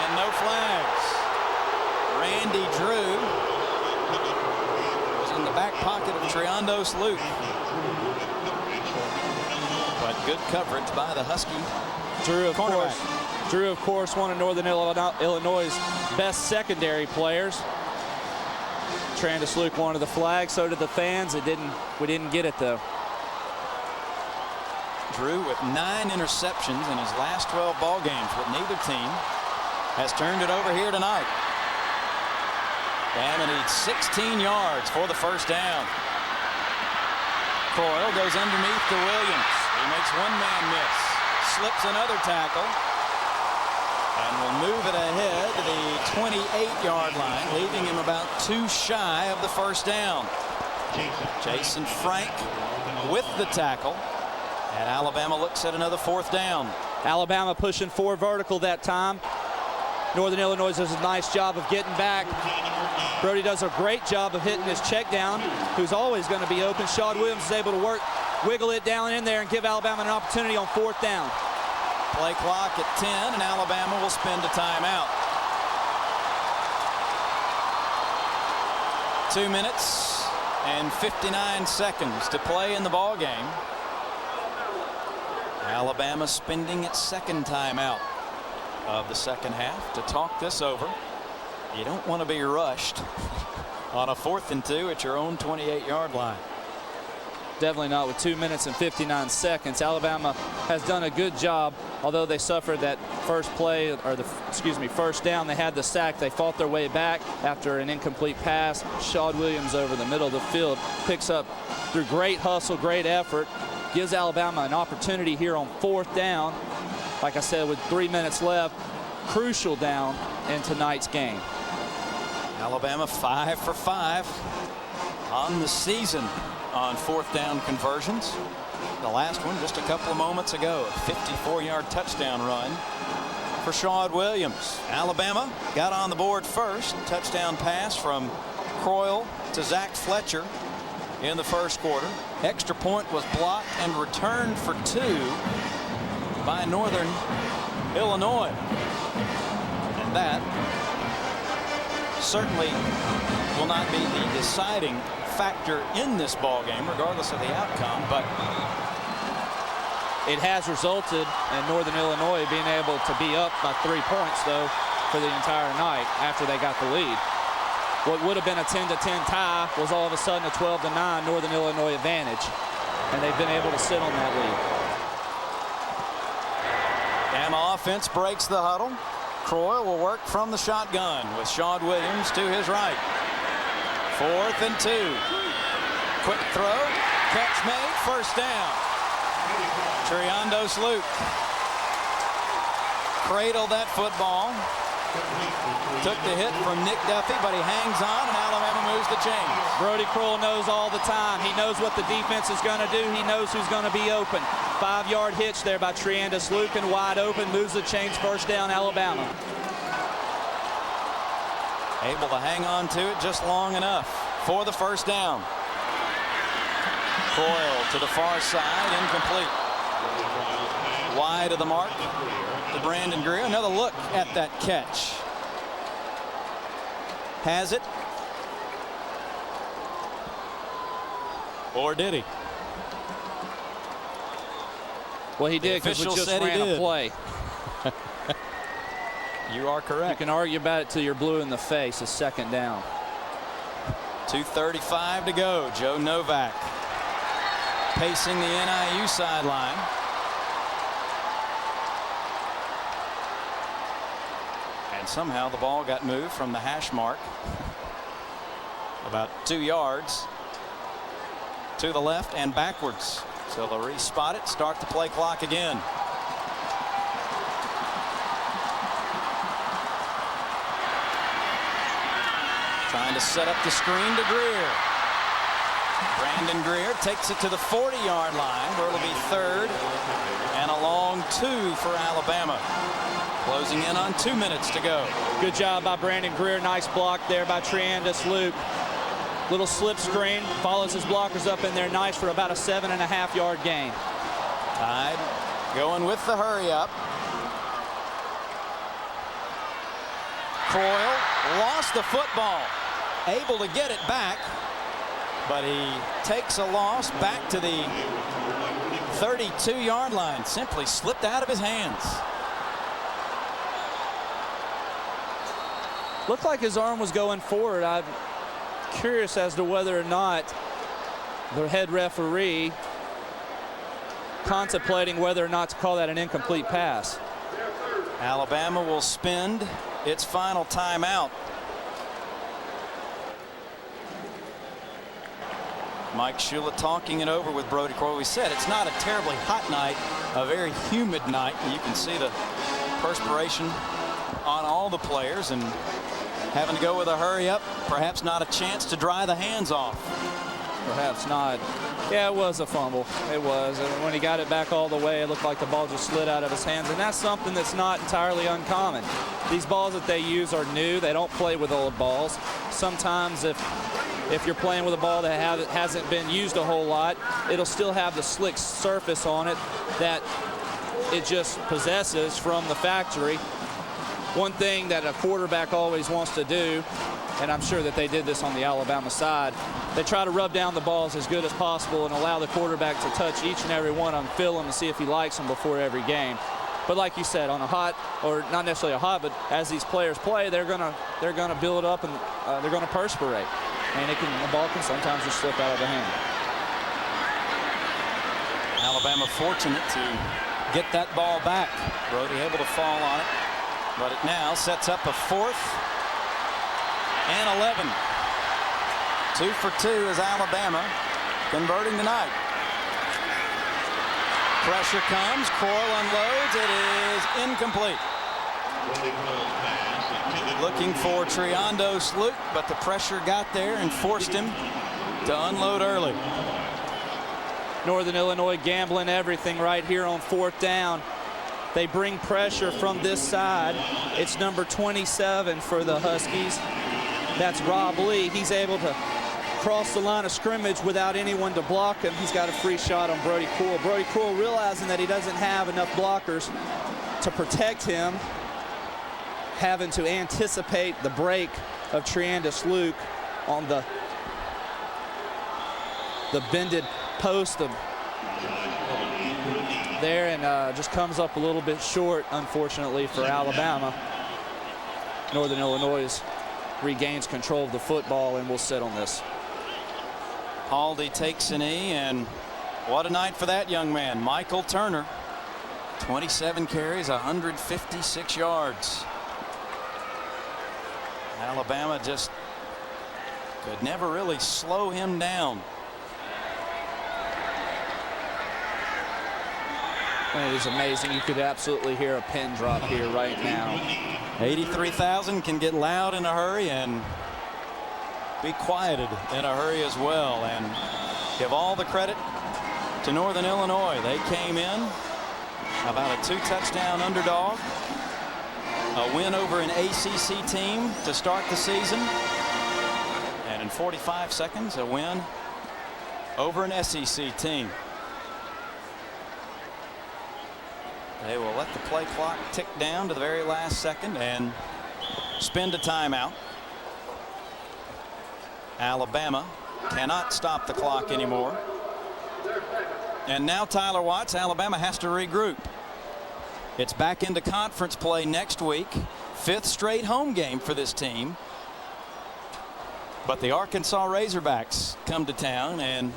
and no flags. Randy Drew was in the back pocket of Triandos Luke. But good coverage by the Husky Drew, of course, one of Northern Illinois' best secondary players. Triandos Luke wanted the flag, so did the fans. We didn't get it, though. Drew with 9 interceptions in his last 12 ball games, but neither team has turned it over here tonight. Bama needs 16 yards for the first down. Croyle goes underneath to Williams. He makes one man miss, slips another tackle, and will move it ahead to the 28-yard line, leaving him about 2 shy of the first down. Jason Frank with the tackle, and Alabama looks at another 4th down. Alabama pushing 4 vertical that time. Northern Illinois does a nice job of getting back. Brody does a great job of hitting his check down, who's always going to be open. Shawn Williams is able to wiggle it down in there and give Alabama an opportunity on 4th down. Play clock at 10, and Alabama will spend a timeout. 2 minutes and 59 seconds to play in the ball game. Alabama spending its 2nd timeout of the 2nd half to talk this over. You don't want to be rushed on a 4th and 2 at your own 28-yard line. Definitely not with 2 minutes and 59 seconds. Alabama has done a good job, although they suffered that first play, or first down. They had the sack. They fought their way back after an incomplete pass. Shawn Williams over the middle of the field picks up through great hustle, great effort, gives Alabama an opportunity here on 4th down. Like I said, with 3 minutes left, crucial down in tonight's game. Alabama 5 for 5 on the season on 4th down conversions. The last one just a couple of moments ago, a 54-yard touchdown run for Shawn Williams. Alabama got on the board first. Touchdown pass from Croyle to Zach Fletcher in the first quarter. Extra point was blocked and returned for 2 by Northern Illinois. And that certainly will not be the deciding factor in this ball game, regardless of the outcome, but it has resulted in Northern Illinois being able to be up by 3 points, though, for the entire night after they got the lead. What would have been a 10-10 tie was all of a sudden a 12-9 Northern Illinois advantage, and they've been able to sit on that lead. Bama offense breaks the huddle. Croyle will work from the shotgun with Shawn Williams to his right. 4th and 2. Quick throw, catch made, first down. Triandos Luke cradled that football. Took the hit from Nick Duffy, but he hangs on, and Alabama moves the chain. Brody Croyle knows all the time. He knows what the defense is going to do. He knows who's going to be open. 5-yard hitch there by Triandos Luke, and wide open, moves the chains, first down, Alabama. Able to hang on to it just long enough for the first down. Croyle to the far side, incomplete. Wide of the mark to Brandon Greer. Another look at that catch. Has it? Or did he? Well, he did, because we just ran a play. You are correct. You can argue about it till you're blue in the face. A 2nd down. 2:35 to go. Joe Novak pacing the NIU sideline. And somehow the ball got moved from the hash mark about 2 yards to the left and backwards. So they'll re-spot it, start the play clock again. Trying to set up the screen to Greer. Brandon Greer takes it to the 40-yard line, where it'll be 3rd and a long 2 for Alabama. Closing in on 2 minutes to go. Good job by Brandon Greer. Nice block there by Triandis Luke. Little slip screen, follows his blockers up in there nice for about a 7.5-yard gain. Tide going with the hurry up. Croyle lost the football, able to get it back, but he takes a loss back to the 32-yard line. Simply slipped out of his hands. Looked like his arm was going forward. I'm curious as to whether or not the head referee contemplating whether or not to call that an incomplete pass. Alabama will spend its final timeout. Mike Shula talking it over with Brody Croyle. We said it's not a terribly hot night, a very humid night. You can see the perspiration on all the players, and having to go with a hurry up, perhaps not a chance to dry the hands off. Perhaps not. Yeah, it was a fumble. It was. And when he got it back all the way, it looked like the ball just slid out of his hands. And that's something that's not entirely uncommon. These balls that they use are new. They don't play with old balls. Sometimes if you're playing with a ball that hasn't been used a whole lot, it'll still have the slick surface on it that it just possesses from the factory. One thing that a quarterback always wants to do, and I'm sure that they did this on the Alabama side, they try to rub down the balls as good as possible and allow the quarterback to touch each and every one of them, feel them, and see if he likes them before every game. But like you said, on a hot, or not necessarily a hot, but as these players play, they're gonna build up and they're gonna perspirate, and the ball can sometimes just slip out of the hand. Alabama fortunate to get that ball back. Brody able to fall on it. But it now sets up a 4th and 11. 2 for 2 is Alabama converting tonight. Pressure comes. Croyle unloads. It is incomplete. Looking for Triandis Luke, but the pressure got there and forced him to unload early. Northern Illinois gambling everything right here on 4th down. They bring pressure from this side. It's number 27 for the Huskies. That's Rob Lee. He's able to cross the line of scrimmage without anyone to block him. He's got a free shot on Brody Croyle. Brody Croyle, realizing that he doesn't have enough blockers to protect him, having to anticipate the break of Triandis Luke on the bended post of there, and just comes up a little bit short, unfortunately, for Alabama. Northern Illinois regains control of the football and will sit on this. Haldy takes a knee, and what a night for that young man. Micheal Turner, 27 carries, 156 yards. Alabama just could never really slow him down. It is amazing. You could absolutely hear a pin drop here right now. 83,000 can get loud in a hurry and be quieted in a hurry as well. And give all the credit to Northern Illinois. They came in about a 2-touchdown underdog. A win over an ACC team to start the season. And in 45 seconds, a win over an SEC team. They will let the play clock tick down to the very last second and spend a timeout. Alabama cannot stop the clock anymore. And now Tyler Watts, Alabama has to regroup. It's back into conference play next week. 5th straight home game for this team. But the Arkansas Razorbacks come to town, and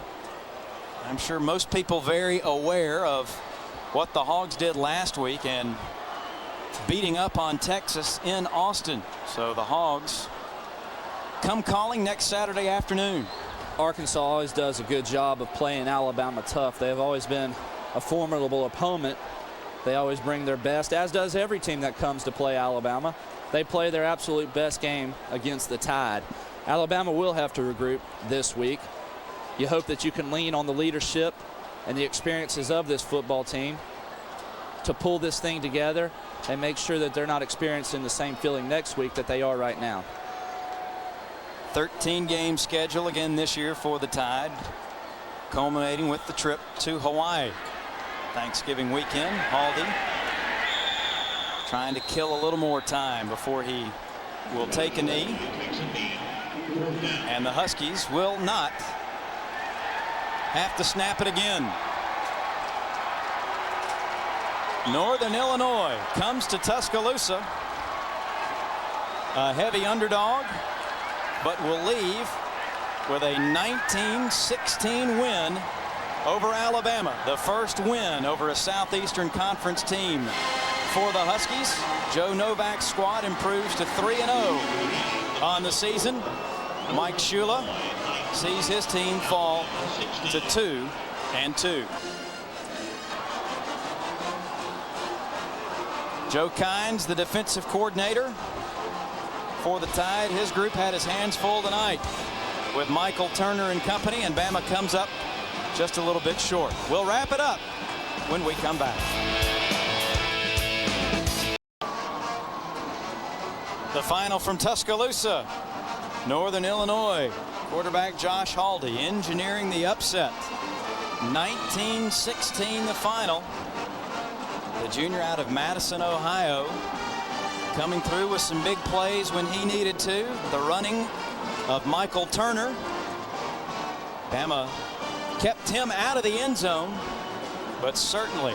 I'm sure most people very aware of what the Hogs did last week and beating up on Texas in Austin. So the Hogs come calling next Saturday afternoon. Arkansas always does a good job of playing Alabama tough. They have always been a formidable opponent. They always bring their best, as does every team that comes to play Alabama. They play their absolute best game against the Tide. Alabama will have to regroup this week. You hope that you can lean on the leadership and the experiences of this football team to pull this thing together and make sure that they're not experiencing the same feeling next week that they are right now. 13-game schedule again this year for the Tide, culminating with the trip to Hawaii. Thanksgiving weekend, Haldy trying to kill a little more time before he will take a knee. And the Huskies will not have to snap it again. Northern Illinois comes to Tuscaloosa, a heavy underdog, but will leave with a 19-16 win over Alabama, the first win over a Southeastern Conference team for the Huskies. Joe Novak's squad improves to 3-0 on the season. Mike Shula sees his team fall to 2-2. Joe Kynes, the defensive coordinator for the Tide. His group had his hands full tonight with Micheal Turner and company, and Bama comes up just a little bit short. We'll wrap it up when we come back. The final from Tuscaloosa. Northern Illinois quarterback Josh Haldy engineering the upset. 19-16 the final. The junior out of Madison, Ohio, coming through with some big plays when he needed to. The running of Micheal Turner. Bama kept him out of the end zone, but certainly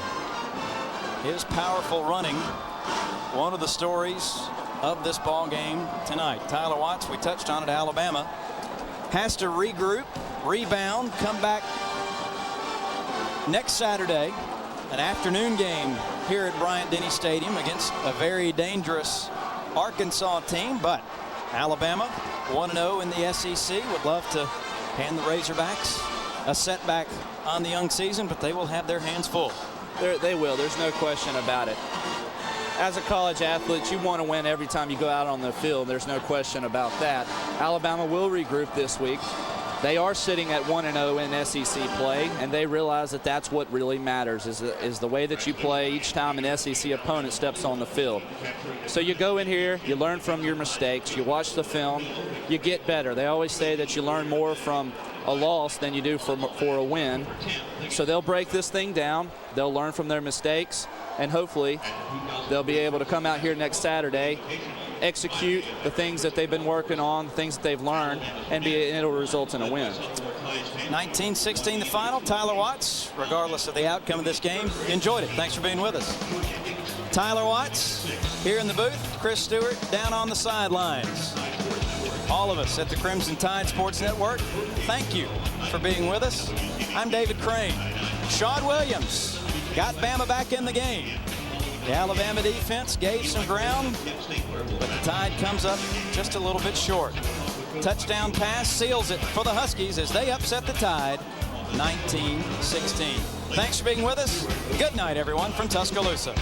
his powerful running, one of the stories of this ball game tonight. Tyler Watts, we touched on it, Alabama has to regroup, rebound, come back next Saturday, an afternoon game here at Bryant-Denny Stadium against a very dangerous Arkansas team. But Alabama 1-0 in the SEC, would love to hand the Razorbacks a setback on the young season, but they will have their hands full. They will. There's no question about it. As a college athlete, you want to win every time you go out on the field. There's no question about that. Alabama will regroup this week. They are sitting at 1-0 in SEC play, and they realize that that's what really matters, is the way that you play each time an SEC opponent steps on the field. So you go in here, you learn from your mistakes, you watch the film, you get better. They always say that you learn more from a loss than you do for a win. So they'll break this thing down, they'll learn from their mistakes, and hopefully they'll be able to come out here next Saturday, execute the things that they've been working on, the things that they've learned, and it'll result in a win. 19-16 the final. Tyler Watts, regardless of the outcome of this game, enjoyed it. Thanks for being with us. Tyler Watts here in the booth, Chris Stewart down on the sidelines. All of us at the Crimson Tide Sports Network, thank you for being with us. I'm David Crane. Sean Williams got Bama back in the game. The Alabama defense gave some ground, but the Tide comes up just a little bit short. Touchdown pass seals it for the Huskies as they upset the Tide 19-16. Thanks for being with us. Good night, everyone, from Tuscaloosa.